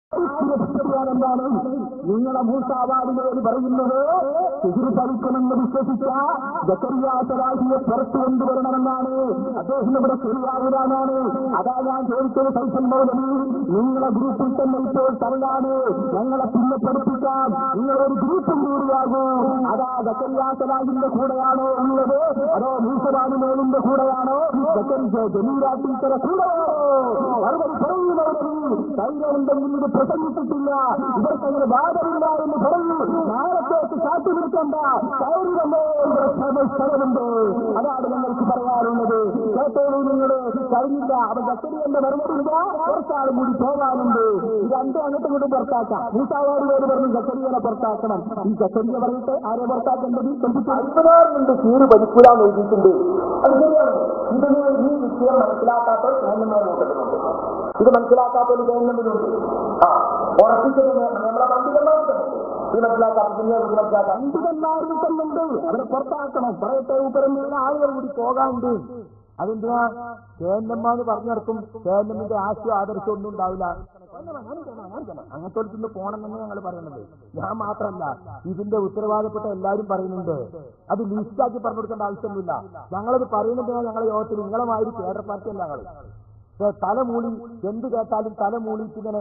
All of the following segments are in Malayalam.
എന്താണ് നിങ്ങളെ മൂസാവാദികളോട് പറയുന്നത്? സിഹിർ ഫലിക്കുമെന്ന് വിശ്വസിച്ച ജക്കരിയ സലാഹിയെ പുറത്തു കൊണ്ടുവരണമെന്നാണ്. അദ്ദേഹം ഇവിടെ ശരിയാകുവാനാണ്. അതാ ഞാൻ ചോദിച്ചത്. ഫൈസൽ മൗലവി, നിങ്ങളെ ഗ്രൂപ്പിൽ തന്നെ ഇപ്പോൾ തള്ളാണ്. ഞങ്ങളെ പിന്നെ പഠിപ്പിക്കാം. നിങ്ങളൊരു ഗ്രൂപ്പും കൂടിയാകൂ. അതാ ജക്കരിയ സലാഹിന്റെ കൂടെയാണോ ഉള്ളത്, അതോ മൂസവാദിമോളിന്റെ കൂടെയാണോ, ജമീല ടീച്ചറെ കൂടെയാണോ? മറുപടി പറയുന്നവരവി ധൈര്യമുണ്ടെങ്കിൽ ഇത് പ്രസംഗിച്ചിട്ടില്ല, ഇവർക്കങ്ങനെ വാദമില്ല എന്ന് പറയൂ. നാളത്തേക്ക് കാത്തു നിൽക്കണ്ട. സൗകര്യമോ സ്ഥലമുണ്ട്. അതാണ് ഞങ്ങൾക്ക് പറയാറുള്ളത്. കേട്ടോളൂ നിങ്ങൾ. കഴിഞ്ഞില്ല. അവ ജക്കരിയന്റെ മറുപടി ഇല്ല. കുറച്ചാളും കൂടി പോകാനുണ്ട്. ഇത് രണ്ടും അങ്ങോട്ടും ഇങ്ങോട്ടും പുറത്താക്കാം. മൂസാവാദിയോട് പറഞ്ഞു ജക്കരിയനെ പുറത്താക്കണം. ഈ ജക്കരിയ പറഞ്ഞിട്ട് ആരെ പുറത്താക്കേണ്ടത്? 50,000 തീര് പഠിക്കൂലാന്ന് എഴുതിയിട്ടുണ്ട്. അത് ശരിയാണ്. ഇതിന് ഈ വിഷയം മനസ്സിലാക്കാത്ത ഗവൺമെന്റ് ഇത് മനസ്സിലാക്കാത്ത ഒരു ഗവൺമെന്റിനുണ്ട്. ഉറപ്പിച്ചത് നമ്മളെ പണ്ഡിതന്മാർക്ക് ഇത് മനസ്സിലാക്കാം. പണ്ഡിതന്മാരിൽ തന്നുണ്ട്. അവരെ പുറത്താക്കണം. പറയട്ടെ ഉപരമുള്ള ആളുകൾ കൂടി പോകാനുണ്ട്. അതെന്തിനാ? കേന്ദ്രമാന്ന് പറഞ്ഞിടക്കും കേന്ദ്രത്തിന്റെ ആശയം ആദർശം ഒന്നും ഉണ്ടാവില്ല. അങ്ങനത്തെ പോകണമെന്ന് ഞങ്ങൾ പറയുന്നത്. ഞാൻ മാത്രമല്ല, ഇതിന്റെ ഉത്തരവാദപ്പെട്ട എല്ലാവരും പറയുന്നുണ്ട്. അത് ലിസ്റ്റാക്കി പറഞ്ഞു കൊടുക്കേണ്ട ആവശ്യമൊന്നുമില്ല. ഞങ്ങളത് പറയുന്നുണ്ട്. ഞങ്ങളെ യോഗത്തിൽ നിങ്ങളെ മാതിരി കേഡർ പാർട്ടിയല്ല ഞങ്ങൾ. തലമൂളി എന്ത് കേട്ടാലും തലമൂളിച്ച് ഇങ്ങനെ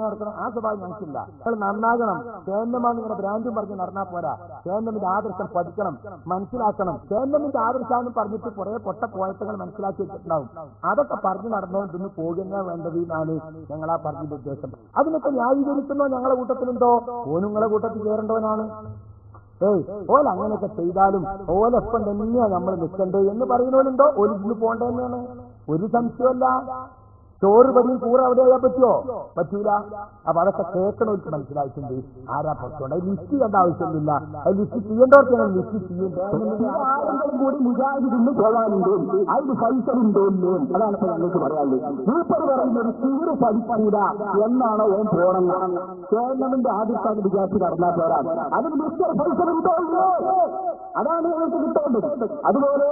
നടക്കണം. ആ സ്വഭാവം ഞങ്ങൾക്കില്ല. നിങ്ങൾ നന്നാകണം. കേന്ദ്രമാന്ന് ഇങ്ങനെ ബ്രാൻഡും പറഞ്ഞ് നടന്നാൽ പോരാ. കേന്ദ്രമിന്റെ ആദർശം പഠിക്കണം, മനസ്സിലാക്കണം. കേന്ദ്രമിന്റെ ആദർശാന്ന് പറഞ്ഞിട്ട് കുറെ പൊട്ട പോയത്തങ്ങൾ മനസ്സിലാക്കി വെച്ചിട്ടുണ്ടാവും. അതൊക്കെ പറഞ്ഞു നടന്നോണ്ട് ഇന്ന് പോകുക വേണ്ടത് എന്നാണ് ഞങ്ങളാ പറഞ്ഞതിന്റെ ഉദ്ദേശം. അതിനൊക്കെ ന്യായീകരിക്കുന്നോ ഞങ്ങളെ കൂട്ടത്തിലുണ്ടോ? ഓനുങ്ങളെ കൂട്ടത്തിൽ ചേരേണ്ടവനാണ്. ഓല അങ്ങനെയൊക്കെ ചെയ്താലും ഓലൊപ്പം തന്നെയാ നമ്മൾ നിൽക്കണ്ടേ എന്ന് പറയുന്നവരുണ്ടോ? ഒലിഞ്ഞു പോകേണ്ട തന്നെയാണ്. ഒരു സംശയമല്ല. ചോറ് പടിയും കൂറ അവിടെ ആയാൽ പറ്റുമോ? പറ്റൂല. അപ്പൊ അതൊക്കെ കേൾക്കണവർക്ക് മനസ്സിലായിട്ടുണ്ട്. ആരാ പുറത്തുണ്ട്. അത് ലിസ്റ്റ് ചെയ്യേണ്ട ആവശ്യമൊന്നുമില്ല. അത് ലിസ്റ്റ് ചെയ്യേണ്ടവർക്ക് ഞങ്ങൾ ലിസ്റ്റ് ചെയ്യേണ്ടത്. ആരെങ്കിലും കൂടി മുജാഹിദിന് പോകാനുണ്ടോ? അതിന് പൈസയുണ്ടോ? അതാണ് ഇപ്പൊ ഞങ്ങൾക്ക് പറയാനുള്ളത്. മൂപ്പർ പറയുന്നത് തീരെ പഠിക്കൂല എന്നാണ് ഓൻ പോണം. കേരളത്തിന്റെ ആദ്യസ്ഥാനം വിചാരിച്ച് നടന്നാൽ പോരാ. അതിന് മിസ്റ്റർ പൈസയുണ്ടോ? അതാണ് ഞങ്ങൾക്ക് കിട്ടേണ്ടത്. അതുപോലെ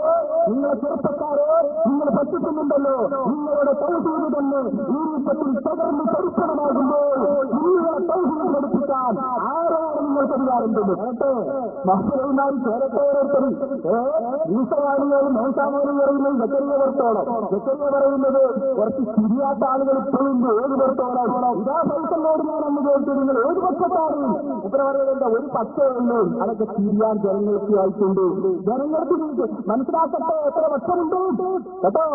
നിങ്ങളെ ചെറുപ്പക്കാരെ നിങ്ങൾ പറ്റിക്കുന്നുണ്ടല്ലോ. നിങ്ങളുടെ തൗഹീദ് തന്നെ ഈ രൂപത്തിൽ തകർന്ന് പരിശ്രമമാകുമ്പോൾ നിങ്ങളെ തൗഹീദ് പഠിപ്പിക്കാൻ ആരോട് നിങ്ങൾ പരിഹാരമുണ്ടെന്ന് കേട്ടെ. മഹ്സൂമായി ചേരട്ടെ. ഓരോരുത്തരും ഈസവാണികളും മൗസാമാനും പറയുന്നത് ജക്കരിയ പുറത്തോളം. ജക്കരിയ പറയുന്നത് കുറച്ച് ശരിയാത്ത ആളുകൾ ഇപ്പോഴും ഏത് പുറത്തോളം. ഇതാ പൈസയോട് ഞാൻ അന്ന് ചോദിച്ചു, നിങ്ങൾ ഏത് പക്ഷത്താണ്? ഇത്ര പറയുന്നത് ഒരു പക്ഷമേ. അതൊക്കെ തിരിയാൻ ജനങ്ങൾക്ക് ആയിട്ടുണ്ട്. ജനങ്ങൾക്ക് മനസ്സിലാക്കട്ടെ എത്ര പക്ഷമുണ്ട് കേട്ടോ.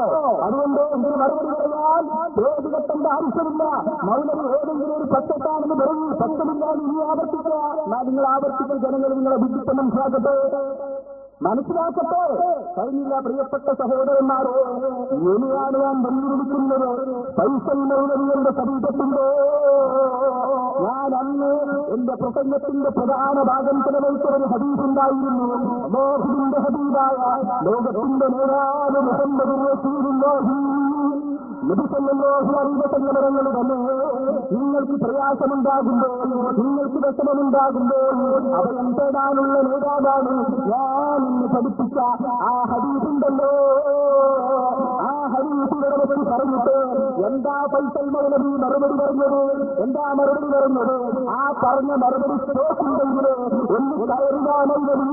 അതുകൊണ്ട് ഇതിന് മറുപടി പറയാൻ ഏതുകെട്ടേണ്ട ആവശ്യമില്ല. മൗലവി ഏതെങ്കിലും ഒരു പക്ഷത്താണെന്ന് പറയും. പക്ഷമില്ലാതെ ഇനി ആവർത്തിക്കുക. നിങ്ങൾ ആവർത്തിക്കുന്ന ജനങ്ങൾ നിങ്ങളെ ബുദ്ധിത്തെ മനസ്സിലാക്കട്ടെ. കഴിഞ്ഞില്ല. പ്രിയപ്പെട്ട സഹോദരന്മാരെ, ഇനിയാണ് ഞാൻ വെല്ലുവിളിക്കുന്നത്. ഫൈസൽ മൗലവി എന്റെ സമീപത്തുണ്ടോ? ഞാൻ അന്ന് എന്റെ പ്രസംഗത്തിന്റെ പ്രധാന ഭാഗം ചെലവഴിച്ച ഒരു ഹദീസുണ്ടായിരുന്നു. അല്ലാഹുവിന്റെ ഹബീബായ ലോകത്തിന്റെ നേതാവ് മുഹമ്മദ് റസൂലുള്ളാഹി നബി സല്ലല്ലാഹു അലൈഹി വസല്ലം തന്നെ നിങ്ങൾക്ക് പ്രയാസമുണ്ടാകുമ്പോൾ, നിങ്ങൾക്ക് വിഷമമുണ്ടാകുമ്പോൾ അവൻ തേടാനുള്ള നേതാവാണ്. ഞാൻ ഇന്ന് പഠിപ്പിച്ച ആ ഹദീസുണ്ടല്ലോ, ആ ഹദീസിനെ പറ്റി പറഞ്ഞിട്ട് എന്താ ഫൈസൽ മൗലവി മറുപടി പറഞ്ഞത്? എന്താ മറുപടി പറഞ്ഞത്? ആ പറഞ്ഞ മറുപടി സ്റ്റോക്കുണ്ടെങ്കിൽ ഒന്ന് കയറുക മൗലവി.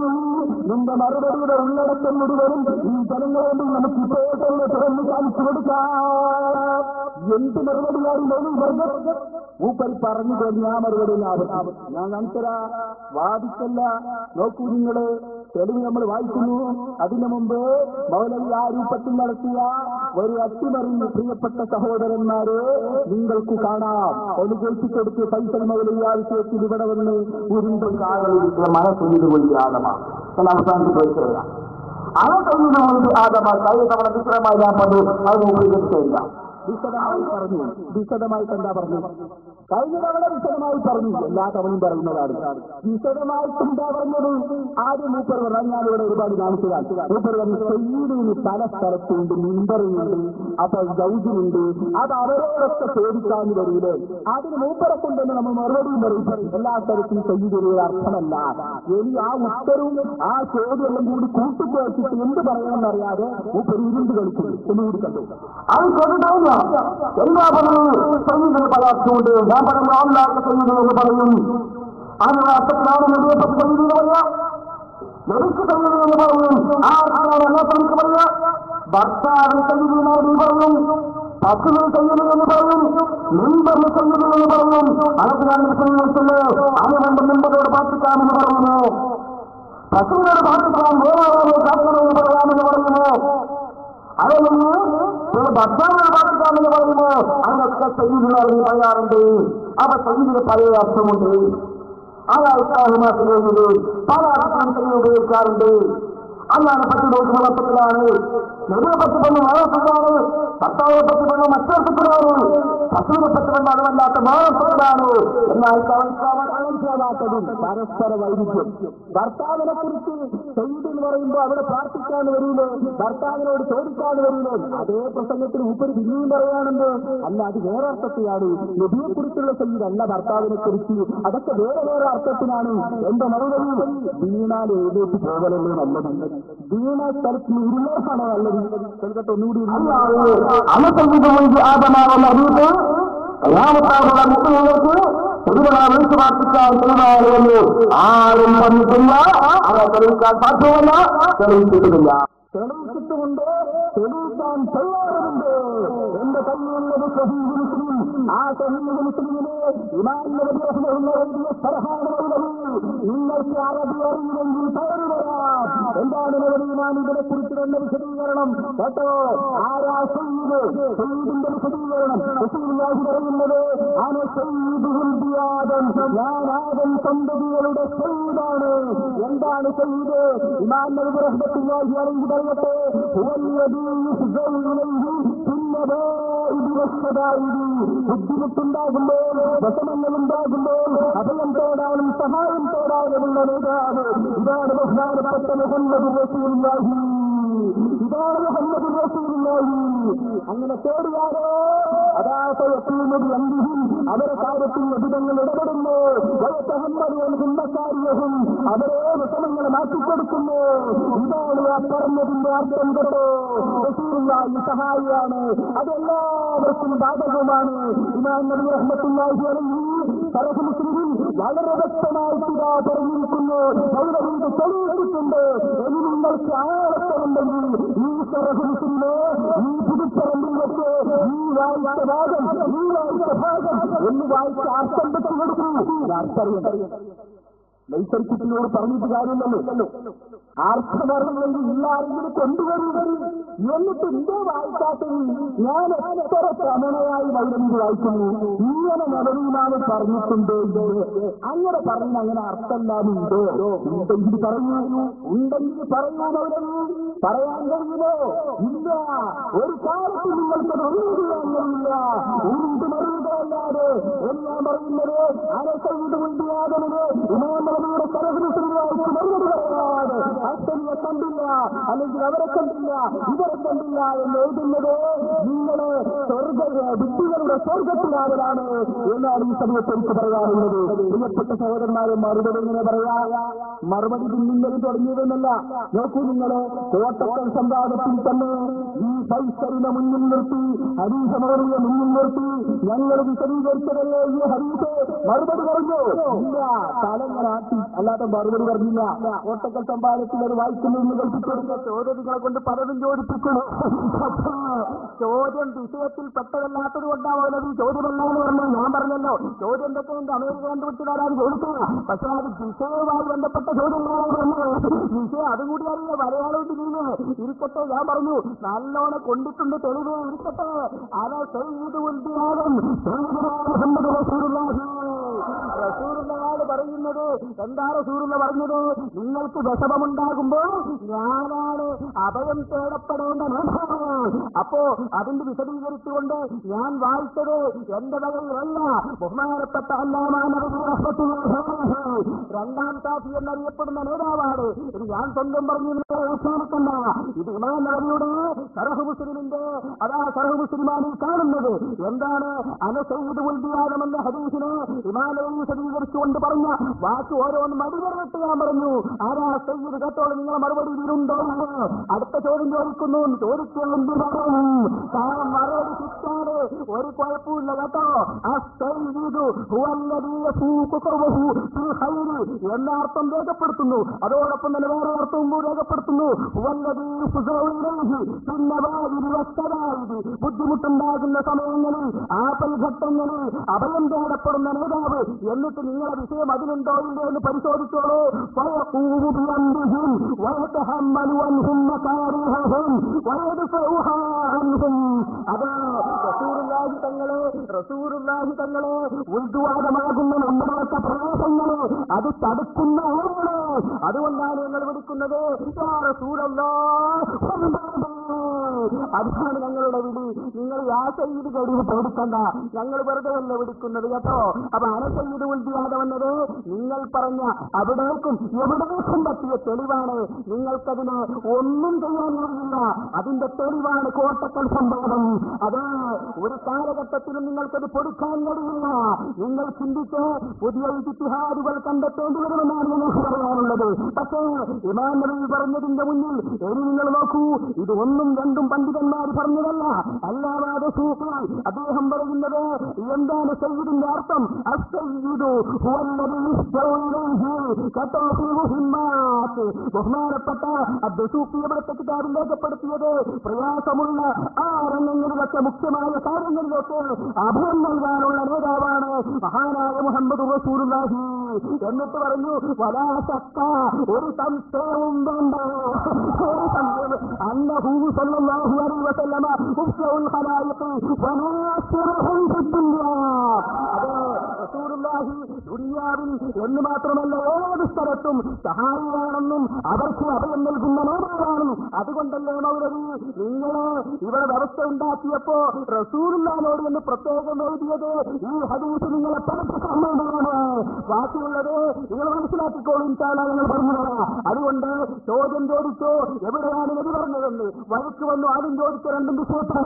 നിന്റെ മറുപടിയുടെ ഉള്ളടക്കം മുഴുവനും ഈ ജനങ്ങളോട് നമുക്ക് ഇപ്പോൾ തന്നെ തുറന്ന് കാണിച്ചു കൊടുക്കാം. എന്ത് മറുപടിയാണ് മൗലവി പറഞ്ഞത്? മൂപ്പർ പറഞ്ഞു കഴിഞ്ഞ ആ മറുപടി ഞാൻ കാണിച്ചരാ. വാദിക്കല്ല. നോക്കൂ നിങ്ങള്, തെളിവ് നമ്മൾ വായിക്കുന്നു. അതിനു മുമ്പ് മൗലവി ആ രൂപത്തിൽ നടത്തിയ ഒരു അട്ടിമറി പ്രിയപ്പെട്ട സഹോദരന്മാരെ നിങ്ങൾക്ക് കാണാം. ഒന്ന് കേൾപ്പിച്ചെടുത്ത് ഫൈസൽ മൗലവി ആ വിഷയത്തിൽ ഇവിടെ വന്ന് ഉരുണ്ടും കാകളിൽ മനസ്സൊന്നിത് പോയി ആദമാണ്. അവസാനത്തിൽ ചോദിച്ചവരാ ആ കഴിയുന്ന ആദമാണ്. കഴിഞ്ഞ തവണ വിശ്രമായി ഞാൻ പണ്ട് അത് ഉപയോഗിച്ചില്ല. വിശദമായിട്ട് എന്താ പറഞ്ഞു? കഴിഞ്ഞ തവണ വിശദമായി പറഞ്ഞു. എല്ലാ തവണയും പറയുന്നതാണ്. വിശദമായിട്ട് എന്താ പറഞ്ഞത്? ആദ്യം മൂപ്പർ പറഞ്ഞാൽ ഞാനിവിടെ ഒരുപാട് കാണിച്ചതാണ്. മൂപ്പർ പറഞ്ഞു സയ്യിദിന് പല സ്ഥലത്തുണ്ട്, മിമ്പറുണ്ട്, അപ്പൊ ഗൗജിനുണ്ട്. അത് അവരോടൊക്കെ ചോദിക്കാൻ വരില്ലേ? അതിന് മൂപ്പരെ കൊണ്ടുതന്നെ നമ്മൾ മറുപടിയും പറയും. എല്ലാ സ്ഥലത്തും സയ്യിദിന് അർത്ഥമല്ല. ഇനി ആ ഉത്തരവും ആ ചോദ്യമെല്ലാം കൂടി കൂട്ടിച്ചേർത്തിട്ട് എന്ത് പറയണമെന്നറിയാതെ മൂപ്പർ ഇരുണ്ട് കളിക്കുന്നു. ഒന്നുകൂടി കണ്ടു. അത് കൊണ്ടുണ്ടാവുന്ന എല്ലാ പറയും സയ്യിദിന് പരാത്തുകൊണ്ട് ഞാൻ പറയുമ്പോൾ അല്ലാത്ത സയ്യിദ് എന്ന് പറയും. അതിനുള്ള അർത്ഥത്തിലാണ് നബിയെ പറ്റി സയ്യിദ് എന്ന് പറയാ. നബിക്ക് സയ്യിദ് എന്ന് പറയും. ആർക്കാണ് അല്ലാത്തവർക്ക് പറയാ? ഭർത്താവിന് സയ്യിദ് എന്ന് പറയും, പശുവിന് സയ്യിദ് എന്ന് പറയും, മിമ്പറിന് സയ്യിദ് എന്ന് പറയും. അതൊക്കെയാണ് സയ്യിദ്. അതുകൊണ്ട് മിമ്പറോട് പാർട്ടിക്കാമെന്ന് പറയുന്നു, പശുവിനോട് പാർട്ടിക്കാൻ വേറെ കാക്കണമെന്ന് പറയാമെന്ന് പറയുന്നു. അതൊന്ന് ഭർത്താവിനോട് പാർട്ടിക്കാമെന്ന് പറയുന്നു. അതിനൊക്കെ സയ്യിദിന് അറിഞ്ഞ് പറയാറുണ്ട്. അപ്പൊ സയ്യിദിന് പല അർത്ഥമുണ്ട്. അയാൾക്കാഹുമാക്കുന്നത് പല അർത്ഥം ഉപയോഗിക്കാറുണ്ട്. അല്ലാതെ പറ്റി നോക്കുന്ന അർത്ഥത്തിലാണ്. നബിയെ പറ്റി പറഞ്ഞ മാനസത്തിലാണ്, ഭർത്താവിനെ പറ്റി പറഞ്ഞ മറ്റർത്ഥത്തിലാണ്, പശുവിനെ പറ്റി പറഞ്ഞ അതുമല്ലാത്ത മാനസത്തിലാണ്. എന്നാൽ മനസ്സിലാകാത്തതും പരസ്പര വൈരുദ്ധ്യം. ഭർത്താവിനെ കുറിച്ച് സയ്യിദ് എന്ന് പറയുമ്പോൾ അവിടെ പ്രാർത്ഥിക്കാൻ വരില്ലേ, ഭർത്താവിനോട് ചോദിക്കാൻ വരില്ലേ, അതേ പ്രസംഗത്തിൽ മൂപ്പര് പിന്നെയും പറയാണെന്ന്. അല്ല, അത് വേറെ അർത്ഥത്തിലാണ്. നബിയെ കുറിച്ചുള്ള സയ്യിദ് അല്ല ഭർത്താവിനെ കുറിച്ച്, അതൊക്കെ വേറെ വേറെ അർത്ഥത്തിലാണ്. എന്റെ മറുപടി ദീനാൽ ഏതേക്ക് പോകലല്ലേ നല്ലത്, ദീന സ്ഥലത്ത് ഇരുന്നോട്ടാണോ നല്ലത്? ചിലതൊക്കെ ഒന്നുകൂടി ആദമാവുന്ന അറിയിപ്പ് രാമത്താവുള്ള മുസ്ലിങ്ങൾക്ക് പൊതുവെ വിളിച്ചു പ്രാർത്ഥിക്കാൻ തെളിവാണെന്ന് ആരും പറഞ്ഞിട്ടില്ല. അവരെ തെളിയിക്കാൻ സാധ്യമല്ല, തെളിയിച്ചിട്ടില്ല. തെളിയിച്ചിട്ടുമുണ്ട്, തെളിയിക്കാൻ തയ്യാറുണ്ട്. എന്റെ കയ്യിലുള്ളത് സഹീഹ് മുസ്ലിം. ആ സഹീഹ് മുസ്ലിമിനെ ഇമാം നബവി റഹ്മത്തുള്ളാഹി തആല നിങ്ങൾക്ക് അറബി അറിയില്ലെങ്കിൽ പേര് വരാം. എന്താണ് നബവി ഇമാം ഇതിനെ കുറിച്ച് തന്നെ വിശദീകരണം കേട്ടോ. ആരാ സയ്യിദ്? സയ്യിദിന്റെ വിശദീകരണം റസൂലുള്ളാഹി പറയുന്നത് അന സയ്യിദുൽ ബിയാദൻ, ഞാൻ ആദം സന്തതികളുടെ സയ്യിദാണ്. എന്താണ് സയ്യിദ്? ഇമാം നബവി റഹ്മത്തുള്ളാഹി അലൈഹി പറയട്ടെ, ഹുവല്ലദീ യുഹ്സഉ ഇലൈഹി ബുദ്ധിമുട്ടുണ്ടാകുമ്പോൾ, വിഷമങ്ങളുണ്ടാകുമ്പോൾ അഭയം തേടാനും സഹായം തേടാനുമുള്ള നേതാവ് ഇതാണ് ബഹുമാനപ്പെട്ട മുഹമ്മദ് റസൂലുള്ളാഹി. ഇതാണ് മുഹമ്മദ് റസൂലുള്ളാഹി. അങ്ങനെ തേടിയാലോ അതാ അവരെ കാര്യത്തിൽ വിധങ്ങൾ ഇടപെടുന്നു. കാര്യവും അവരെ വിഷമങ്ങൾ മാറ്റിക്കൊടുക്കുന്നു. ഇതാണ് ആ പറഞ്ഞതിന്റെ അർത്ഥം കേട്ടോ. റസൂലുള്ളാഹി സഹായിയാണ്, അതെല്ലാവർക്കും ബാധകമാണ്. ഇമാം നബവി റഹ്മത്തുള്ളാഹി അലൈഹി സറഹ് മുസ്ലിമിൽ വളരെ വ്യക്തമായിട്ട് ഇതാ പറഞ്ഞിരിക്കുന്നു. സൗരവിന്റെ തെളിയിച്ചിട്ടുണ്ട്. ഇനി നിങ്ങൾക്ക് ആളത്തുണ്ടെങ്കിൽ ഈ സറഹ് മുസ്ലിമെ ഈ പുതുപ്പറമ്പിൽ വെച്ച് ഈ വായിച്ച ഭാഗം, ഈ വായിച്ച ഭാഗം എന്ന് വായിച്ച അർത്ഥം വെച്ച് കൊടുക്കും. അർത്ഥറിയാം ലൈസൻസിനോട് പറഞ്ഞിട്ട് കാര്യമില്ലല്ലോ. ആർക്കമറിഞ്ഞെങ്കിൽ ഇല്ലാരെങ്കിലും കൊണ്ടുവരും. എന്നിട്ട് എന്തോ വായിക്കാത്തത് ഞാൻ എത്ര തവണയായി വൈദ്യുതി വായിക്കുന്നു. ഇങ്ങനെ നവീനാണ് പറഞ്ഞിട്ടുണ്ട്. അങ്ങനെ പറഞ്ഞ അങ്ങനെ അർത്ഥമല്ലാതുണ്ടോ? ഉണ്ടെങ്കിൽ പറയൂ, ഉണ്ടെങ്കിൽ പറയാനവരും പറയാൻ കഴിയുമോ? ഇല്ല. ഒരു കാലത്ത് നിങ്ങൾക്കത് ഒഴിയാൻ കഴിയില്ല. ഉണ്ട് മറിയുകയല്ലാതെ ഞാൻ പറയുന്നത് അനസൈത് മുൻപിയാകുന്നത് ഇമാമ കണ്ടില്ല, അല്ലെങ്കിൽ അവരെ കണ്ടില്ല, ഇവരെ കണ്ടില്ല എന്ന് എഴുതുന്നത് നിങ്ങള് വിദ്യകളുടെ സ്വർഗത്തിലാകലാണ് എന്നാണ് ഈ സമയത്ത് എനിക്ക് പറയാറുള്ളത്. പ്രിയപ്പെട്ട സഹോദരന്മാരെ, മറുപടി ഇങ്ങനെ പറയാ, മറുപടി പിന്നിൽ തുടങ്ങിയതെന്നല്ല. നോക്കൂ, നിങ്ങള് കോട്ടക്കൽ സംവാദത്തിൽ തന്നെ ഈ ഫൈസറിനെ മുന്നിൽ നിർത്തി, ഹരീശമറിയെ മുന്നിൽ നിർത്തി ഞങ്ങൾ വിശദീകരിച്ചതല്ലേ ഈ ഹരീശ് മറുപടി പറഞ്ഞു? ഇല്ല, കാലങ്ങളാട്ടി അല്ലാതെ മറുപടി പറഞ്ഞില്ല. കോട്ടക്കൽ സംവാദത്തിൽ അത് വായിക്കുന്നതിന് കൽപ്പിച്ചെടുത്ത ചോദ്യങ്ങളെ കൊണ്ട് പലതും ചോദിപ്പിക്കുന്നു. ചോദ്യം വിഷയത്തിൽ പെട്ടതല്ലാത്തത് കൊണ്ടാവുന്നത് ചോദ്യമല്ലാന്ന് പറഞ്ഞു. ഞാൻ പറഞ്ഞല്ലോ, ചോദ്യം എന്തൊക്കെയുണ്ട് അമേരിക്ക കണ്ടുപിടിച്ചതാരാണ് ചോദിക്കുക. പക്ഷെ അത് വിഷയവുമായി ബന്ധപ്പെട്ട ചോദ്യങ്ങളാണ് പറഞ്ഞത്. വിഷയം അതുകൂടി അറിയില്ല, മലയാളത്തിൽ നിന്ന് ഇരിക്കട്ടെ. ഞാൻ പറഞ്ഞു നല്ലോണം കൊണ്ടിട്ടുണ്ട്, തെളിവ് ഇരിക്കട്ടെ. അത് സയ്യിദ് ഉൽബിയാദൻ മുഹമ്മദ് റസൂലുള്ളാഹി. റസൂലുള്ളാഹി പറയുന്നത് എന്താ? റസൂലുള്ള പറഞ്ഞത് നിങ്ങൾക്ക് വിഷമമുണ്ടാകുമ്പോൾ ഞാനാണ് അഭയം തേടപ്പെടേണ്ട നേതാവ്. അപ്പോ അതിന്റെ വിശദീകരിച്ചുകൊണ്ട് ഞാൻ വായിച്ചത് എന്റെ വകയിലല്ല, ബഹുമാനപ്പെട്ട അല്ലാമാ നബവി റഹ്മത്തുള്ളാഹി രണ്ടാം സാഫി എന്നറിയപ്പെടുന്ന നേതാവാണ്. ഇത് ഞാൻ സ്വന്തം പറഞ്ഞു അവസാനിക്കണ്ട. ഇത് ഇമാം നബവിയുടെ സറഹ് മുസ്ലിമിന്റെ അതാ സറഹ് മുസ്ലിമാണ് കാണുന്നത്. എന്താണ്? അന സയ്യിദ് ഉൽ ബിയാദൻ എന്ന ഹദീസിനെ ഇമാം നബവി വിശദീകരിച്ചുകൊണ്ട് പറഞ്ഞ വാക്ക് ഓരോന്ന് മടിപറഞ്ഞിട്ട് ഞാൻ പറഞ്ഞു, ആരാ സയ്യിദ് കേട്ടോളൂ, നിങ്ങളെ മറുപടി ഇതിലുണ്ടോ? അടുത്ത ചോദ്യം ചോദിക്കുന്നു, ചോദിക്കുന്നുണ്ട് മറുപടി കിട്ടാതെ ഒരു കുഴപ്പമില്ല കേട്ടോ. എന്ന അർത്ഥം രേഖപ്പെടുത്തുന്നു. അതോടൊപ്പം തന്നെ വേറെ അർത്ഥവും രേഖപ്പെടുത്തുന്നു. ബുദ്ധിമുട്ടുണ്ടാകുന്ന സമയങ്ങളിൽ, ആപൽഘട്ടങ്ങളിൽ അഭയം തേടപ്പെടുന്ന നേതാവ്. എന്നിട്ട് നിങ്ങളെ വിഷയം അതിലുണ്ടോ ഇല്ലോ എന്ന് പരിശോധിച്ചോളൂ. അത് റസൂലുള്ളാഹി തങ്ങളെ ഉൾദ്വാരമാകുന്ന നമ്മുടെ പ്രയാസങ്ങള് അത് തടുക്കുന്ന ഓർമ്മ. അതുകൊണ്ടാണ് ഞങ്ങൾ വിളിക്കുന്നത് അതാണ് ഞങ്ങളുടെ വിളി. നിങ്ങൾ ആ സയ്യിദ് കഴിവ് പേടിക്കണ്ട, ഞങ്ങൾ വെറുതെ അല്ല വിളിക്കുന്നത് കേട്ടോ. അപ്പൊ അനസയ്യിദ് ഉൾദ്വാര വന്നത് നിങ്ങൾ പറഞ്ഞ അവിടേക്കും എവിടേക്കും പറ്റിയ തെളിവാണ്. നിങ്ങൾക്കതിന് ഒന്നും ചെയ്യാൻ കഴിയില്ല. അതിന്റെ തെളിവാണ് കോട്ടക്കൽ സംഭവം. അത് ഒരു കാലഘട്ടത്തിലും നിങ്ങൾക്കത് പൊടുക്കാൻ കഴിയില്ല. നിങ്ങൾ ചിന്തിച്ച് പുതിയ ഇജ്തിഹാദുകൾ കണ്ടെത്തേണ്ടി വരുമെന്നാണ് നിങ്ങൾക്ക് പറയാനുള്ളത്. പക്ഷേ ഇമാം നബവി പറഞ്ഞതിന്റെ മുന്നിൽ ഇനി നിങ്ങൾ നോക്കൂ, ഇത് ഒന്നും രണ്ടും പണ്ഡിതന്മാർ പറഞ്ഞതല്ല. അല്ലാതെ സൂഫി അദ്ദേഹം പറയുന്നത് എന്താണ് സയ്യിദിന്റെ അർത്ഥം? ബഹുമാനപ്പെട്ട അബ്ദുസൂഫി ഇവിടുത്തെ കിതാബിൽ രേഖപ്പെടുത്തിയത് പ്രയാസമുള്ള ആ രംഗങ്ങളിലൊക്കെ മുഖ്യമായ കാര്യങ്ങളിലൊക്കെ അഭയം നൽകാനുള്ള നേതാവാണ് മഹാനായ മുഹമ്മദ് റസൂലുള്ളാഹി. എന്നിട്ട് പറഞ്ഞു, വലാ ശക്ക, ഒരു സംശയവും വേണ്ട, ഒരു സംശയം അന്നഹു സ്വല്ലല്ലാഹു അലൈഹി വസല്ലമ മുഫ്തീഉൽ ഖലായിഖ് വനാസിറുഹും ഫിദ്ദുനിയ. അത് റസൂലുള്ളാഹി ദുനിയാവിൽ എന്ന് മാത്രമല്ല ഏത് സ്ഥലത്തും സഹായിയാണെന്നും അവർക്ക് അഭയം നൽകുന്ന നേതാവാണെന്നും. അതുകൊണ്ടല്ലേ മൗലവി നിങ്ങള് ഇവിടെ വ്യവസ്ഥ ഉണ്ടാക്കിയപ്പോ റസൂലുള്ളാഹിനോട് എന്ന് പ്രത്യേകം എഴുതിയത് ഈ ഹദീസ് നിങ്ങളെ പഠിപ്പിക്കുന്നതാണ്. ബാക്കിയുള്ളത് നിങ്ങൾ മനസ്സിലാക്കിക്കോളൂ, ഇൻഷാല്ലാ ഞങ്ങൾ പറഞ്ഞതാണ്. അതുകൊണ്ട് ചോദ്യം ചോദിച്ചോ, എവിടെയാണ് നബി പറഞ്ഞതെന്ന്. വഴിക്ക് വന്നു, ആദ്യം ചോദിച്ച രണ്ടും വിഷയത്തിൽ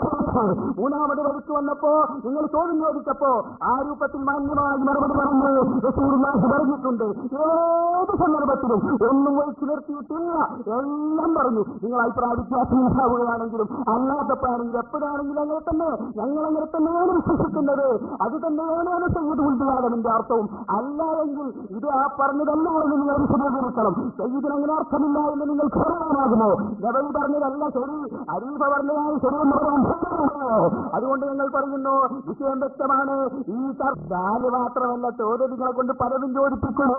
മൂന്നാമത് വഴിക്ക് വന്നപ്പോ നിങ്ങൾ ചോദ്യം ചോദിച്ചപ്പോ ആ രൂപത്തിൽ മാന്യമായി മറുപടി പറഞ്ഞു. റസൂലുള്ളാഹി പറഞ്ഞിട്ടുണ്ട്. ഏത് സന്ദർഭത്തിലും ഒന്നും വഴിക്ക് നിർത്തിയിട്ടില്ല, എല്ലാം പറഞ്ഞു. നിങ്ങൾ അഭിപ്രായ വ്യത്യാസം ഉണ്ടാവുകയാണെങ്കിലും അല്ലാത്തപ്പോഴാണെങ്കിലും എപ്പോഴാണെങ്കിലും അങ്ങനെ തന്നെ ഞങ്ങളങ്ങനെ തന്നെയാണ് വിശ്വസിക്കുന്നത്. അത് തന്നെയാണ് സയ്യിദ് ഉൾദ്വാരമിന്റെ അർത്ഥവും. അല്ല എങ്കിൽ ഇത് ആ പറഞ്ഞതല്ല എന്ന് നിങ്ങൾ വിശദീകരിക്കണം. സയ്യിദിന് അങ്ങനെ അർത്ഥമില്ല എന്ന് നിങ്ങൾക്ക് പറയാനാകുമോ? നബവി പറഞ്ഞതല്ല ശരി, അരീഫ പറഞ്ഞതാണ് ശരിയെന്ന് പറയാൻ പറ്റുമോ? അതുകൊണ്ട് ഞങ്ങൾ പറയുന്നു, വിഷയം വ്യക്തമാണ്. ഈ ചർച്ച മാത്രമല്ല, ചോദ്യം നിങ്ങളെ കൊണ്ട് പലതും ചോദിപ്പിക്കുന്നു.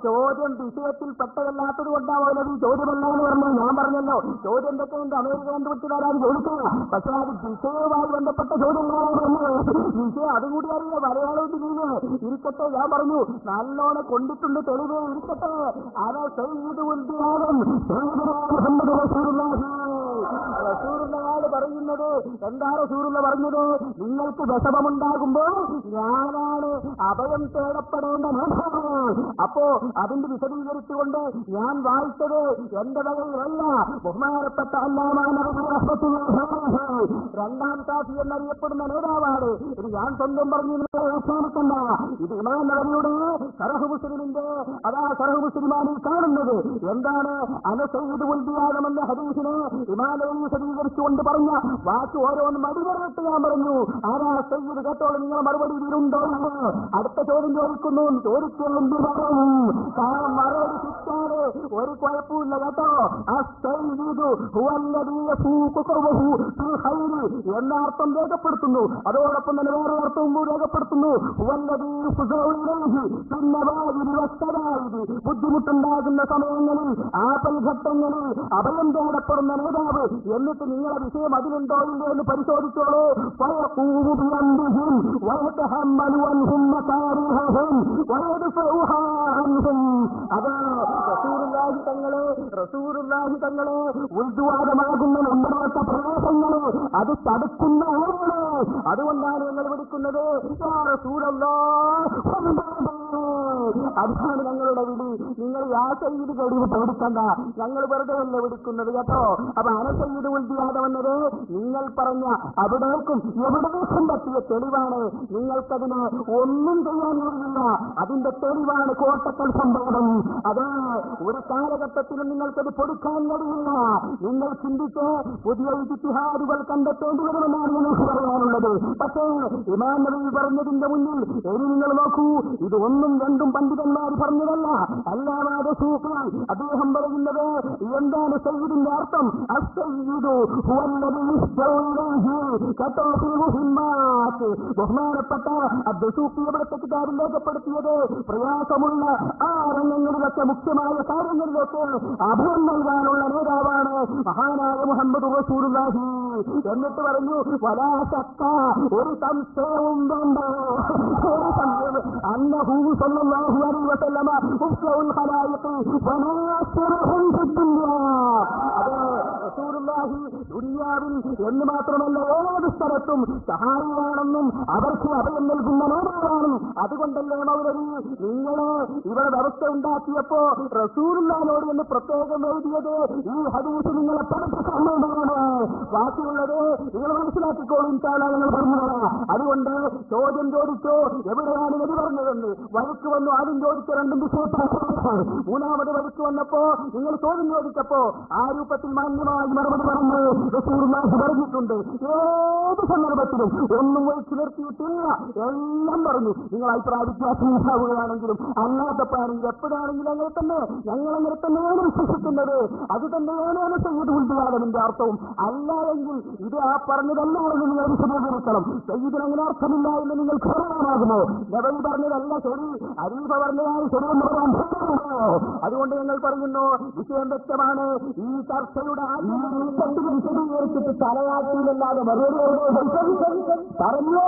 ചോദ്യം വിഷയത്തിൽ പെട്ടതല്ലാത്തത് കൊണ്ടാവുമല്ലോ ഈ ചോദ്യമല്ല എന്ന് പറഞ്ഞു. ഞാൻ പറഞ്ഞല്ലോ, ചോദ്യം എന്തൊക്കെയുണ്ട് അമേരിക്ക കണ്ടുപിടിച്ചതാരാണ് ചോദിക്കുക. പക്ഷെ അത് വിഷയവുമായി ബന്ധപ്പെട്ട ചോദ്യങ്ങളാണ് പറഞ്ഞത്. വിഷയം അതുകൂടി അറിയില്ല, മലയാളത്തിൽ ഇരിക്കട്ടെ. ഞാൻ പറഞ്ഞു നല്ലോണം കൊണ്ടിട്ടുണ്ട്, തെളിവ് ഇരിക്കട്ടെ. അത് സയ്യിദ് ഉൽദ്വാരം മുഹമ്മദ് റസൂലുള്ളാഹി. റസൂലുള്ളാഹി പറയുന്നത് എന്താ? റസൂലുള്ള പറഞ്ഞത് നിങ്ങൾക്ക് വിഷമമുണ്ടാകുമ്പോൾ ഞാനാണ് അഭയം തേടപ്പെടേണ്ട നേതാവ്. അപ്പോ അതിന്റെ വിശദീകരിച്ചുകൊണ്ട് ഞാൻ വായിച്ചത് എന്റെ വകയിലല്ല, ബഹുമാനപ്പെട്ട അല്ലാമാ നബവി റഹ്മത്തുള്ളാഹി രണ്ടാം സാഫി എന്നറിയപ്പെടുന്ന നേതാവാണ്. ഇത് ഞാൻ സ്വന്തം പറഞ്ഞു അവസാനിക്കണ്ട. ഇത് ഇമാം നബവിയുടെ ശറഹ് മുസ്ലിമിന്റെ ശറഹ് മുസ്ലിമാണ് കാണുന്നത്. എന്താണ് അന സയ്യിദ് ഉൽദ്വാരം എന്ന ഹദീസിനെ ഇമാം നബവി വിശദീകരിച്ചുകൊണ്ട് പറഞ്ഞ വാക്ക് ഓരോന്ന് മടിപറഞ്ഞിട്ട് ഞാൻ പറഞ്ഞു, ആരാ സയ്യിദ് കേട്ടോളൂ, നിങ്ങളെ മറുപടി ഇതിലുണ്ടോ? അടുത്ത ചോദ്യം ചോദിക്കുന്നു, ചോദിക്കുന്നുണ്ട് മറുപടി കിട്ടാതെ ഒരു കുഴപ്പമില്ല കേട്ടോ. എന്ന അർത്ഥം രേഖപ്പെടുത്തുന്നു. അതോടൊപ്പം തന്നെ വേറെ അർത്ഥവും രേഖപ്പെടുത്തുന്നു. ബുദ്ധിമുട്ടുണ്ടാകുന്ന സമയങ്ങളിൽ, ആപൽഘട്ടങ്ങളിൽ അഭയം തേടപ്പെടുന്ന നേതാവ്. എന്നിട്ട് നിങ്ങളെ വിഷയം അതിലുണ്ടോ ഇല്ലോ എന്ന് പരിശോധിച്ചോളൂ. അത് റസൂലുള്ളാഹി തങ്ങളെ ഉൾദ്വാരമാകുന്ന നമ്മുടെ പ്രയാസങ്ങള് അത് തടുക്കുന്ന ഓർമ്മ. അതുകൊണ്ടാണ് ഞങ്ങൾ വിളിക്കുന്നത് അതാണ് ഞങ്ങളുടെ വിളി. നിങ്ങൾ യാ സയ്യിദ് കഴിവ് പേടിക്കണ്ട, ഞങ്ങൾ വെറുതെ അല്ല വിളിക്കുന്നത് കേട്ടോ. അപ്പൊ അന സയ്യിദ് ഉൾദിയാതെ വന്നത് നിങ്ങൾ പറഞ്ഞ അവിടേക്കും എവിടേക്കും പറ്റിയ തെളിവാണ്. നിങ്ങൾക്കതിന് ഒന്നും ചെയ്യാൻ കഴിയില്ല. അതിന്റെ തെളിവാണ് കോട്ടക്കൽ സംഭവം. അത് ഒരു കാലഘട്ടത്തിലും നിങ്ങൾക്കത് പൊടുക്കാൻ കഴിയില്ല. നിങ്ങൾ ചിന്തിച്ച് പുതിയ ഇജ്തിഹാദുകൾ കണ്ടെത്തേണ്ടി വരുമെന്നാണ് നിങ്ങൾക്ക് പറയാനുള്ളത്. പക്ഷേ ഇമാം നബവി പറഞ്ഞതിന്റെ മുന്നിൽ ഇനി നിങ്ങൾ നോക്കൂ, ഇത് ഒന്നും രണ്ടും പണ്ഡിതന്മാർ പറഞ്ഞതല്ല. അല്ലാതെ സൂഫി അദ്ദേഹം പറയുന്നത് എന്താണ് സയ്യിദിന്റെ അർത്ഥം? അസ്സയ്യിദു ഹുവല്ലദീ യസ്തൗഇലൈഹി കതൗഫീഹു ഹിമ്മാത്ത്. ബഹുമാനപ്പെട്ട അബ്ദുസൂഫി ഇവിടുത്തെ കിതാബിൽ രേഖപ്പെടുത്തിയത് പ്രയാസമുള്ള ആ രംഗങ്ങളിലൊക്കെ മുഖ്യമായ കാര്യങ്ങളിലൊക്കെ അഭയം നൽകാനുള്ള നേതാവാണ് മഹാനായ മുഹമ്മദ് റസൂലുള്ളാഹി. എന്നിട്ട് പറഞ്ഞു വലാ ശക്ക, ഒരു സംശയവും വേണ്ട, ഒരു സംശയം അന്നഹു സ്വല്ലല്ലാഹു അലൈഹി വസല്ലമ ഉസ്വത്തുൽ ഖലായിഖ് വനാസിറുഹും ഫിദ്ദുനിയ. അത് റസൂലുള്ളാഹി ദുനിയാവിൽ എന്ന് മാത്രമല്ല ഏത് സ്ഥലത്തും സഹായിയാണെന്നും അവർക്ക് അഭയം നൽകുന്ന നേതാവാണ്. അതുകൊണ്ടല്ലേ മൗലവി നിങ്ങള് ഇവിടെ വ്യവസ്ഥ ഉണ്ടാക്കിയപ്പോ റസൂലുള്ളാഹിനോട് എന്ന് പ്രത്യേകം എഴുതിയത് ഈ ഹദീസ് നിങ്ങളെ പഠിപ്പിക്കാനാണ്. ബാക്കിയുള്ളത് നിങ്ങൾ മനസ്സിലാക്കിക്കോളും ഇൻഷാല്ലാ ഞങ്ങൾ പറഞ്ഞതാണ്. അതുകൊണ്ട് ചോദ്യം ചോദിച്ചോ എവിടെയാണ് നബി പറഞ്ഞതെന്ന് വഴക്ക് വന്നു, ആദ്യം ചോദിച്ച രണ്ടും വിഷയത്തിലാണ്. മൂന്നാമത് വഴക്ക് വന്നപ്പോ നിങ്ങൾ ചോദ്യം ചോദിച്ചപ്പോ ആ രൂപത്തിൽ മാന്യമായി മറുപടി പറഞ്ഞു. റസൂലുള്ളാഹി പറഞ്ഞിട്ടുണ്ട്, ഏത് സന്ദർഭത്തിലും ഒന്നും വഴിച്ചു നിർത്തിയിട്ടില്ല, എല്ലാം പറഞ്ഞു. നിങ്ങൾ അഭിപ്രായ വ്യത്യാസം ഉണ്ടാവുകയാണെങ്കിലും അല്ലാത്തപ്പോഴാണെങ്കിൽ എപ്പോഴാണെങ്കിലും അങ്ങനെ തന്നെ ഞങ്ങളങ്ങനെ തന്നെയാണ് വിശ്വസിക്കുന്നത്. അത് തന്നെയാണ് സയ്യിദ് ഉൾദിയാദമിന്റെ അർത്ഥവും. അല്ലായെങ്കിൽ ഇത് ആ പറഞ്ഞതല്ലാണെന്ന് നിങ്ങൾ വിശദീകരിക്കണം. സയ്യിദിന് അങ്ങനെ അർത്ഥമില്ല എന്ന് നിങ്ങൾക്ക് പറയാനാകുമോ? നബവി പറഞ്ഞതല്ല ശരി, അരീഫ പറഞ്ഞതാണ് ശരിയെന്ന് പറയാൻ പറ്റുമോ? അതുകൊണ്ട് ഞങ്ങൾ പറയുന്നു വിഷയം വ്യക്തമാണ്. ഈ ചർച്ചയുടെ വിശദീകരിച്ചിട്ട് തലയാട്ടിയിലല്ലാതെ പറഞ്ഞോ.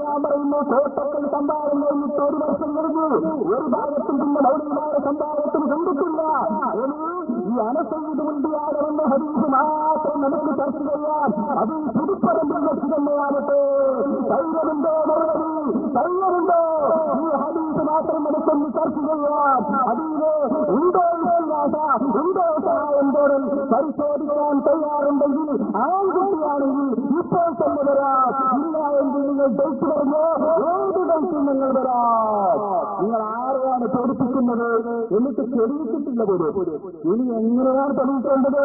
ഞാൻ പറയുന്നു കോട്ടക്കൽ സംഭാവന കഴിഞ്ഞിട്ട് ഒരു വർഷം കഴിഞ്ഞു, ഒരു ഭാഗത്തും പിന്നെ മൗലികമായ സംഭാവനത്തിന് കണ്ടിട്ടില്ല. ഈ അനസയ്യിദ് ഉൾദിയാദമെന്ന ഹദീസ് മാത്രം നമുക്ക് ചർച്ച ചെയ്യാൻ അത് പുതുപ്പറമ്പിൽ വെച്ച് തന്നെയാകട്ടെ. ധൈര്യമുണ്ടോ മൗലവി? ധൈര്യമുണ്ടോ? ഈ ഹദീസ് മാത്രം നമുക്കൊന്ന് ചർച്ച ചെയ്യാൻ അതിന് ഉണ്ടോ വിശ്വാസ, ഉണ്ടോ സഹായം തോന്നൽ പരിശോധിക്കാൻ തയ്യാറുണ്ടെങ്കിൽ ആൺകുട്ടിയാണെങ്കിൽ ഇപ്പോൾ തന്നെ വരാം. ഇല്ല എങ്കിൽ നിങ്ങൾ ഡേറ്റ് പറഞ്ഞോ, ഏത് ഡേറ്റും നിങ്ങൾ വരാം. നിങ്ങൾ ആരെയാണ് പഠിപ്പിക്കുന്നത് എന്നിട്ട് തെളിയിച്ചിട്ടില്ല പോലും. ഇനി എങ്ങനെയാണ് തെളിയിക്കേണ്ടത്?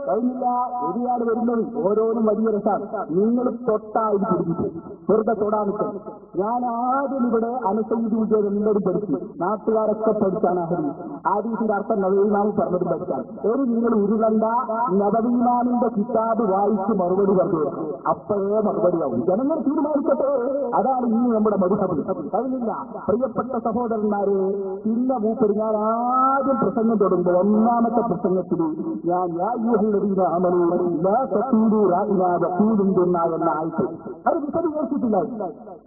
കഴിഞ്ഞില്ല. ശരിയാണ് വരുന്നത് ഓരോന്നും വലിയ രസാണ്. നിങ്ങൾ തൊട്ടായി പിടിപ്പിച്ചു വെറുതെ തൊടാനിട്ട്. ഞാൻ ആദ്യം ഇവിടെ അനസയ്യിദ് ഉൾദിയാദ് എല്ലാവരും പഠിച്ചു, നാട്ടുകാരൊക്കെ പഠിച്ചാണ് ഹദീസിന്റെ അർത്ഥം നബവിമാമി പറഞ്ഞത് പഠിച്ചാണ്. ഒരു നിങ്ങൾ ഉരുളണ്ട നബവിമാമിന്റെ കിതാബ് വായിച്ച് മറുപടി പറഞ്ഞു, അപ്പോഴേ മറുപടിയാവും. ജനങ്ങൾ തീരുമാനിക്കട്ടെ. അതാണ് ഇനി നമ്മുടെ മധുഹബ്. കഴിഞ്ഞില്ല. പ്രിയപ്പെട്ട സഹോദരന്മാരെ, പിന്നെ മൂപ്പര് ഞാൻ ആദ്യം പ്രസംഗം തുടങ്ങുമ്പോൾ ഒന്നാമത്തെ പ്രസംഗത്തിൽ ഞാൻ എന്ന ആയിട്ട് അത് വിശദീകരിച്ചിട്ടില്ല.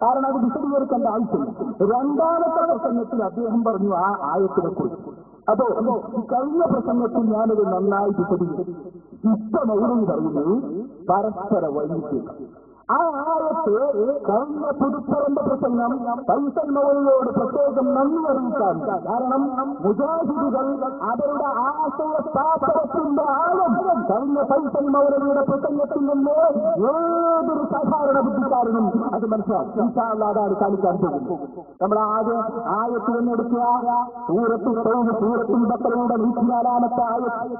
കാരണം അത് വിശദീകരിക്കേണ്ട ആവശ്യമില്ല. രണ്ടാമത്തെ പ്രസംഗത്തിൽ അദ്ദേഹം പറഞ്ഞു ആ ആയത്തിനെ കുറിച്ച്. അപ്പോ കഴിഞ്ഞ പ്രസംഗത്തിൽ ഞാനത് നന്നായി വിശദീകരിച്ചു. ഇപ്പൊ മൗലവി പറയുന്നത് പരസ്പര വൈകിട്ട് ആ ആയത്ത് കഴിഞ്ഞ പുതുപ്പറമ്പ് പ്രസംഗം ഫൈസൽ മൗലവിയോട് പ്രത്യേകം നന്ദി അറിയിക്കാൻ. കാരണം മുജാഹിദുകൾ അവരുടെ ആശയ സ്ഥാപനത്തിന്റെ ആഴം കഴിഞ്ഞ ഫൈസൽ മൗലവിയുടെ പ്രസംഗത്തിൽ നിന്ന് ഏതൊരു സാധാരണ ബുദ്ധിക്കാരനും അത് മനസ്സിലാക്കും. ഇൻഷാഅല്ലാഹ് അതാണ് കാണിക്കാൻ പോകും. നമ്മൾ ആദ്യം ആയത്ത് തന്നെ എടുക്കുക. സൂറത്തുൽ ബഖറയുടെ 104-ാമത്തെ ആയത്ത്,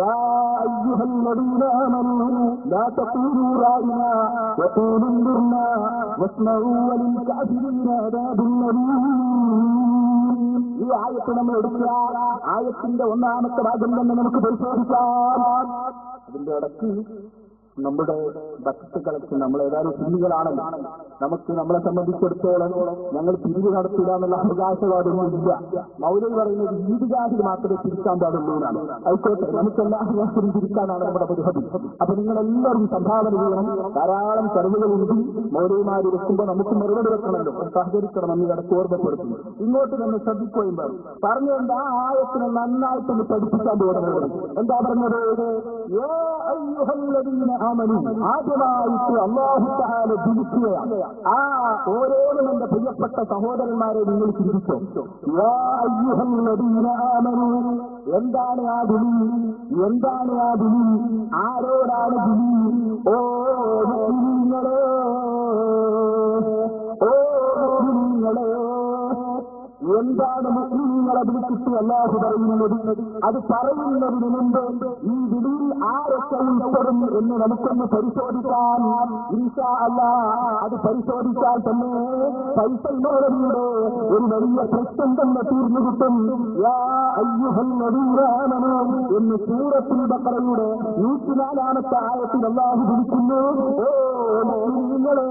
യാ അയ്യുഹല്ലദീന ആമനൂ ലാ തഖൂലൂ റാഇനാ وقولوا انظرنا واسمعوا وللكافرين عذاب أليم. ഈ ആയത്ത് നമ്മൾ എടുക്കുക. ആയത്തിന്റെ ഒന്നാമത്തെ ഭാഗം തന്നെ നമുക്ക് പരിശോധിക്കാം. അതിന്റെ ഇടയ്ക്ക് നമ്മുടെ ഭക്തകളൊക്കെ നമ്മൾ ഏതായാലും പിരിവുകളാണല്ലോ. നമുക്ക് നമ്മളെ സംബന്ധിച്ചിടത്തോളം ഞങ്ങൾ പിരിവ് നടത്തില്ല എന്നുള്ള അവകാശവാദമൊന്നും ഇല്ല. മൗലവി പറയുന്നത് ഈദ്ഗാഹിൽ മാത്രമേ തിരിക്കാൻ പാടുള്ളൂ എന്നാണ്. ആയിക്കോട്ടെ, നമുക്കെല്ലാവരും തിരിക്കാനാണ് നമ്മുടെ പരിഹരി. അപ്പൊ നിങ്ങളെല്ലാവരും സംഭാവന ചെയ്യണം. ധാരാളം ചെലവുകളുണ്ട്. മൗലവിമാർ വെക്കുമ്പോൾ നമുക്ക് മറുപടി വെക്കണമല്ലോ, സഹകരിക്കണം എന്ന് ഇടയ്ക്ക് ഓർമ്മപ്പെടുത്തുന്നു. ഇങ്ങോട്ട് തന്നെ ശ്രദ്ധിക്കുകയും പറയും. പറഞ്ഞുകൊണ്ട് ആ ആയത്തിനെ നന്നായിട്ടൊന്ന് പഠിപ്പിക്കാൻ തുടങ്ങുന്നത്. എന്താ പറഞ്ഞത്? യാ അയ്യുഹല്ലദീന ആദ്യമായിട്ട് അല്ലാഹു തആല വിളിക്കുകയാണ്. ആ ഓരോന്നും എന്റെ പ്രിയപ്പെട്ട സഹോദരന്മാരെ നിങ്ങൾ ചിന്തിച്ചോ. യാ അയ്യുഹല്ലദീന ആമനൂ, എന്താണ് ആ വിളി? എന്താണ് ആ വിളി? ആരോടാണ് വിളി? ഓ മുഅ്മിനീങ്ങളെ, ഓ മുഅ്മിനീങ്ങളെ. എന്താണ് മുസ്ലിങ്ങളെ വിളിച്ചിട്ട് അല്ലാഹു പറയുന്നത്? അത് പറയുന്നതിന് മുമ്പ് ഈ വിളിയിൽ ആരൊക്കെ ഉൾപ്പെടും എന്ന് നമുക്കൊന്ന് പരിശോധിക്കാം. ഇൻഷാ അല്ലാഹ് അത് പരിശോധിച്ചാൽ തന്നെ ഫൈസൽ മൗലവിയുടെ ഒരു വലിയ പ്രശ്നം തന്നെ തീർന്നു കിട്ടും. യാ അയ്യുഹല്ലദീന ആമനൂ എന്ന് സൂറത്തുൽ ബഖറയുടെ 104-ാമത്തെ ആയത്തിൽ അല്ലാഹു വിളിക്കുന്നു. ഓ മുഅ്മിനീങ്ങളെ,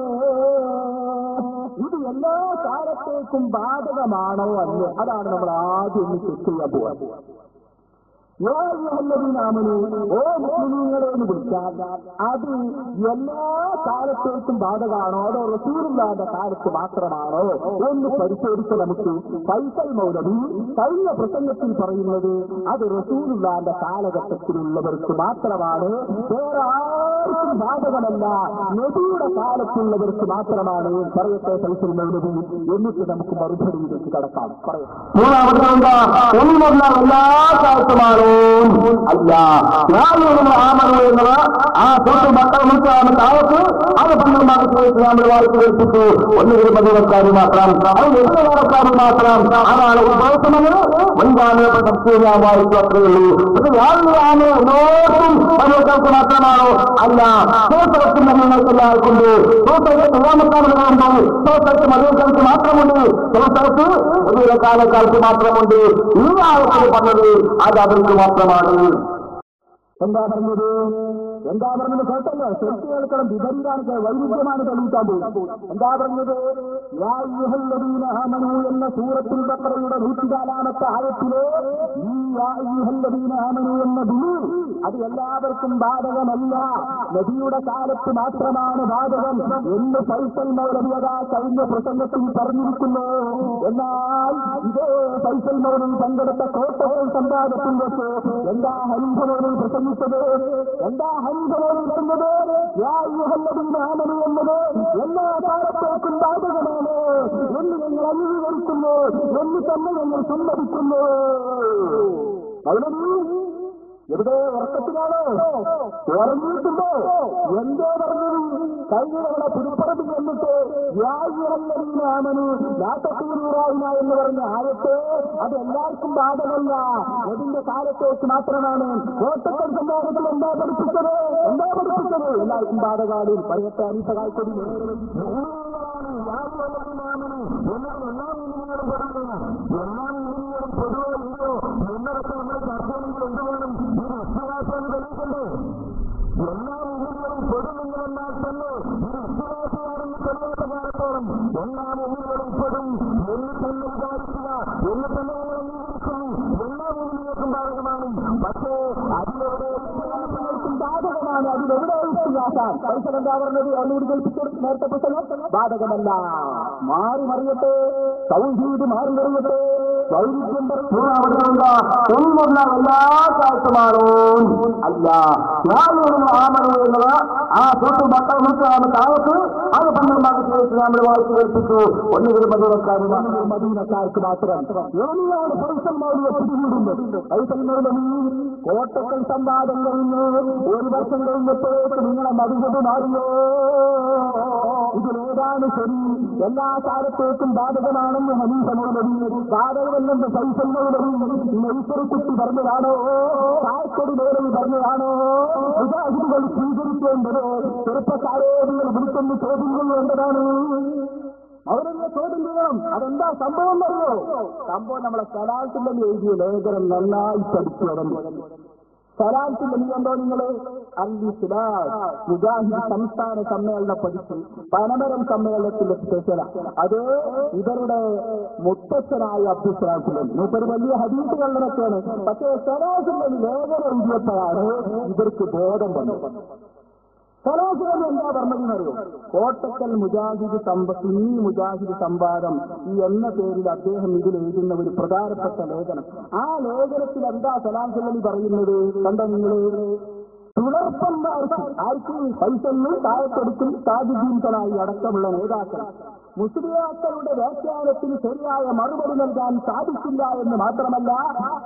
ഇത് എല്ലാ കാലത്തേക്കും ബാധകമാണോ അല്ലേ? അതാണ് നമ്മൾ ആദ്യം ഒന്ന് ചെക്ക് ചെയ്യാൻ പോകുന്നത്. ഓ മുഅ്മിനീങ്ങളെ എന്ന് വിളിച്ചാൽ അത് എല്ലാ കാലത്തേക്കും ബാധകമാണോ അതോ റസൂലുള്ളാഹിന്റെ കാലത്ത് മാത്രമാണോ എന്ന് പരിശോധിച്ച് നമുക്ക് ഫൈസൽ മൗലവി കഴിഞ്ഞ പ്രസംഗത്തിൽ പറയുന്നത് അത് റസൂലുള്ളാഹിന്റെ കാലഘട്ടത്തിലുള്ളവർക്ക് മാത്രമാണ്, വേറെ ആർക്കും ബാധകമല്ല, നബിയുടെ കാലത്തുള്ളവർക്ക് മാത്രമാണ്. പറയട്ടെ ഫൈസൽ മൗലവി, എന്നിട്ട് നമുക്ക് മറുപടിയിലേക്ക് കടക്കാം. പറയാം. എല്ലാ കാലത്തുമാണോ അല്ല. ആമനു എന്നത് ആ തൊട്ട് മക്കൾ മുൻകാലത്ത് താഴത്ത് അത് 12 നമ്മൾ വായിച്ചു കേൾപ്പിച്ചു. ഒന്നുകിൽ മദീനക്കാർ മാത്രം, അത് എഴുതുകാരക്കാർ മാത്രം. അതാണ് ഉദ്ദേശമെന്ന് മുൻകാലത്തെ സംശയം വായിച്ചു, അത്രയേ ഉള്ളൂ. അത് യാതൊരു ആമ എല്ലാവർക്കും മദീനക്കാർക്ക് മാത്രമാണോ? അല്ല. സൂത്രത്തിൽ നമ്മൾക്ക് എല്ലാവർക്കുണ്ട്. സൂത്രത്തിൽ ഏഴാമത്താമതുണ്ട്. സൂത്രത്തിൽ മദീനക്കാർക്ക് മാത്രമുണ്ട്. സൂത്രത്തിൽ മദീനക്കാർക്ക് മാത്രമുണ്ട്. ഈ ആൾക്കാർ പറഞ്ഞത് അത് അവർക്ക് മാത്രമാണ്. എന്താ പറഞ്ഞത്? കേട്ടല്ലോ. ശരിക്കും കേൾക്കണം. വിപരീതാണ്, വൈരുദ്ധ്യമാണ് തെളിയിക്കാൻ പോകും. എന്താ പറഞ്ഞത്? യാ അയ്യുഹല്ലദീന ആമനൂ എന്ന സൂറത്തുൽ ബഖറയുടെ 104-ാമത്തെ ആയത്തിലെ ഈ യാ അയ്യുഹല്ലദീന ആമനൂ എന്ന വിളി അത് എല്ലാവർക്കും ബാധകമല്ല, നബിയുടെ കാലത്ത് മാത്രമാണ് ബാധകം എന്ന് ഫൈസൽ മൗലവി അതാ കഴിഞ്ഞ പ്രസംഗത്തിൽ പറഞ്ഞിരിക്കുന്നു. എന്നാൽ ഇതേ ഫൈസൽ മൗലവി പങ്കെടുത്ത കോട്ടയം സംവാദത്തിൽ വെച്ച് എന്താ ഹനീഫ മൗലവി പ്രസംഗിച്ചത്? എന്താ ഹനീഫ മൗലവി പറഞ്ഞത്? യാ അയ്യുഹല്ലദീന ആമനൂ എന്നത് എല്ലാ കാലത്തേക്കും ബാധകമാണ് എന്ന് ഞങ്ങൾ അംഗീകരിക്കുന്നു, എന്ന് തന്നെ ഞങ്ങൾ സമ്മതിക്കുന്നു. മൗലവി എവിടെ ഉറക്കത്തിനാണോ? ഉറങ്ങിയിട്ടുണ്ടോ? എന്തോ പറഞ്ഞത്? കഴിഞ്ഞ നമ്മളെ പുതുപ്പറത്തിൽ വന്നിട്ട് എന്ന് പറഞ്ഞ ആയത്ത് അത് എല്ലാവർക്കും ബാധകമല്ല, അതിന്റെ കാലത്തേക്ക് മാത്രമാണ്. കോട്ടക്കൽ സംവാദത്തിൽ എന്താ പഠിപ്പിച്ചത്? എല്ലാവർക്കും ബാധകാലും പറയട്ടെ. അനിസകാൽക്കൊടി എല്ലാ മുഹൂർത്തവും പെടുമെന്നാൽ തന്നെ വിശ്വാസിയാണെന്ന് തെളിയാത്ത കാലത്തോളം എല്ലാ മുഹൂർത്തവും പെടും എന്ന് തന്നെ വിചാരിക്കുക, എന്ന് തന്നെ അംഗീകരിക്കുന്നു. എല്ലാ മുഹൂർത്തങ്ങൾക്കും ബാധകമാണ്. പക്ഷേ അതിലെവിടെ വിശ്വാസങ്ങൾക്കും ബാധകമാണ്. അതിലെവിടെ വിശ്വാസം? പൈസ എന്താ പറഞ്ഞത്? ഒന്നുകൂടി കൽപ്പിച്ചു. നേരത്തെ പുസ്തകം ബാധകമല്ല. മാറി മറിയട്ടെ, തൗഹീദ് മാറി മറിയട്ടെ, വൈരുദ്ധ്യം പറഞ്ഞുകൊണ്ട ഒന്നുള്ള എല്ലാ കാലത്തുമാണോ? അല്ല. ആമനു എന്നത് ആ തൊട്ട് മക്കൾ മുൻകാലത്ത് താഴത്ത് അത് 12 നമ്മൾ വായിച്ചു കേൾപ്പിച്ചു. ഒന്നുകിൽ മദീനക്കാർക്ക് മാത്രം. എങ്ങനെയാണ് ഫൈസൽ മൗലവിയെ പിടികൂടുന്നത്? ഫൈസൽ മൗലവി കോട്ടക്കൽ സംവാദം കഴിഞ്ഞ് 1 വർഷം കഴിഞ്ഞപ്പോഴേക്ക് നിങ്ങളെ മതികത് മാറിയോ? ഇതിലേതാണ് ശരി? എല്ലാ കാലത്തേക്കും ബാധകമാണെന്ന് ഹനീഫ മൗലവി, ബാധകമല്ലെന്ന് ഫൈസൽ മൗലവി നെയ്സറിക്കുട്ടി പറഞ്ഞതാണോ? കായക്കൊടി മൗലവി പറഞ്ഞതാണോ? മുജാഹിദുകൾ സ്വീകരിക്കേണ്ടത് ചെറുപ്പക്കാരെ നിങ്ങൾ വിളിച്ചൊന്ന് ചോദ്യം ചെയ്യേണ്ടതാണ്. അവരെന്നെ ചോദ്യം ചെയ്യണം. അതെന്താ സംഭവം എന്നറിയോ? സംഭവം നമ്മളെ സലാത്തുണ്ടെന്ന് എഴുതിയ ലേഖനം നന്നായി പഠിച്ചു. സലാത്തിൽ എഴുതുണ്ടോ നിങ്ങള്? മുജാഹിദ് സംസ്ഥാന സമ്മേളനം പഠിച്ചു. പനമരം സമ്മേളനത്തിന്റെ സ്പെഷ്യലാണ് അത്. ഇവരുടെ മുത്തച്ഛനായ അബ്ദുസ്സലാം മൂപ്പര് വലിയ ഹദീസ് കള്ളനൊക്കെയാണ്. പക്ഷേ സലാത്തിന്റെ ലേഖനം എഴുതിയപ്പോഴാണ് ഇവർക്ക് ബോധം വന്നത്. സലാസുകൾ എന്താ പറഞ്ഞതെന്നറിയോ? കോട്ടക്കൽ മുജാഹിദ് സുന്നി മുജാഹിദ് സംവാദം ഈ എന്ന പേരിൽ അദ്ദേഹം ഇതിൽ എഴുതുന്ന ഒരു പ്രധാനപ്പെട്ട ലേഖനം. ആ ലേഖനത്തിൽ എന്താ സലാം സല്ലി പറയുന്നത്? കണ്ടോ നിങ്ങൾ? പുലർപ്പന്മാർക്ക് ആർക്ക് ഫൈസലിനും താഴത്തെടുക്കും താജുദ്ദീൻകളായി അടക്കമുള്ള നേതാക്കൾ മുസ്ലിയാക്കളുടെ വ്യാഖ്യാനത്തിന് ശരിയായ മറുപടി നൽകാൻ സാധിക്കില്ല എന്ന് മാത്രമല്ല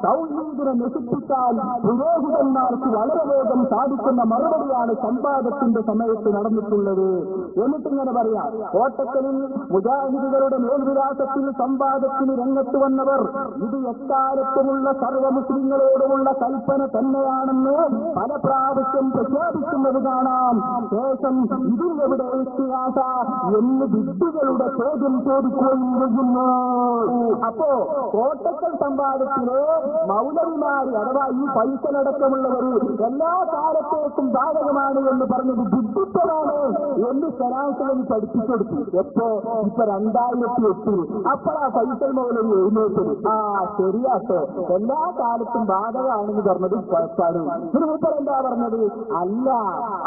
തൗഹീദിനെ നശിപ്പിക്കാൻ പുരോഹിതന്മാർക്ക് വളരെ വേഗം സാധിക്കുന്ന മറുപടിയാണ് സംവാദത്തിന്റെ സമയത്ത് നടന്നിട്ടുള്ളത്. എന്നിട്ടിങ്ങനെ പറയാം, കോട്ടക്കലിൽ മുജാഹിദുകളുടെ മേൽവിലാസത്തിൽ സംവാദത്തിന് രംഗത്ത് വന്നവർ ഇത് എക്കാലത്തുമുള്ള സർവ്വ മുസ്ലിങ്ങളോടുമുള്ള കൽപ്പന തന്നെയാണെന്ന് പല പ്രാവശ്യം പ്രഖ്യാപിക്കുന്നത് കാണാം. ശേഷം ഇതിലെവിടെ ഇസ്തിഹാസ എന്ന് വിദ്യകളുടെ ചോദ്യം ചോദിക്കുകയും ചെയ്യുന്നു. അപ്പോ കോട്ടക്കൽ സംവാദത്തിലെ മൗലവിമാർ അഥവാ ഈ പൈസലടക്കമുള്ളവർ എല്ലാ കാലത്തേക്കും ബാധകമാണ് എന്ന് പറഞ്ഞത് വിദ്യുത്തമാണ് എന്ന് ശരാശരി പഠിപ്പിച്ചെടുത്തു. ഇപ്പൊ 2008 അപ്പോഴാ ഫൈസൽ മൗലവി എഴുന്നേറ്റത്. ശരിയാട്ടോ, എല്ലാ കാലത്തും ബാധകമാണെന്ന് പറഞ്ഞത് കുഴപ്പമാണ്. എന്താ പറഞ്ഞത്? അല്ല,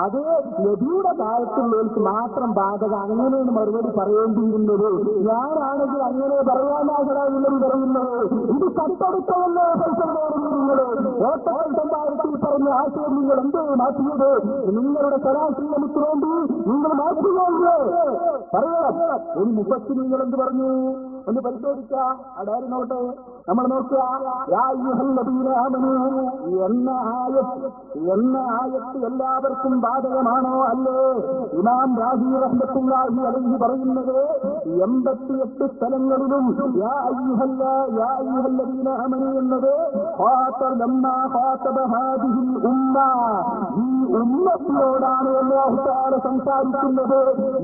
അത് നബിയുടെ കാലത്തുള്ളവർക്ക് മാത്രം ബാധക, അങ്ങനെയാണ് മറുപടി പറയേണ്ടിയിരുന്നത്. ഞാനാണെങ്കിൽ അങ്ങനെ പറയാനാകണമെന്നും പറയുന്നത് ഇത് കണ്ടെടുത്തതല്ലേ ഫൈസൽ മൗലവി? കോട്ടക്കൽ സംവാദത്തിൽ പറഞ്ഞ ആശയം നിങ്ങൾ എന്തേ മാറ്റിയത്? നിങ്ങളുടെ ശരാശരിക്ക് വേണ്ടി നിങ്ങൾ മാറ്റുകയല്ലേ? പറയണം. ഒരു 30 നിങ്ങൾ എന്ത് പറഞ്ഞു ഒന്ന് പരിശോധിക്കാം. അടാരി നോട്ടെ, നമ്മൾ നോക്കുക. എന്ന ആയത്ത് എല്ലാവർക്കും ബാധകമാണോ അല്ലേ? ഇമാം റാസി റഹ്മത്തുള്ളാഹി അലൈഹി പറയുന്നത് 88 സ്ഥലങ്ങളിലും യാ അയ്യുഹല്ലദീന ആമനൂ എന്നത് ഈ ഉമ്മത്തിനോടാണ് അല്ലാഹു തആല സംസാരിക്കുന്നത്.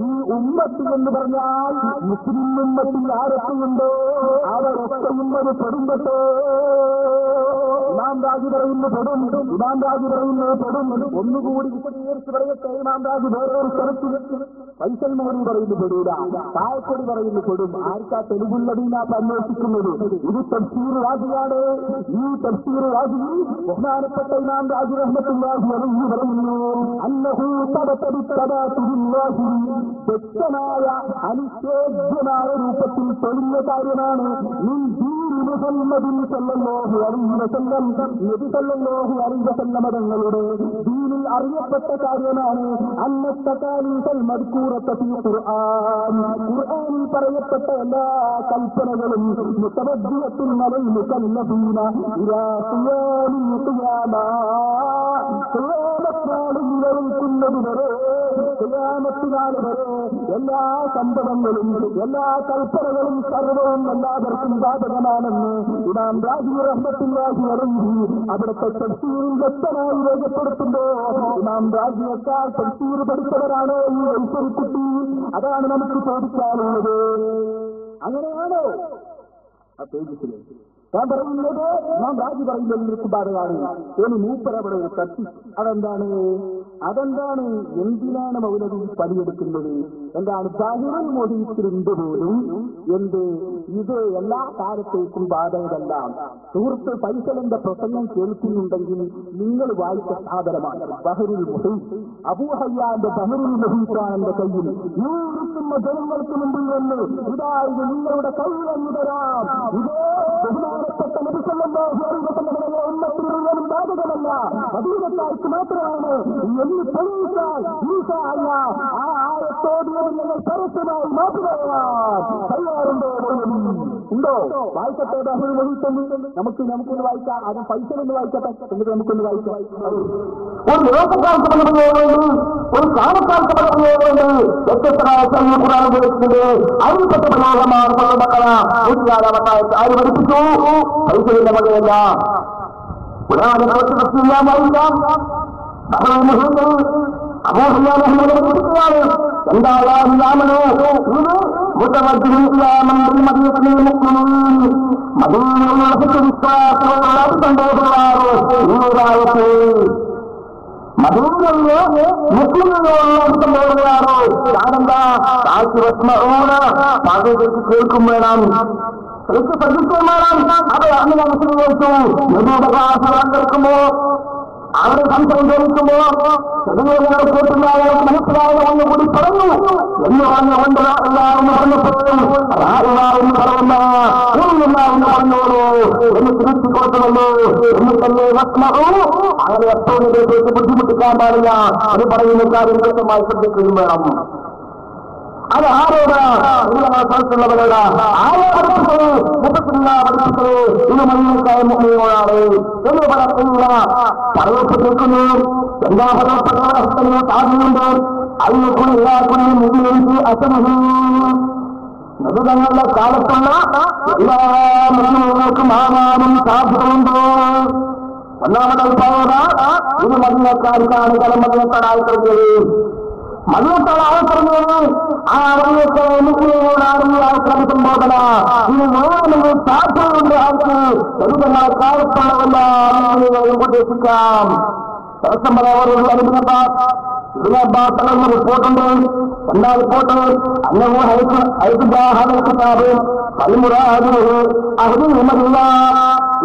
ഈ ഉമ്മത്ത് എന്ന് പറഞ്ഞാൽ മുസ്ലിം ഉമ്മത്തിൽ ആരൊക്കെയുണ്ടോ അവരൊക്കെ ഉമ്മത് പെടുമ്പട്ടോ. ഇമാം റാസി പറയുന്നു പെടും, ഇമാം റാസി പറയുന്നു പെടും. ഒന്നുകൂടി വിശദീകരിച്ച് പറയട്ടെ. ഇമാം റാസി വേറൊരു സ്ഥലത്ത് ഫൈസൽ മൗലവി പറയുന്നു പെടൂല, താഴെക്കൊടി പറയുന്നു പെടും. ആർക്കാ തെലുഗുള്ളതിനാ അന്വേഷിക്കുന്നത്? ഇത് തഫ്സീർ റാസിയാണ്. ഈ തഫ്സീർ റാസി ബഹുമാനപ്പെട്ട ഇമാം റാസി റഹ്മത്തുള്ളാഹി അലൈഹി പറയുന്നു അന്നഹു വ്യക്തമായ അനിഷേധ്യമായ രൂപത്തിൽ തെളിഞ്ഞ കാര്യമാണ്. മുഹമ്മദിൻ സല്ലല്ലാഹു അലൈഹി വസല്ലം നബി സല്ലല്ലാഹു അലൈഹി വസല്ലം തങ്ങളുടെ ദീനിൽ അറിയപ്പെട്ട കാര്യമാണ്. അന്നത്തകാലീസൽ മദ്കൂറത ഫീ ഖുർആൻ, ഖുർആനിൽ പറയപ്പെട്ട എല്ലാ കൽപ്പനകളും മുതവദ്ദിയത്തുൻ അലൽ മുകല്ലഫീന ഇലാ ഖിയാമിൽ ഖിയാമ, ഖിയാമത്ത് നിലനിൽക്കുന്നതുവരെ, ഖിയാമത്ത് നാൾ വരെ എല്ലാ സംഭവങ്ങളും എല്ലാ കൽപ്പനകളും സർവവും എല്ലാവർക്കും ബാധകമാണെന്ന് ഇമാം റാസി റഹ്മത്തുള്ളാഹി അലൈഹി അവിടുത്തെ തഫ്സീറിൽ വ്യക്തമായി രേഖപ്പെടുത്തുമ്പോ ഇമാം റാസിയേക്കാൾ തഫ്സീർ പഠിച്ചവരാണോ ഈ വൈസരിക്കുട്ടി? അതാണ് നമുക്ക് ചോദിക്കാനുള്ളത്. അങ്ങനെയാണോ? ആ പേജില് ഞാൻ പറയുന്നത് നാം റാസി പറയുന്നതിലേക്ക് ബാധകമാണ്. ഒരു മൂപ്പരവിടെ ഒരു തട്ടി. അതെന്താണ്? എന്തിനാണ് മൗലവി പണിയെടുക്കുന്നത്? എന്താണ്? ബാഹിറുൽ മോദിച്ചിരുണ്ട് പോലും എന്ത് ഇത് എല്ലാ കാലത്തേക്കും ബാധകമല്ല. സുഹൃത്ത് ഫൈസലിന്റെ പ്രസംഗം കേൾക്കുന്നുണ്ടെങ്കിൽ നിങ്ങൾ വായിച്ച സാധനമാണ് ബഹറുൽ മുഹീത്ത്. അബൂ ഹയ്യാന്റെ ബഹറുൽ മുഹീത്താണ് എന്റെ കയ്യിൽ. ഈ ഇരിക്കുന്ന ജനങ്ങൾക്ക് മുമ്പിൽ നിന്ന് ഇതായത് നിങ്ങളുടെ കയ്യിൽ എന്ന് തരാം. ഇതേ ബഹുമാനപ്പെട്ട നബി സല്ലല്ലാഹു അലൈഹി വസല്ലമയുടെ ഉമ്മത്തിൽ മുഴുവനും ബാധകമല്ല, മദീനക്കാർക്ക് മാത്രമാണ് എന്ന് തെളിയിച്ചാൽ ഇൻഷാ അല്ലാഹ് ആ ആയത്തോട് ഞങ്ങൾ പരസ്യമായി മാറ്റുകയാണ്. തയ്യാറുണ്ടോ? ഉണ്ടോ? വായിക്കട്ടെ ബഹറുൽ മുഹീത്ത്. നമുക്കൊന്ന് വായിക്കാം. അത് ഫൈസലൊന്ന് വായിക്കട്ടെ, എന്നിട്ട് നമുക്കൊന്ന് വായിക്കാം. ഒരു ലോകക്കാർക്ക് പറയുന്നതുകൊണ്ട് ഒരു കാലക്കാർക്ക് പറയുന്നതുകൊണ്ട് വ്യത്യസ്തമായ ഖുർആൻ ഉപയോഗിക്കുന്നത് അതിൽപ്പെട്ട പ്രയോഗമാണ്. ആര് പഠിപ്പിച്ചു? ഫൈസലിന്റെ മകയല്ല. ഖുർആനെ വായിക്കാം. അബൂഹയ്യാനെ എന്തായാലും കേൾക്കും വേണം, ശ്രദ്ധിക്കും വേണം. അത് അങ്ങനെ വിശദീകരിച്ചു. നബിയുടെ ക്ലാസ് കേൾക്കുമ്പോ അവരെ സംശയം ചോദിക്കുമ്പോ കേട്ടുണ്ടായ മനസ്സിലായ ഒന്നുകൂടി പറഞ്ഞു എന്ന് പറഞ്ഞുകൊണ്ട് എല്ലാവരും പറഞ്ഞപ്പോഴും എന്ന് പറഞ്ഞോളൂ എന്ന് തിരിച്ചുകൊണ്ട് നടത്തുമല്ലോ എന്നിട്ടല്ലേ അങ്ങനെ എപ്പോഴും ബുദ്ധിമുട്ടിക്കാൻ പാടില്ല അത് പറയുന്ന കാര്യം വ്യക്തമായി ശ്രദ്ധിക്കുകയും വേണം. അത് ആരോടാണുള്ളവരോട് ആരോ പഠിപ്പിച്ചത് പഠിപ്പിച്ചത് ഇത് മനുഷ്യക്കായ മുഖ്യമോടാണ് എന്ന് പറയുന്ന പറയപ്പെട്ടിരിക്കുന്നു. എന്താ പറയപ്പെട്ട സാധ്യതയുണ്ട്. അതിനെ എല്ലാ കുഞ്ഞും മുഖ്യമന്ത്രി അസമഹി നബിതങ്ങളുടെ കാലത്തുള്ള എല്ലാ മൃഗങ്ങൾക്കും ആകാനും സാധ്യതയുണ്ട്. ഒന്നാമതായി പറയുക ഇത് മദീനക്കാർക്കാണ് കലം മദീനക്കാരായി പറഞ്ഞത്. മദീനക്കാരായി പറഞ്ഞത് ആ മദീനത്തെ മുസ്ലിങ്ങളോടാണ് സംബോധന. ഇത് മുഴുവനും സാധ്യതയുണ്ട്. അവർക്ക് നബിതങ്ങളുടെ കാലത്തുള്ളതെല്ലാം ഉപദേശിക്കാം. റിപ്പോർട്ടുണ്ട്. എന്താ റിപ്പോർട്ട്?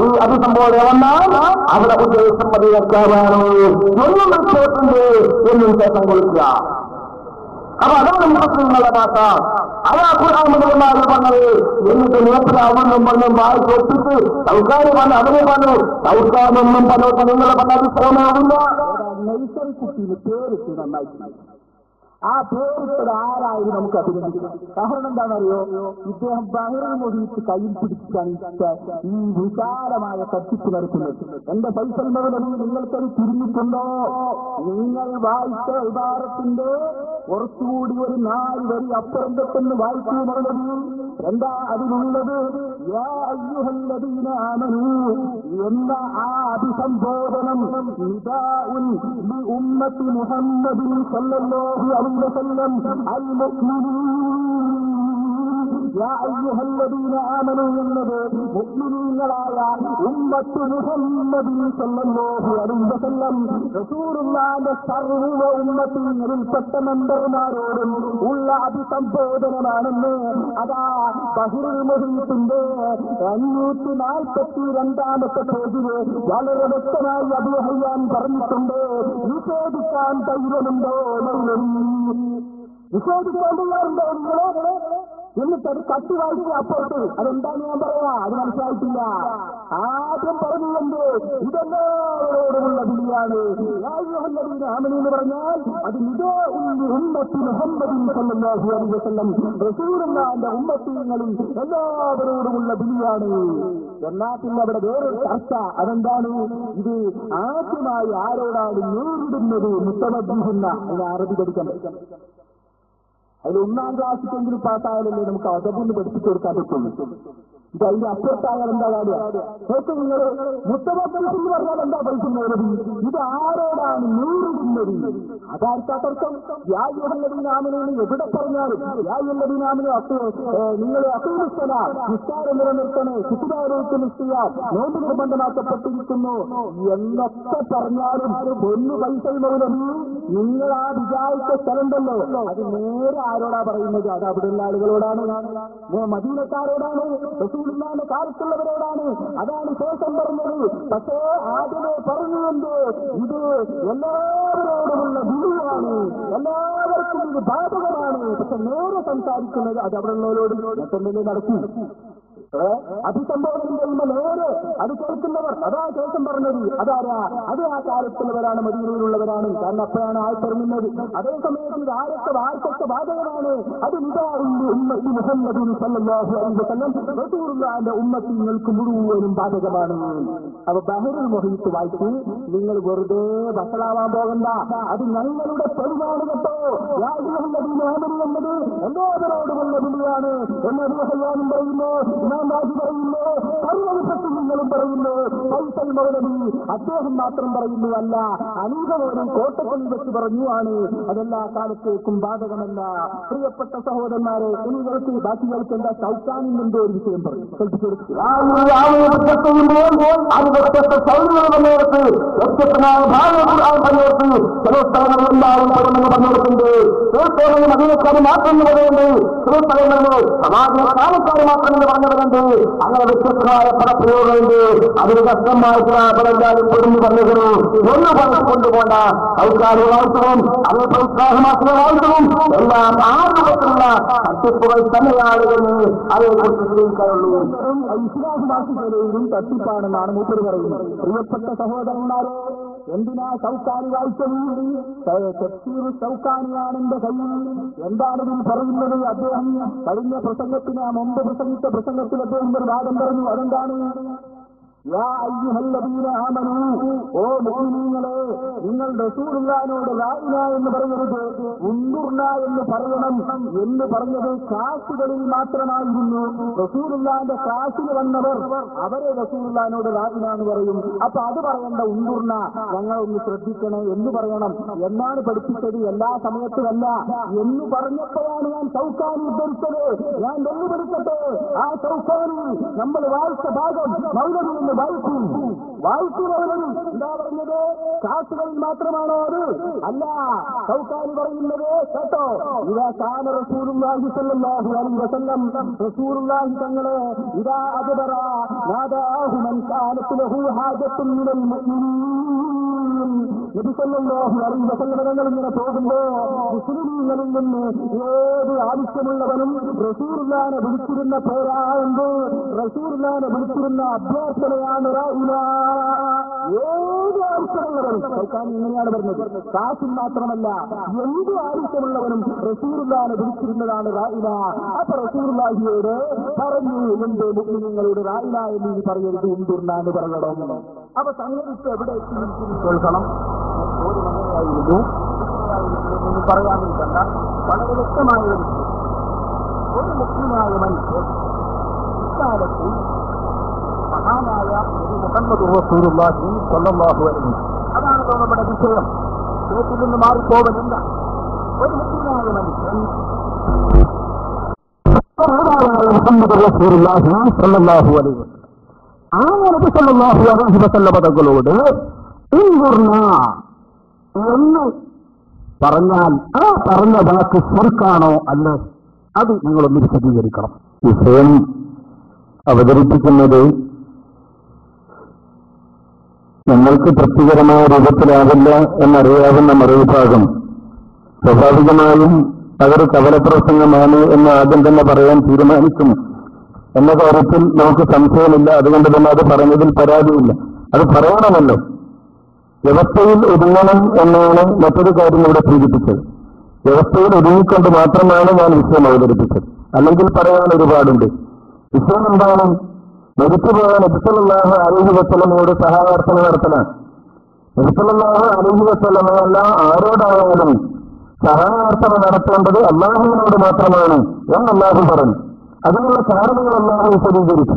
ഈ അഭിസംബോധന വന്നാൽ അവിടെ ഉദ്ദേശം മതിയാക്കാനാണ് എന്നും റിപ്പോർട്ടുണ്ട് എന്നും ശേഷം കൊടുക്കുക. അപ്പൊ അതാണ് മുസ്ലിങ്ങളുടെ ഭാഷ. അതാ ഖുർആൻ പറഞ്ഞത്. എന്നിട്ട് നേപ്പലാവുന്നും പറഞ്ഞും വായിച്ച് ഒപ്പിച്ച് സൗകാര്യം പറഞ്ഞു അതിനെ പറഞ്ഞു സൗകാര്യൊന്നും പറഞ്ഞു നിങ്ങളെ പറഞ്ഞത് ശ്രമമാവില്ല. കുട്ടിന് പേരിട്ട് നന്നായിട്ട് ആ പേരിട്ടത് ആരായാലും നമുക്ക് അഭിനന്ദിക്കാം. കാരണം എന്താണെന്നറിയോ? ഇദ്ദേഹം ബഹ്റിൻ മൊഴിയിട്ട് കയ്യിൽ പിടിച്ചാണ് ഈ വിശാലമായ തട്ടിപ്പ് നടത്തുന്നത്. എന്റെ ഫൈസൽ മൗലവി, നിങ്ങൾക്കത് തിരിഞ്ഞിട്ടുണ്ടോ? നിങ്ങൾ വായിച്ച ഇബാറത്തിന്റെ കുറച്ചുകൂടി ഒരു 4 വരി അപ്പുറം തൊട്ടെന്ന് വായിക്കുന്നത് എന്താ അതിനുള്ളത്? യാ അയ്യുഹല്ലദീന ആമനൂ എന്ന ആ അഭിസംബോധനം നിദാഉൻ ലി ഉമ്മത്തി മുഹമ്മദിൻ സല്ലല്ലാഹു അലൈഹി വസല്ലം അൽ മുഅ്മിനീൻ. യാ അയ്യുഹല്ലദീന ആമനൂ എന്നത് മുഅ്മിനീങ്ങളായ ഉമ്മത്തി മുഹമ്മദിൻ സല്ലല്ലാഹു അലൈഹി വസല്ലം റസൂലുള്ളാഹിന്റെ സർവ്വ ഉമ്മത്തിൽപ്പെട്ട മെമ്പർമാരോടും ഉള്ള അഭിസംബോധനമാണെന്ന് അതാ ബഹ്റുൽ മുഹീത്തിന്റെ 542-ാമത്തെ പേജില് വളരെ വ്യക്തമായി അബൂ ഹയ്യാൻ പറഞ്ഞിട്ടുണ്ട്. നിഷേധിക്കാൻ ധൈര്യമുണ്ടോ? നിഷേധിക്കാൻ തയ്യാറുണ്ടോ നിങ്ങളെ? എന്നിട്ടത് കത്തി വായിച്ച് അപ്പുറത്ത് അതെന്താന്ന് ഞാൻ പറയാ, അത് മനസ്സിലായിട്ടില്ല. ആദ്യം പറഞ്ഞുകൊണ്ട് ഇതെല്ലാവരോടുമുള്ള വിളിയാണ്. എന്ന് പറഞ്ഞാൽ അത് ഇതേ ഉമ്മത്തി മുഹമ്മദിൻ സല്ലല്ലാഹു അലൈഹി വസല്ലം റസൂലുള്ളാഹിന്റെ ഉമ്മത്തിങ്ങളിൽ എല്ലാവരോടുമുള്ള വിളിയാണ്. എന്നാൽ പിന്നെ അവിടെ വേറൊരു ചർച്ച. അതെന്താണ്? ഇത് ആദ്യമായി ആരോടാണ് നേരിടുന്നത്? മുത്തനബ്ബിഹുന്ന എന്ന് അറബി പഠിക്കാൻ പറ്റും. അതിൽ 1-ാം ക്ലാസ്സിലെങ്കിലും പാസ്സായാലല്ലേ നമുക്ക് അദബൊന്ന് പഠിപ്പിച്ചു കൊടുക്കാൻ പറ്റുള്ളൂ. ഇത് അതിന്റെ അപ്പുറത്തായാൽ എന്താ കാര്യം? നോക്ക് നിങ്ങൾ, മുത്തനബ്ബിഹ് എന്ന് പറഞ്ഞാൽ എന്താ പഠിക്കുന്നത്? ഇത് ആരോടാണ് നേരിടുന്നത്? അതാർക്കാത്തർക്കം. യാ അയ്യുഹല്ലദീന ആമനൂ എവിടെ പറഞ്ഞാലും യാ അയ്യുഹല്ലദീന ആമനൂ നിങ്ങൾ അഖീമുസ്സലാ നിസ്കാരം നിലനിർത്തണേ, കുത്തുബാലേക്ക് നിശ്ചയ നോമ്പ് നിർബന്ധമാക്കപ്പെട്ടിരിക്കുന്നു എന്നൊക്കെ പറഞ്ഞാലും ഒന്ന് ഫൈസൽ മൗലവി നിങ്ങൾ ആ വിചാരിച്ച സ്ഥലമുണ്ടല്ലോ അത് നേരെ ആരോടാ പറയുന്നത്? അത് അവിടെയുള്ള ആളുകളോടാണ്, മദീനക്കാരോടാണ്, റസൂലുള്ളാഹിന്റെ കാലത്തുള്ളവരോടാണ്. അതാണ് ശേഷം പറഞ്ഞത്. പക്ഷേ ആദ്യമേ പറഞ്ഞുകൊണ്ട് ഇത് എല്ലാവരോടുമുള്ള വിളിയാണ്, എല്ലാവർക്കും ഇത് ബാധകമാണ്. പക്ഷെ നേരെ സംസാരിക്കുന്നത് അത് അവിടെയുള്ളവരോട് മറ്റൊന്നിനെ നടക്കും. അഭിസംബോധന ചെയ്യുമ്പോൾ നേരെ അത് കേൾക്കുന്നവർ അതാ ശേഷം പറഞ്ഞത് അതാരാ? അത് ആ കാലത്തുള്ളവരാണ്, മദീനയിലുള്ളവരാണ്. കാരണം അപ്പോഴാണ് ആയിത്തരുന്നത്. അതേ സമയത്ത് ഇത് ആർക്കൊക്കെ ബാധകമാണ്? അത് ഉമ്മത്തി മുഹമ്മദിൻ സല്ലല്ലാഹു അലൈഹി വസല്ലം റസൂലുള്ളാഹിന്റെ ഉമ്മത്തിങ്ങൾക്ക് മുഴുവനും ബാധകമാണ്. അപ്പൊ ബഹ്റുൽ മുഹീത്ത് വായിച്ച് നിങ്ങൾ വെറുതെ വഷളാവാൻ പോകണ്ട. അത് ഞങ്ങളുടെ പെരുമാണ് കേട്ടോ. യാ അയ്യുഹല്ലദീന ആമനൂ എന്നത് എല്ലാവരോടുമുള്ള വിളിയാണ് എന്ന് അബൂ ഹയ്യാൻ പറയുന്നു, ഇമാം റാസി പറയുന്നു, നിങ്ങളും പറയുന്നു. ഫൈസൽ മൗലവി അദ്ദേഹം മാത്രം പറയുന്നു അല്ല, അനീകമോനും കോട്ടപ്പള്ളി വെച്ച് പറഞ്ഞു ആണ് അതെല്ലാ കാലത്തേക്കും ബാധകമല്ല. പ്രിയപ്പെട്ട സഹോദരന്മാരെ, നിങ്ങൾക്ക് ബാക്കികൾക്ക് എന്താ സൗഖ്യാനിന്റെ ഒരു വിഷയം പറഞ്ഞു കേൾപ്പിച്ചെടുക്കുക. അത് വ്യത്യസ്ത സൗകര്യങ്ങൾക്ക് വ്യത്യസ്തമായ ഭാഗത്ത് ചില സ്ഥലങ്ങളിൽ എല്ലാവരും പഠനം പറഞ്ഞെടുക്കുന്നുണ്ട്. ചില സ്ഥലങ്ങളിൽ മദീനക്കാർ മാത്രം പറയുന്നുണ്ട്, ചില സ്ഥലങ്ങളിൽ സമാജ കാലക്കാർ മാത്രം പറഞ്ഞവരുണ്ട്. പദങ്ങളുണ്ട്, അങ്ങനെ വ്യത്യസ്തമായ പദപ്രയോഗങ്ങളുണ്ട്. അതിന് കഷ്ടമായിട്ടുള്ള പദങ്ങളാലും പൊരുന്ന് പറഞ്ഞിരുന്നു. ഒന്ന് പറഞ്ഞു കൊണ്ടുപോണ്ട ഔദ്യോഗികമായിട്ടും അതേ പ്രോത്സാഹമാക്കുന്നതായിട്ടും എല്ലാം ആ രൂപത്തിലുള്ള തട്ടിപ്പുകൾ തന്നെയാണ് എന്ന് അതേക്കുറിച്ച് ചിന്തിക്കാനുള്ളൂ. ഐശ്വര്യവാസികളെയും തട്ടിപ്പാണെന്നാണ് മൂപ്പര് പറയുന്നത്. പ്രിയപ്പെട്ട സഹോദരന്മാരെ, എന്തിനാ സൗക്കാനി വായിച്ചത്? തഫ്സീർ സൗക്കാനിയാണ് എന്റെ കയ്യിൽ. എന്താണിതിൽ പറയുന്നത്? അദ്ദേഹം കഴിഞ്ഞ പ്രസംഗത്തിന് മുമ്പ് പ്രസംഗിച്ച പ്രസംഗത്തിൽ അദ്ദേഹം ഒരു വാദം പറഞ്ഞു. അതെന്താണ്? യാ അയ്യുഹല്ലദീന ആമനൂ, ഓ മുഅ്മിനീങ്ങളെ, നിങ്ങൾ റസൂലുള്ളാഹിനോട് ലാ ഇലാഹ എന്ന് പറയരുത്, ഉൻദുർനാ എന്ന് പറയണം എന്ന് പറഞ്ഞത് കാശുകളിൽ മാത്രമായിരുന്നു. റസൂലുള്ളാഹിന്റെ കാശിന് വന്നവർ അവരെ റസൂലുള്ളാഹിനോട് ലാ ഇലാഹ എന്ന് പറയും. അപ്പൊ അത് പറയേണ്ട ഉൻദുർന, ഞങ്ങളൊന്ന് ശ്രദ്ധിക്കണം എന്ന് പറയണം എന്നാണ് പഠിപ്പിച്ചത്. എല്ലാ സമയത്തുമല്ല എന്ന് പറഞ്ഞപ്പോഴാണ് ഞാൻ സൗഖാനി ഉദ്ധരിച്ചത്. ഞാൻ വെല്ലുവിളിക്കട്ടെ, ആ സൗഖാനി നമ്മൾ വായിച്ച ഭാഗം മൗലവി വായിക്കുന്നവരും എന്താ പറഞ്ഞത്? കാശുകളിൽ മാത്രമാണോ അത്? അല്ല, സൗഖാനി പറയുന്നത് കേട്ടോ, ഇതാ കാന റസൂലുള്ളാഹി സ്വല്ലല്ലാഹു അലൈഹി വസല്ലം, റസൂലുള്ളാഹി തങ്ങളെ ഇതാ അദ്ബറ നാദാഹു മൻ കാനത് ലഹു ഹാജത്തുൻ മിനൽ മുഅ്മിനീൻ, നബി സ്വല്ലല്ലാഹു അലൈഹി വസല്ലം തങ്ങൾ ഇങ്ങനെ പോകുമ്പോ മുസ്ലിമീങ്ങളിൽ നിന്ന് ഏത് ആവശ്യമുള്ളവനും റസൂലുള്ളാഹിനെ വിളിച്ചിരുന്ന പേരാണെന്ന്, റസൂലുള്ളാഹിനെ വിളിച്ചിരുന്ന അഭ്യർത്ഥനയാണ് ലാ ഇലാഹ. ഏത് ആവശ്യമുള്ളവരും സൗഖാനി ഇങ്ങനെയാണ് പറഞ്ഞത്. കാശിൽ മാത്രമല്ല, എന്ത് ആവശ്യമുള്ളവനും റസൂലുള്ളാഹിനെ വിളിച്ചിരുന്നതാണ് ലാ ഇലാഹ. അപ്പൊ റസൂലുള്ളാഹിയോട് പറഞ്ഞു, എന്റെ മുഅ്മിനീങ്ങളോട് ലാ ഇലാഹ എന്ന് പറയരുത്, ഉൻദുർനാ എന്ന് പറയണം. അപ്പൊ സംഗതിക്ക് എവിടെ കേൾക്കണം? ഒരു മകനായിരുന്നു പറയാനില്ല, വളരെ വ്യക്തമായ ഒരു മുസ്ലിമായ മനുഷ്യൻ ഇക്കാലത്ത് മഹാനായ മുഹമ്മദ് റസൂലുള്ളാഹി സ്വല്ലല്ലാഹു അലൈഹി, അതാണല്ലോ നമ്മുടെ വിഷയം. കേട്ടിൽ നിന്ന് മാറിപ്പോവലില്ല. ഒരു മുസ്ലിമായ മനുഷ്യൻ മുഹമ്മദ് റസൂലുള്ളാഹി സ്വല്ലല്ലാഹു അലൈഹി വസല്ലം, ആ നബി സ്വല്ലല്ലാഹു അലൈഹി വസല്ലം തങ്ങളോട് എന്ന് പറഞ്ഞാൽ ആ പറഞ്ഞ വാക്ക് ശരിക്കാണോ അല്ലേ? അത് നിങ്ങളൊന്ന് വിശദീകരിക്കണം. വിഷയം അവതരിപ്പിക്കുന്നത് ഞങ്ങൾക്ക് തൃപ്തികരമായ രൂപത്തിലാവില്ല എന്നറിയാവുന്ന മറുവിഭാഗം സ്വാഭാവികമായും അതൊരു കവലപ്രസംഗമാണ് എന്ന് ആദ്യം തന്നെ പറയാൻ തീരുമാനിക്കും എന്ന കാര്യത്തിൽ നമുക്ക് സംശയമില്ല. അതുകൊണ്ട് തന്നെ അത് പറഞ്ഞതിൽ പരാതിയില്ല. അത് പറയണമല്ലോ. വ്യവസ്ഥയിൽ ഒതുങ്ങണം എന്നാണ് മറ്റൊരു കാര്യം ഇവിടെ സൂചിപ്പിച്ചത്. വ്യവസ്ഥയിൽ ഒതുങ്ങിക്കൊണ്ട് മാത്രമാണ് ഞാൻ വിഷയം അവതരിപ്പിച്ചത്. അല്ലെങ്കിൽ പറയാൻ ഒരുപാടുണ്ട്. വിഷയം എന്താണ്? മരിച്ചുപോയ നബി സല്ലല്ലാഹു അലൈഹി വസല്ലമയോട് സഹായാർത്ഥന നടത്തലാണ്. നബി സല്ലല്ലാഹു അലൈഹി വസല്ലമയല്ല ആരോടായാലും സഹായാർത്ഥന നടത്തേണ്ടത് അല്ലാഹുവിനോട് മാത്രമാണ് എന്ന് അല്ലാഹു പറഞ്ഞു. അതിനുള്ള കാരണങ്ങൾ അല്ലാഹു വിശദീകരിച്ചു.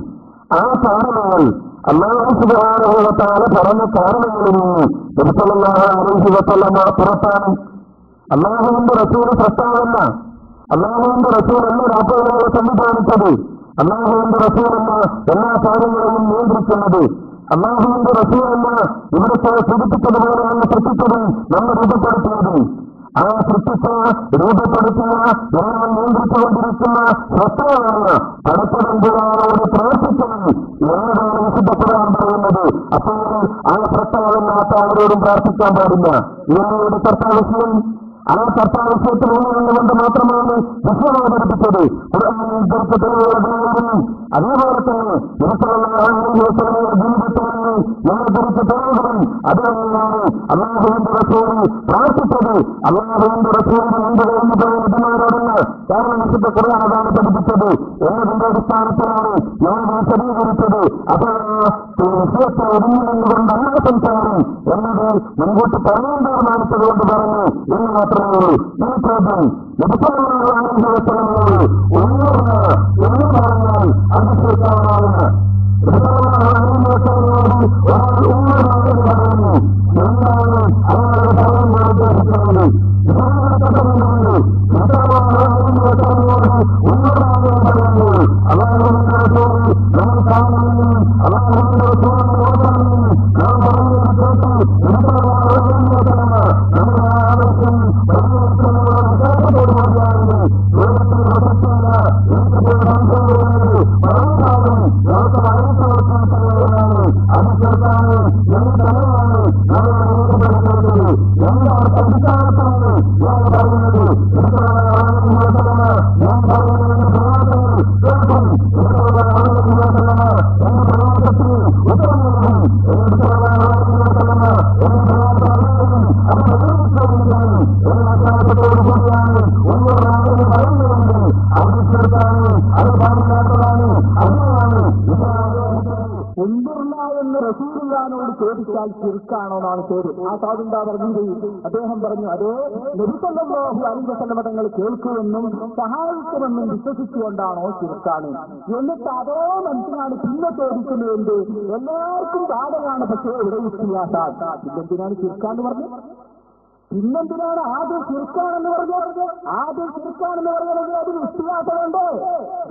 ആ കാരണങ്ങൾ അല്ലാഹു സുബ്ഹാനഹു വ തആല പറഞ്ഞ കാരണങ്ങളിൽ നിന്ന് നബി സല്ലല്ലാഹു അലൈഹി വസല്ലമ പുറത്താണ്. അല്ലാഹുവിന്റെ റസൂൽ പ്രസ്താവന, അല്ലാഹുവിന്റെ റസൂലല്ല രാത്രികളെ സംവിധാനിച്ചത്, അല്ലാഹുവിന്റെ റസൂലല്ല എല്ലാ കാര്യങ്ങളെയും നിയന്ത്രിക്കുന്നത്, അല്ലാഹുവിന്റെ റസൂലല്ല ഇവിടുത്തെ സൂചിപ്പിച്ചതുപോലെ നമ്മൾ സൃഷ്ടിച്ചത്, നമ്മൾ രൂപപ്പെടുത്തിയത്. ആ സൃഷ്ടിച്ച രൂപപ്പെടുത്തിയ എല്ലാം നിയന്ത്രിച്ചുകൊണ്ടിരിക്കുന്ന സത്യമാണ് പടപ്പുറമ്പുകളോട് പ്രാർത്ഥിച്ചത് എന്നതാണ് വിശുദ്ധപ്പെടാൻ പറയുന്നത്. അപ്പോൾ ആ സത്യമില്ലാത്ത അവരോടും പ്രാർത്ഥിക്കാൻ പാടില്ല. ഇവരുടെ ചർച്ചാവിഷയം ആ ചർച്ചാവിഷയത്തിൽ കൊണ്ട് മാത്രമാണ് വിഷയം അവതരിപ്പിച്ചത്. അതേപോലെ തന്നെ അതിനാണ് അല്ലാഹുവിന്റെ റസൂൽ പ്രാർത്ഥിച്ചത്. അല്ലാഹുവിന്റെ റസൂലിന് മുമ്പ് കഴിഞ്ഞു പോയ നബിമാരോടല്ല. കാരണം വിശുദ്ധ ഖുർആൻ അതാണ് പഠിപ്പിച്ചത് എന്നതിന്റെ അടിസ്ഥാനത്തിലാണ് ഞാൻ വിശദീകരിച്ചത്. അപ്പോൾ വിഷയത്തെ ഒതുങ്ങിക്കൊണ്ടല്ല സംസാരം എന്നത് മുൻകൂട്ടി പറയേണ്ട തീരുമാനിച്ചത് കൊണ്ട് പറഞ്ഞു എന്ന് മാത്രമേ ഉള്ളൂ. ഈ ചോദ്യം നബി സല്ലല്ലാഹു അലൈഹി വസല്ലമയോട് എന്ന് പറഞ്ഞാൽ അത് ശരിക്കാവുന്നതാണ്. നബി സല്ലല്ലാഹു അലൈഹി വസല്ലമയോട് പറയുന്നു എന്താണ് അവരുടെ പറയാൻ ഉദ്ദേശിക്കുന്നത്? എന്ന് റസൂലുള്ളാഹിനോട് ചോദിച്ചാൽ ശിർക്കാണോ എന്നാണ് ചോദ്യം. ആ സാധുണ്ടാ പറഞ്ഞത്, അദ്ദേഹം പറഞ്ഞു അതേ നബി സല്ലല്ലാഹു അലൈഹി വസല്ലം തങ്ങൾ കേൾക്കുമെന്നും സഹായിക്കുമെന്നും വിശ്വസിച്ചുകൊണ്ടാണോ ശിർക്കാണ്. എന്നിട്ട് അതോ മനുഷ്യനാണ് പിന്നെ ചോദിക്കുന്നത്, എല്ലാവർക്കും ബാധകമാണ്, പക്ഷേ ഇവിടെ ഇസ്തിഹാസാണ്. ഇതെന്തിനാണ് ശിർക്കാന്ന് പറഞ്ഞത്? പിന്നെന്തിനാണ് ആദ്യം ശിർക്കാണെന്ന് പറഞ്ഞത്? ആദ്യം ശിർക്കാണെന്ന് പറയുന്നത് അതിന് ഇസ്തിഹാസമുണ്ട്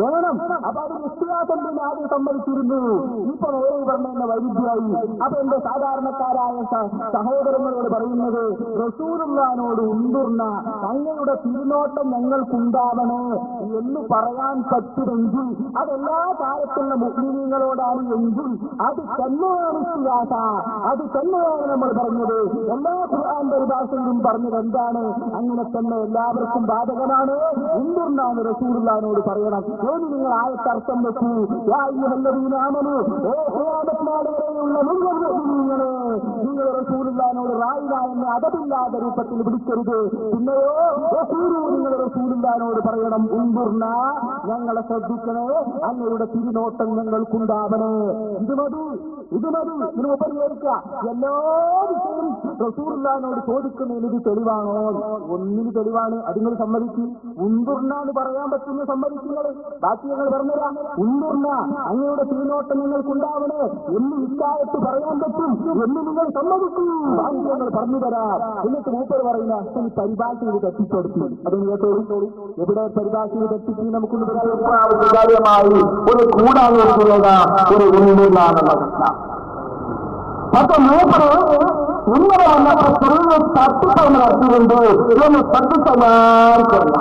വേണം. അപ്പൊ അതിന് ഇസ്തിഹാസം പിന്നെ ആദ്യം സമ്മതിച്ചിരുന്നു. ഇപ്പൊ നേരെ പറഞ്ഞ വൈരുദ്ധ്യമായി. അപ്പൊ എന്റെ സാധാരണക്കാരായ സഹോദരങ്ങളോട് പറയുന്നത്, റസൂലുള്ളാഹിനോട് ഉണ്ടുർന്ന തങ്ങളുടെ തിരുനോട്ടം ഞങ്ങൾക്കുണ്ടാവണേ എന്ന് പറയാൻ പറ്റുമെങ്കിൽ അതെല്ലാ കാലത്തുള്ള മുസ്ലിമീങ്ങളോടാണ് എങ്കിൽ അത് തന്നെയാണ് ഇസ്തിഹാസ. അത് തന്നെയാണ് നമ്മൾ പറഞ്ഞത്. എല്ലാ ഖുർആൻ പരിഭാഷയിലും പറഞ്ഞത് എന്താണ്? അങ്ങനെ തന്നെ എല്ലാവർക്കും ബാധകമാണ്. ഉണ്ടുർന്നാണ് റസൂലുള്ളാഹിനോട് പറയണം. ഏത് നിങ്ങൾ ആയത്തർത്ഥം വെക്കൂ, നിങ്ങൾ റസൂലുള്ളാഹിനോട് റായില എന്ന അതപില്ലാത്ത രൂപത്തിൽ വിളിക്കരുത്. പിന്നെയോ നിങ്ങൾ റസൂലുള്ളാഹിനോട് പറയണം, ഉണ്ടുർന്ന ഞങ്ങളെ ശ്രദ്ധിക്കണേ, അങ്ങയുടെ തിരുനോട്ടം ഞങ്ങൾക്കുണ്ടാവണേ. ഇത് മതി, ഇത് മതി. ഇതിന് പരിഹരിക്കുക. എല്ലാ വിഷയം റസൂലുള്ളാഹിനോട് ചോദിക്കുന്നതിന് ഇത് തെളിവാണോ? ഒന്നിന് തെളിവാണ്. അത് നിങ്ങൾ സമ്മതിച്ചു. ഉണ്ടുർന്നാന്ന് പറയാൻ പറ്റുന്ന സമ്മതിക്കുന്നത്. ബാക്കി ഞങ്ങൾ പറഞ്ഞുതരാം. ഉണ്ടുർന്ന അങ്ങയുടെ തിരുനോട്ടം നിങ്ങൾക്കുണ്ടാവണേ എന്ന് ഇക്കാലത്ത് പറയാൻ പറ്റും എന്ന് നിങ്ങൾ സമ്മതിക്കും. ബാക്കി ഞങ്ങൾ പറഞ്ഞു തരാം. എന്നിട്ട് മൂപ്പർ പറയുന്ന അച്ഛൻ പരിഭാഷയിൽ തെറ്റിപ്പെടുത്തി. അത് കേട്ടോളൂ. എവിടെ പരിഭാഷയിൽ തെറ്റിച്ച് നമുക്കൊന്ന് കാര്യമായി ഒരു കൂടാൻ ഒരു ഉണ്ടുന്നാണെന്നുള്ളത്. പക്ഷെ മൂപ്പർ ഇന്നലെ വന്നപ്പോൾ ചെറിയ തട്ടിപ്പ് നടത്തിയിട്ടുണ്ട് എന്ന് ശ്രദ്ധിച്ചല്ലാർക്കല്ല.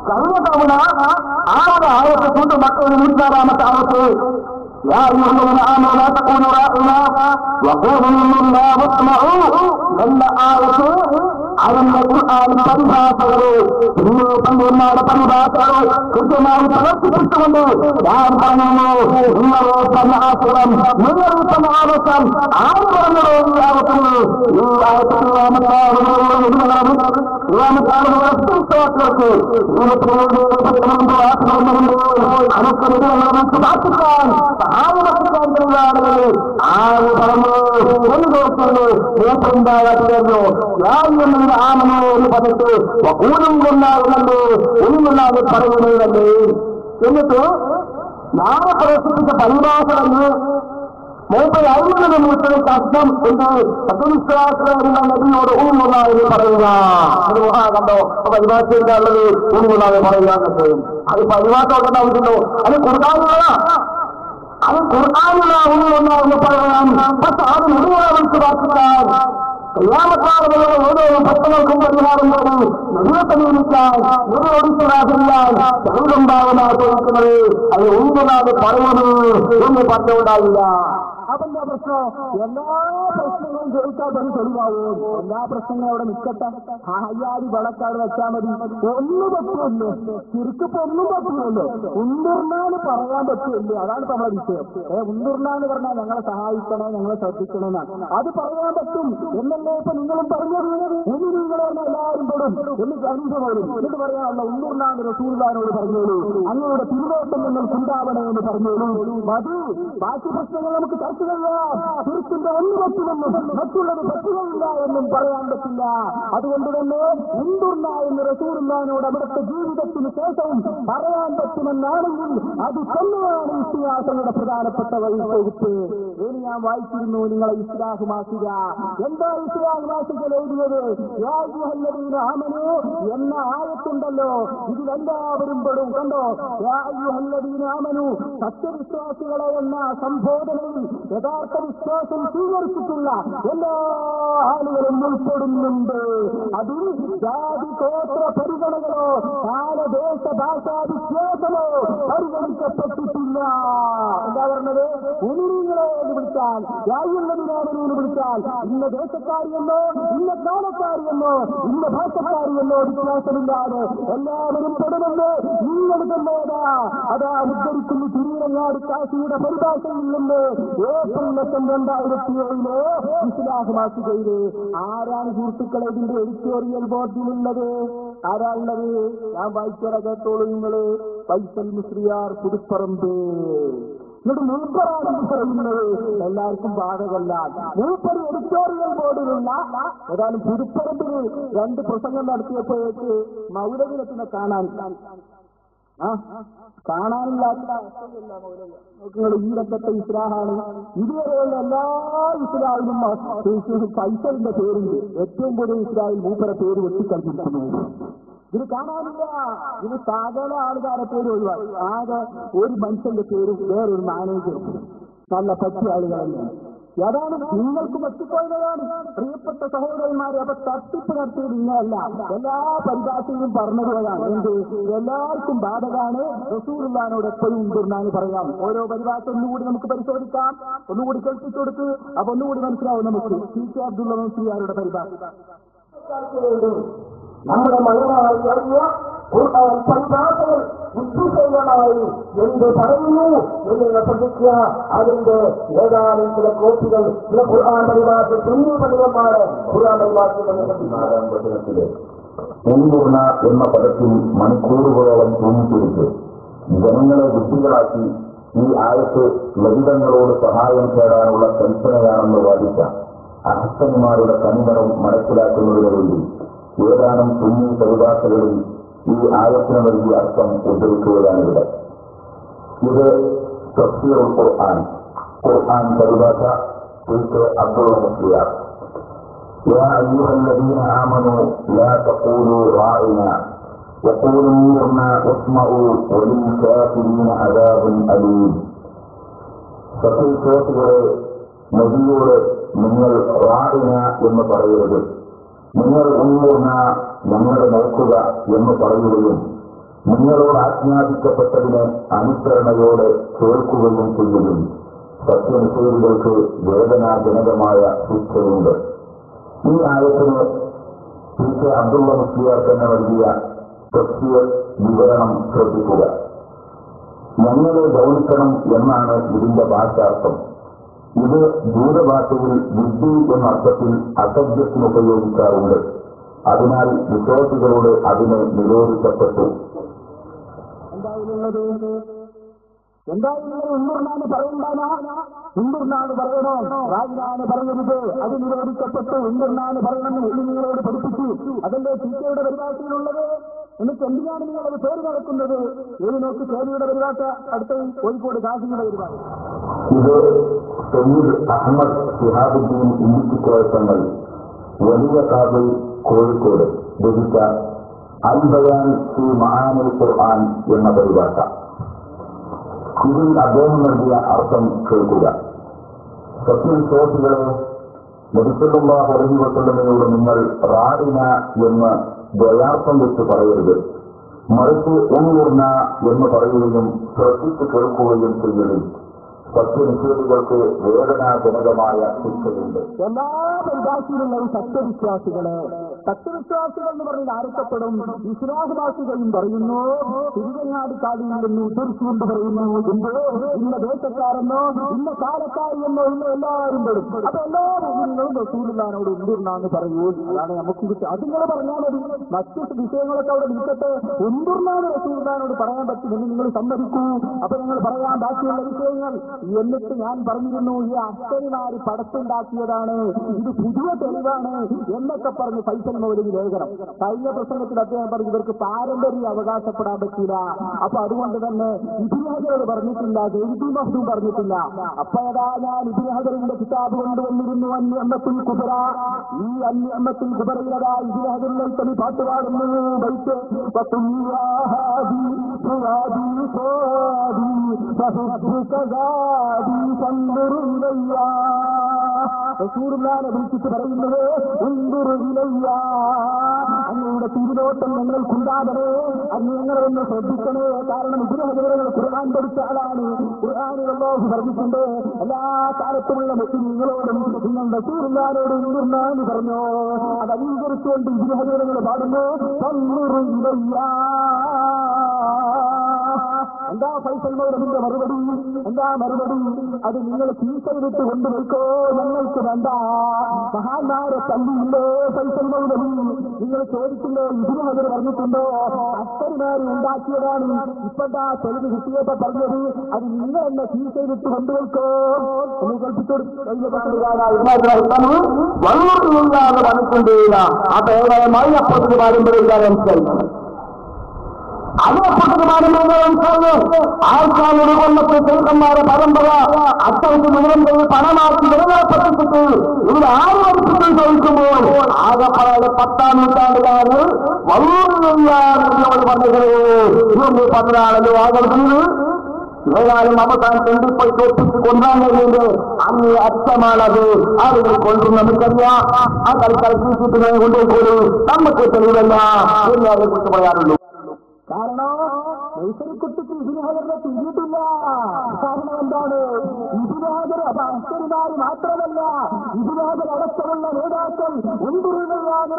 കഴിഞ്ഞ തവണ ആരുടെ ആയത്തെ കൊണ്ട് മക്കൾ 106-ാമത്തെ ആയത്ത് എന്ന ആയത്ത് അതിന്റെ ഖുർആനിലെ പരിഭാഷകളെ പണ്ഡിതന്മാരുടെ പരിഭാഷകളെ കൃത്യമായി പ്രവർത്തിപ്പിച്ചുകൊണ്ട് ഞാൻ പറയുന്നു, നിങ്ങളെ തന്നെ ആശ്രയം, നിങ്ങളിൽ തന്നെ ആവശ്യം ആര് പറഞ്ഞതോ ഈ ആവശ്യങ്ങൾ ഈ അനുസരിക്കാൻ സഹായമെത്തിക്കാൻ കഴിയാണെങ്കിൽ ആര് പറഞ്ഞു എന്ന് ചോദിച്ചത് കേട്ടുണ്ടാകാത്തല്ലോ. ഞാൻ ആമനോ എന്ന് പറഞ്ഞിട്ട് ഊരും കൊണ്ടാകുന്നല്ലേ ഒന്നുമില്ലാതെ പറയുന്നതല്ലേ. എന്നിട്ട് ഞാൻ പ്രദർശിപ്പിച്ച പരിഭാഷകള് മൂപ്പർ അഴിമതി മൂപ്പരെ കഷ്ടം എന്ന് സത്യവിശ്വാസമുള്ള നബിയോട് ഊന്നുള്ളതെന്ന് പറയുക. അത് കണ്ടോ പരിഭാഷയുടെ ഉള്ളത് ഊന്നുള്ളതെ പറയുക. അത് പരിഭാഷ നോക്കേണ്ട ആവശ്യമുണ്ടോ? അത് ഖുർആനിലുള്ള അത് ഖുർആനിലുള്ള ഊന്നുള്ളതെന്ന് പറയാം. പക്ഷെ അത് മുഴുവൻ മനസ്സിലാക്കാൻ ക്രിയാമത്താളുകളുടെ ഓരോ പ്രശ്നങ്ങൾക്കും പരിഹാരം നേടി നിയമസമീപിക്കാൻ നിയമോടിച്ചതാകില്ലാൻ തെളിവുണ്ടാവുന്ന ചോദിക്കുന്നത് അത് ഊന്നുള്ളത് പറയുന്നത് എന്ന് പറഞ്ഞുണ്ടാവില്ല. അവന്റെ പ്രശ്നം എല്ലാ പ്രശ്നങ്ങളും ചോദിച്ചാൽ തന്നെ തെളിവാകും. എല്ലാ പ്രശ്നങ്ങളും അവിടെ നിൽക്കട്ടെ. ഹയ്യാടി വളക്കാട് വെച്ചാൽ മതി. ഒന്നും പറ്റുമല്ലോ, ചുരുക്കിപ്പോ ഒന്നും പറ്റുമല്ലോ. ഉണ്ടുർന്നാന്ന് പറയാൻ പറ്റുമല്ലോ. അതാണ് നമ്മളെ വിഷയം. ഉണ്ടുർന്നാന്ന് പറഞ്ഞാൽ ഞങ്ങളെ സഹായിക്കണേ, ഞങ്ങളെ ശ്രദ്ധിക്കണമെന്നാണ്. അത് പറയാൻ പറ്റും എന്നല്ലേ ഇപ്പൊ നിങ്ങളും പറഞ്ഞത്. ഇനി നിങ്ങൾ പറഞ്ഞാൽ എല്ലാവരും പെടും എന്ന് അനുഭവം. എന്നിട്ട് പറയാനുള്ള ഉണ്ടുർന്നാന്ന് റസൂലുള്ളാഹിനോട് പറഞ്ഞോളൂ, അങ്ങയുടെ തിരുനോട്ടം നിങ്ങൾക്കുണ്ടാവണേ എന്ന് പറഞ്ഞോളൂ. മതി. ബാക്കി പ്രശ്നങ്ങൾ നമുക്ക് ചർച്ച ചെയ്യാം. തിരിച്ചിന്റെ ഒന്ന് പറ്റുമെന്നും മറ്റുള്ളത് പറ്റുകയില്ല എന്നും പറയാൻ പറ്റില്ല. അതുകൊണ്ട് തന്നെ ഉണ്ടുർന്ന എന്ന് റസൂലുള്ളാഹിനോട് അവിടുത്തെ ജീവിതത്തിന് ശേഷവും പറയാൻ പറ്റുമെന്നാണെങ്കിൽ അത് തന്നെയാണ് ഇസ്തിഹാസങ്ങളുടെ പ്രധാനപ്പെട്ട വകുപ്പ്. ഇനി ഞാൻ വായിച്ചിരുന്നു, നിങ്ങളെ ഇസ്ലാഹുമാക്കുക. എന്താ ഇസ്ലാഹുമാസികൾ എഴുതിയത്? യാ അയ്യുഹല്ലദീന ആമനൂ എന്ന ആയത്തുണ്ടല്ലോ, ഇതിലെല്ലാവരും പെടും. കണ്ടോ, യാ അയ്യുഹല്ലദീന ആമനൂ, സത്യവിശ്വാസികളെ എന്ന സംബോധനയിൽ യഥാർത്ഥ വിശ്വാസം സ്വീകരിച്ചിട്ടുള്ള എല്ലാ ആളുകളും ഉൾപ്പെടുന്നുണ്ട്. അതിൽ ജാതി ഗോത്ര പരിഗണനകളോ കാലദേശ ഭാഷാ വിശ്വാസമോ പരിഗണിക്കപ്പെട്ടിട്ടില്ല. എന്താ പറഞ്ഞത്? പറഞ്ഞത് മുഅ്മിനീങ്ങളെ എന്ന് വിളിച്ചാൽ യായുള്ളതിനാമെന്ന് വിളിച്ചാൽ ഇന്ന ദേശക്കാരിയെന്നോ ഇന്ന കാലക്കാരിയെന്നോ ഇന്ന ഭാഷക്കാരിയെന്നോ വ്യത്യാസമില്ലാതെ എല്ലാവരും പെടുമെന്ന് നിങ്ങൾ തന്നേതാ അതാ ഉദ്ധരിക്കുന്നു തിരുവനങ്ങാട് കാശിയുടെ പരിഭാഷയിൽ നിന്ന് ഏപ്രിൽ 2007 ഇസ്ലാഹ് മാസികയില് ആരാണ് സുഹൃത്തുക്കളെ ഇതിന്റെ എഡിറ്റോറിയൽ ബോർഡിലുള്ളത്? ആരാളുള്ളത്? ഞാൻ വായിച്ചറ കേട്ടോളൂ നിങ്ങള്. ഫൈസൽ മുസ്ലിയാർ പുതുപ്പറമ്പ്. എന്നിട്ട് മൂപ്പറാണെന്ന് പറയുന്നത് എല്ലാവർക്കും ബാധകല്ല. മൂപ്പർ എഡിറ്റോറിയൽ ബോർഡിലുള്ള ഏതായാലും പുതുപ്പറമ്പിന് 2 പ്രസംഗം നടത്തിയപ്പോഴേക്ക് മൗലവിലെത്തുന്ന കാണാനില്ലാത്ത നിങ്ങൾ ഈ രംഗത്തെ ഇസ്ലാഹാണ്. ഇതുവരെയുള്ള എല്ലാ ഇസ്ലാഹിലും ഫൈസലിന്റെ പേരുണ്ട്. ഏറ്റവും കൂടുതൽ ഇസ്ലാഹിൽ മൂപ്പര പേര് വെട്ടിക്കളിച്ചിരിക്കുന്നു. ഇത് കാണാനില്ല. ഇത് സകല ആളുകാരെ പേര് ഒഴിവാക്കി ആകെ ഒരു മനുഷ്യന്റെ പേരും വേറൊരു മാനേജർ നല്ല പറ്റിയ ആളുകളല്ലേ. അതാണ് നിങ്ങൾക്ക് പറ്റിപ്പോയതാണ് പ്രിയപ്പെട്ട സഹോദരന്മാരെ. അപ്പൊ തട്ടിപ്പ് നടത്തിയത് ഇങ്ങനെയല്ല, എല്ലാ പരിഭാഷയിലും പറഞ്ഞതുപോലാണ്. എന്ത് എല്ലാവർക്കും ബാധകാണ്. റസൂലുള്ളാഹിനോട് എപ്പോഴും ഉണ്ടെന്നാണ് പറയാം. ഓരോ പരിഭാഷ ഒന്നുകൂടി നമുക്ക് പരിശോധിക്കാം, ഒന്നുകൂടി കേൾപ്പിച്ചു കൊടുത്ത് അപ്പൊ ഒന്നുകൂടി മനസ്സിലാവും നമുക്ക്. CK അബ്ദുള്ള മുസ്ലിയാരുടെ പരിഭാഷ നമ്മുടെ മലയാള പരിഭാഷകൾ ബുദ്ധിശീലമായി എന്ത് പറയുന്നു എന്ന് ശ്രദ്ധിക്കുക. അതിന്റെ ഏതാനും ചില കോപ്പികൾ ചില ഖുർആൻ പരിഭാഷ പണ്ഡിതന്മാരെ ഖുർആൻ പരിഭാഷ പൂർണ്ണ എന്ന പദത്തിൽ മണിക്കൂറുകളോളം തൂങ്ങിപ്പിടിച്ച് ജനങ്ങളെ ബുദ്ധികളാക്കി ഈ ആയത്ത് ലളിതങ്ങളോട് സഹായം തേടാനുള്ള കൽപ്പനയാണെന്ന് വാദിച്ച അഹസ്തന്മാരുടെ കനിമനം മനസ്സിലാക്കുന്നതിനു വേണ്ടി ഏതാനും സുന്നി പരിഭാഷകളിൽ ഈ ആയത്തിന് നൽകിയ അർത്ഥം ഉദ്ധരിക്കുകയാണിവിടെ. ഇത് തഫ്സീറുൽ ഖുർആൻ പരിഭാഷ CK അബ്ദുള്ള മുസ്ലിയാർ. يا أيها الذين آمنوا لا تقولوا راعنا وقولوا انظرنا واسمعوا وللكافرين عذاب أليم. സത്യവിശ്വാസികളെ നബിയോട് നിങ്ങൾ റാഇന എന്ന് പറയരുത്, നിങ്ങൾ ഉന്നൂർന ഞങ്ങളെ നോക്കുക എന്ന് പറയുകയും നിങ്ങളോട് ആജ്ഞാപിക്കപ്പെട്ടതിനെ അനുസരണയോടെ കേൾക്കുകയും ചെയ്യുകയും സത്യനിഷേധികൾക്ക് വേദനാജനകമായ ശിക്ഷയുണ്ട്. ഈ ആയത്തിന് CK അബ്ദുള്ള മുസ്ലിയാർ തന്നെ നൽകിയ തഫ്സീർ വിവരണം ശ്രദ്ധിക്കുക. ഞങ്ങളെ ഗൗനിക്കണം എന്നാണ് ഇതിന്റെ ഭാഷാർത്ഥം. ഇത് ജൂതഭാഷയിൽ ബുദ്ധി എന്ന അർത്ഥത്തിൽ അസഭ്യത്തിന് ഉപയോഗിക്കാറുണ്ട്. അതിനാൽ വിശ്വാസികളോട് അതിന് നിരോധിക്കപ്പെട്ടു. എന്തായാലും ഉണ്ണൂർനാണ് പറയണ്ടാനാ, ഉണ്ണൂർനാണ് പറയണോ, റായിനാണ് പറയരുത്, അത് നിരോധിക്കപ്പെട്ടു. ഉണ്ണൂർനാണ് പറയണമെന്ന് നിങ്ങളോട് പഠിപ്പിച്ചു. അതല്ലേ CKയുടെ പരിഭാഷയിലുള്ളത്. എന്നിട്ട് എന്തിനാണ് നിങ്ങളത് പേര് നടക്കുന്നത്? ഏത് നോക്ക് സേനയുടെ പരിഭാഷ അടുത്ത കോഴിക്കോട് കാസിയുടെ പരിഭാഷ. ഇത് സയ്യിദ് അഹമ്മദ് ശിഹാബുദ്ദീൻ ഇന്നിക്കുഴത്തങ്ങൾ വലിയ കാബിൽ കോഴിക്കോട് രചിച്ച അൽ ബയാൻ ഫീ മആനിൽ ഖുർആൻ എന്ന പരിഭാഷ. ഇതിൽ അദ്ദേഹം നൽകിയ അർത്ഥം കേൾക്കുക. സത്യവിശ്വാസികളെ നബി സല്ലല്ലാഹു അലൈഹി വസല്ലമയോട് നിങ്ങൾ റാഇന എന്ന് ദ്വയാർത്ഥം വെച്ച് പറയരുത്, മറിച്ച് ഉൻമുർന എന്ന് പറയുകയും ശ്രദ്ധിച്ച് കേൾക്കുകയും ചെയ്യരുത്. സത്യനിഷേധികൾക്ക് വേദനാജനകമായ ശിക്ഷയുണ്ട്. എല്ലാ പരിഭാഷയിലുള്ള സത്യവിശ്വാസികൾ എന്ന് പറഞ്ഞാൽ ആരക്കപ്പെടും. വിശ്വാസവാസികളും പറയുന്നു, തിരുവങ്ങാട് കാടിൽ നിന്ന് ഉദ്ധരിച്ചുകൊണ്ട് പറയുന്നു, ഇന്ന ദേശക്കാരെന്നോ ഇന്ന കാലക്കാരെന്നോ ഇന്ന എല്ലാവരും പെടും. അപ്പൊ എല്ലാ മുസ്ലിങ്ങളും റസൂലുള്ളാഹിനോട് ഉണ്ടുർന്നാന്ന് പറയൂ. അതാണ് നമുക്ക് കിട്ടുക. അതിങ്ങനെ പറഞ്ഞാൽ മതി. മറ്റു വിഷയങ്ങളൊക്കെ അവിടെ നിൽക്കട്ടെ. ഉണ്ടുർന്നാന്ന് റസൂലുള്ളാഹിനോട് പറയാൻ പറ്റുമെന്ന് നിങ്ങൾ സമ്മതിക്കൂ. അപ്പൊ നിങ്ങൾ പറയാൻ ബാക്കിയുള്ള വിഷയങ്ങൾ. എന്നിട്ട് ഞാൻ പറഞ്ഞിരുന്നു, ഈ അസ്തരിമാര് പടത്തുണ്ടാക്കിയതാണ്, ഇത് പുതിയ തെളിവാണ് എന്നൊക്കെ പറഞ്ഞ് ഫൈസൽ മൗലവി ലേഖനം. കഴിഞ്ഞ പ്രസംഗത്തിൽ അദ്ദേഹം പറഞ്ഞു ഇവർക്ക് പാരമ്പര്യം അവകാശപ്പെടാൻ പറ്റില്ല. അപ്പൊ അതുകൊണ്ട് തന്നെ ഇബ്നു ഹജർ പറഞ്ഞിട്ടില്ല, ജയ്ദുൽ മഹ്ദൂം പറഞ്ഞിട്ടില്ല. അപ്പൊ ഏതാ ഞാൻ ഇബ്നു ഹജറിന്റെ കിതാബ് കൊണ്ടുവന്നിരുന്നു അന്യമ്മത്തുൽ കുബറ. ഈ അന്യമ്മത്തുൽ കുബറയിലതാ ഇബ്നു ഹജറിൽ തന്നെ പാട്ട് പാടുന്നു. റസൂലുള്ളാഹിനെ വിളിച്ചിട്ട് പറയുന്നത് അങ്ങയുടെ തിരുനോട്ടം ഞങ്ങൾക്കുണ്ടാകണേ, അത് ഞങ്ങളെ ഒന്ന് ശ്രദ്ധിക്കണേ. കാരണം ഇബ്നു ഹജർ ഖുർആൻ പഠിച്ച ആളാണ്. ഖുർആനിൽ അല്ലാഹു പറഞ്ഞിട്ടുണ്ട്, എല്ലാ കാലത്തുമുള്ള മുസ്ലിങ്ങളോടും നിങ്ങൾ റസൂലുള്ളാഹിയോടും എന്ന് പറഞ്ഞു. അത് അംഗീകരിച്ചുകൊണ്ട് ഇബ്നു ഹജർ പാടുന്നു, എന്താ ഫൈസൽ മൗലവിന്റെ മറുപടി? എന്താ മറുപടി? അത് നിങ്ങൾ കീഴ്ചയിലിട്ട് കൊണ്ടുപോയിക്കോ, ഞങ്ങൾക്ക് വേണ്ട. മഹാന്മാരെ തല്ലിയില്ലേ ഫൈസൽ മൗലവി? നിങ്ങൾ ചോദിച്ചില്ലേ? ഇബ്നു ഹജർ പറഞ്ഞിട്ടുണ്ടോ അത്തരമാര് ഉണ്ടാക്കിയതാണ് ഇപ്പോഴാ തെളിവ് കിട്ടിയപ്പോ പറഞ്ഞത്? അത് നിങ്ങൾ എന്നെ കീഴ്ചയിലിട്ട് കൊണ്ടുപോയിക്കോ എന്ന് കൽപ്പിച്ചോട് പറഞ്ഞിട്ടുണ്ട്. ആ പേരായ അപ്പുറത്ത് പാരമ്പര്യം മനസ്സിലായി. അതിനപ്പുറത്ത് പാരമ്പര്യം ആൾക്കാരുടെ കൊല്ലത്തെ ചെറുക്കന്മാരെ പരമ്പര അത്തരത്തിൽ ഇവരുടെ പണമാക്കി നിലനിർത്തിട്ട് ഇവർ 6 വർഷത്തിൽ ചോദിക്കുമ്പോൾ ആകപ്പാടെ 10-ാം നൂറ്റാണ്ടുകാര് നമ്മൾ പറഞ്ഞത് 14 ആകർത്തുന്നത് ഏതായാലും അവസാനം തെണ്ടിപ്പോയി തോപ്പിച്ച് കൊണ്ടാൻ കഴിയുന്നത് അങ്ങ് അറ്റമാണത്. ആളുകൾ കൊണ്ടു നമുക്കറിയാം. ആ കളിക്കളത്തിനെ കൊണ്ടുപോയി നമുക്ക് തെളിവല്ല എന്ന് അവരെ കുറിച്ച് പറയാറുള്ളൂ. കാരണം നൈസരിക്കുട്ടിക്ക് ഇബ്നു ഹജറിനെ തിരിഞ്ഞിട്ടില്ല. കാരണം എന്താണ്? ഇബ്നു ഹജർ അഹ്സനുമാർ മാത്രമല്ല, ഇബ്നു ഹജർ അടക്കമുള്ള നേതാക്കൾ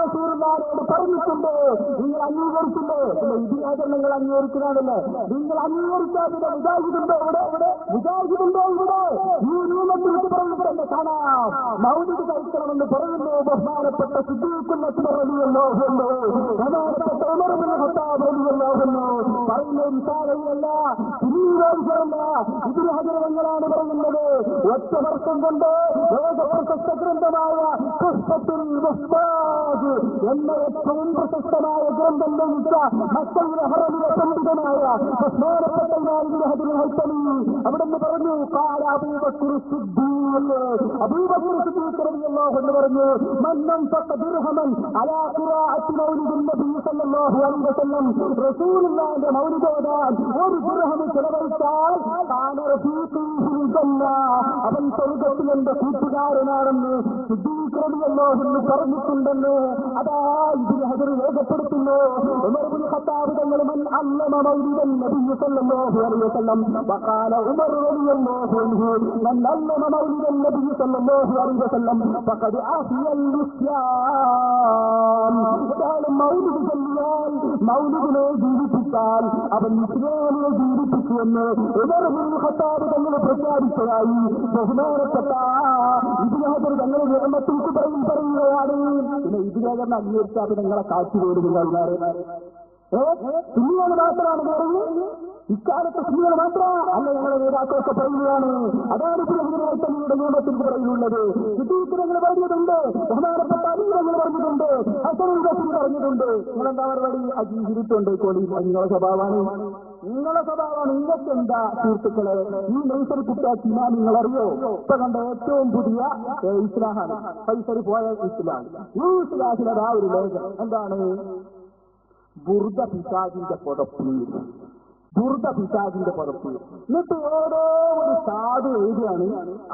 റസൂലുള്ളാഹിയോട് പറഞ്ഞിട്ടുണ്ട്. നിങ്ങൾ അംഗീകരിച്ചില്ലേ? ഇബ്നു ഹജർ നിങ്ങൾ അംഗീകരിക്കുന്നതല്ലേ? നിങ്ങൾ അംഗീകരിക്കാതെ മുജാഹിദുണ്ടോ ഇവിടെ? മുജാഹിദുണ്ടോ ഇവിടെ? ഈ രൂപത്തിൽ പറഞ്ഞിട്ട് കാണാം. മൗലിദ് കഴിക്കണമെന്ന് പറയുന്നു ബഹുമാനപ്പെട്ട സിദ്ദീഖ് റളിയല്ലാഹു അൻഹു, ബഹുമാനപ്പെട്ട ഉമർ ഇബ്നു ഖത്താബ് റളിയല്ലാഹു പറയുന്ന വിശാലയല്ല, പിന്നീടല്ല. ഇബ്നു ഹജർ തങ്ങളാണ് പറയുന്നത്. ഒറ്റ വർഷം കൊണ്ട് ലോക പ്രശസ്ത ഗ്രന്ഥമായ ഖുസ്ബത്തുൽ മുഹ്താജ് എന്ന ഏറ്റവും പ്രശസ്തമായ ഗ്രന്ഥം രചിച്ച മക്കയിലെ ഹറമിലെ പണ്ഡിതനായ ബഹുമാനപ്പെട്ട ഇബ്നു ഹജർ ഹൈതമി അവിടുന്ന് പറഞ്ഞു, ഖാല അബൂബക്കർ സിദ്ദീഖ്, അബൂബക്കർ സിദ്ദീഖ് റളിയല്ലാഹു അൻഹു പറഞ്ഞു, മൻ അൻഫഖ ദിർഹമൻ അലാ ഖിറാഅത്തി മൗലിദിൻ നബി സല്ലല്ലാഹു അലൈഹി വസല്ലം, റസൂലുള്ളാഹിന്റെ മൗലിദോദാൻ 1 ദിർഹം ചെലവഴിച്ചാൽ അവൻ സ്വർഗ്ഗത്തിൽ എന്റെ കൂട്ടുകാരനാണെന്ന് സിദ്ദീഖ് റളിയല്ലാഹു അൻഹു പറഞ്ഞിട്ടുണ്ടെന്ന് അതാ ഇബ്നു ഹജർ രേഖപ്പെടുത്തുന്നു. ഉമർ ഇബ്നു ഖത്താബ് തങ്ങൾ മൻ അല്ലമ മൗലിദൻ നബി സല്ലല്ലാഹു അലൈഹി വസല്ലം വഖാല ഉമർ റളിയല്ലാഹു അൻഹു മൻ അല്ലമ മൗലിദൻ നബി സല്ലല്ലാഹു അലൈഹി വസല്ലം ഫഖദ് ആഫിയൽ ഇസ്ലാം. മൗലിദ് ചൊല്ലിയാൽ, മൗലിദിനെ ജീവിപ്പിച്ചാൽ അവൻ ഇസ്ലാമിനെ ജീവിപ്പിക്കുമെന്ന് ഉമർ ഇബ്നു ഖത്താബ് തങ്ങൾ പ്രഖ്യാപിച്ചതായി ബഹുമാനപ്പെട്ട ഇബ്നു ഹജർ തങ്ങൾ നിയമത്തിൽ പറയുകയാണ്. പിന്നെ ഇബ്നു ഹജറിനെ അംഗീകരിച്ചാൽ നിങ്ങളെ കാറ്റുപോടുക സുന്നികൾ മാത്രമാണ് പറയുന്നത്. ഇക്കാലത്ത് സുന്നികൾ മാത്രമാണ് അല്ല ഞങ്ങളുടെ നേതാക്കളൊക്കെ പറയുകയാണ്. അതാണ് തങ്ങളുടെ നിയമത്തിൽ പറയുന്നുള്ളത്. സിദ്ദീഖ് പറഞ്ഞിട്ടുണ്ട്, ബഹുമാനപ്പെട്ട അലി തങ്ങൾ പറഞ്ഞിട്ടുണ്ട്, ഹസനുൽ ബസ്രി പറഞ്ഞിട്ടുണ്ട്. നിങ്ങളെന്താ മറുപടി? അജീവിട്ടുണ്ട് കോളി നിങ്ങളുടെ സ്വഭാവമാണ്, നിങ്ങളുടെ സ്വഭാവമാണ്. നിങ്ങൾക്ക് എന്താ സുഹൃത്തുക്കളെ? ഈ നൈസർ കുട്ടാക്കി നിങ്ങൾ അറിയോ? ഇപ്പൊ കണ്ട ഏറ്റവും പുതിയ ഇസ്ലാഹാണ് പൈസരി പോയ ഇസ്ലാം. ഈ ഇസ്ലാഹിലെ ആ ഒരു ലേഖനം എന്താണ്? ബുർദ പിശാചിന്റെ പുതപ്പ്, ബുർദ പിശാചിന്റെ പുതപ്പ്. എന്നിട്ട് ഓരോ ഒരു സാധു എഴുതിയാണ്,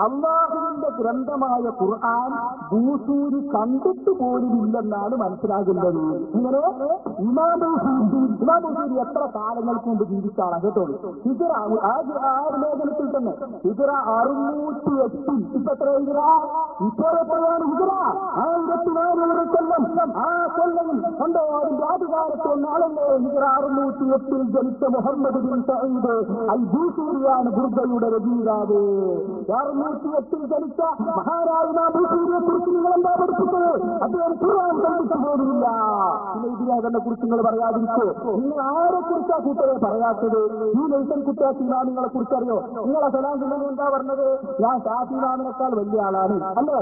അള്ളാഹുവിന്റെ ഗ്രന്ഥമായ ഖുർആൻ ബൂസൂരി കണ്ടിട്ട് പോലും ഇല്ലെന്നാണ് മനസ്സിലാകുന്നത്. ഇങ്ങനെ ഇമാം ബൂസൂരി എത്ര കാലങ്ങൾക്ക് മുമ്പ് ജീവിച്ചാണ് കേട്ടോളൂ. ഹിജ്റ ആ ലേഖനത്തിൽ തന്നെ ഹിജ്റ 608. ഇപ്പൊ എത്ര ഹിജ്റ? ഇപ്പോൾ എത്രയാണ് ഹിജ്റ? 1400 കൊല്ലം. ആ കൊല്ലം കണ്ടോ? അതിന്റെ ആദ്യകാലത്ത് ഒന്നാളല്ലേ ഹിജ്റ 608 ജനിച്ച മുഹമ്മദ് ബിൻ സഈദ് അൽ ബൂസൂരിയാണ് ബുർദയുടെ രചയിതാവ്. 608 ജനിച്ച മഹാനായ ഇമാം ബൂസൂരിയെ കുറിച്ച് നിങ്ങൾ എന്താ പഠിപ്പിച്ചത്? അദ്ദേഹം ഖുർആൻ പഠിപ്പിച്ച പോലുമില്ല. പിന്നെ ഇതിനെ കുറിച്ച് നിങ്ങൾ പറയാതിരിക്കോ? നിങ്ങൾ ആരെ കുറിച്ചാ കൂട്ടരെ പറയാത്തത്? ഈ നൈസൻ കുറ്റാക്കി ഇമാമിങ്ങളെ കുറിച്ചറിയോ? നിങ്ങളെ സലാം ചൊല്ലുന്നത് എന്താ പറഞ്ഞത്? ഞാൻ ഷാഫി ഇമാമിനേക്കാൾ വലിയ ആളാണ് അല്ലേ?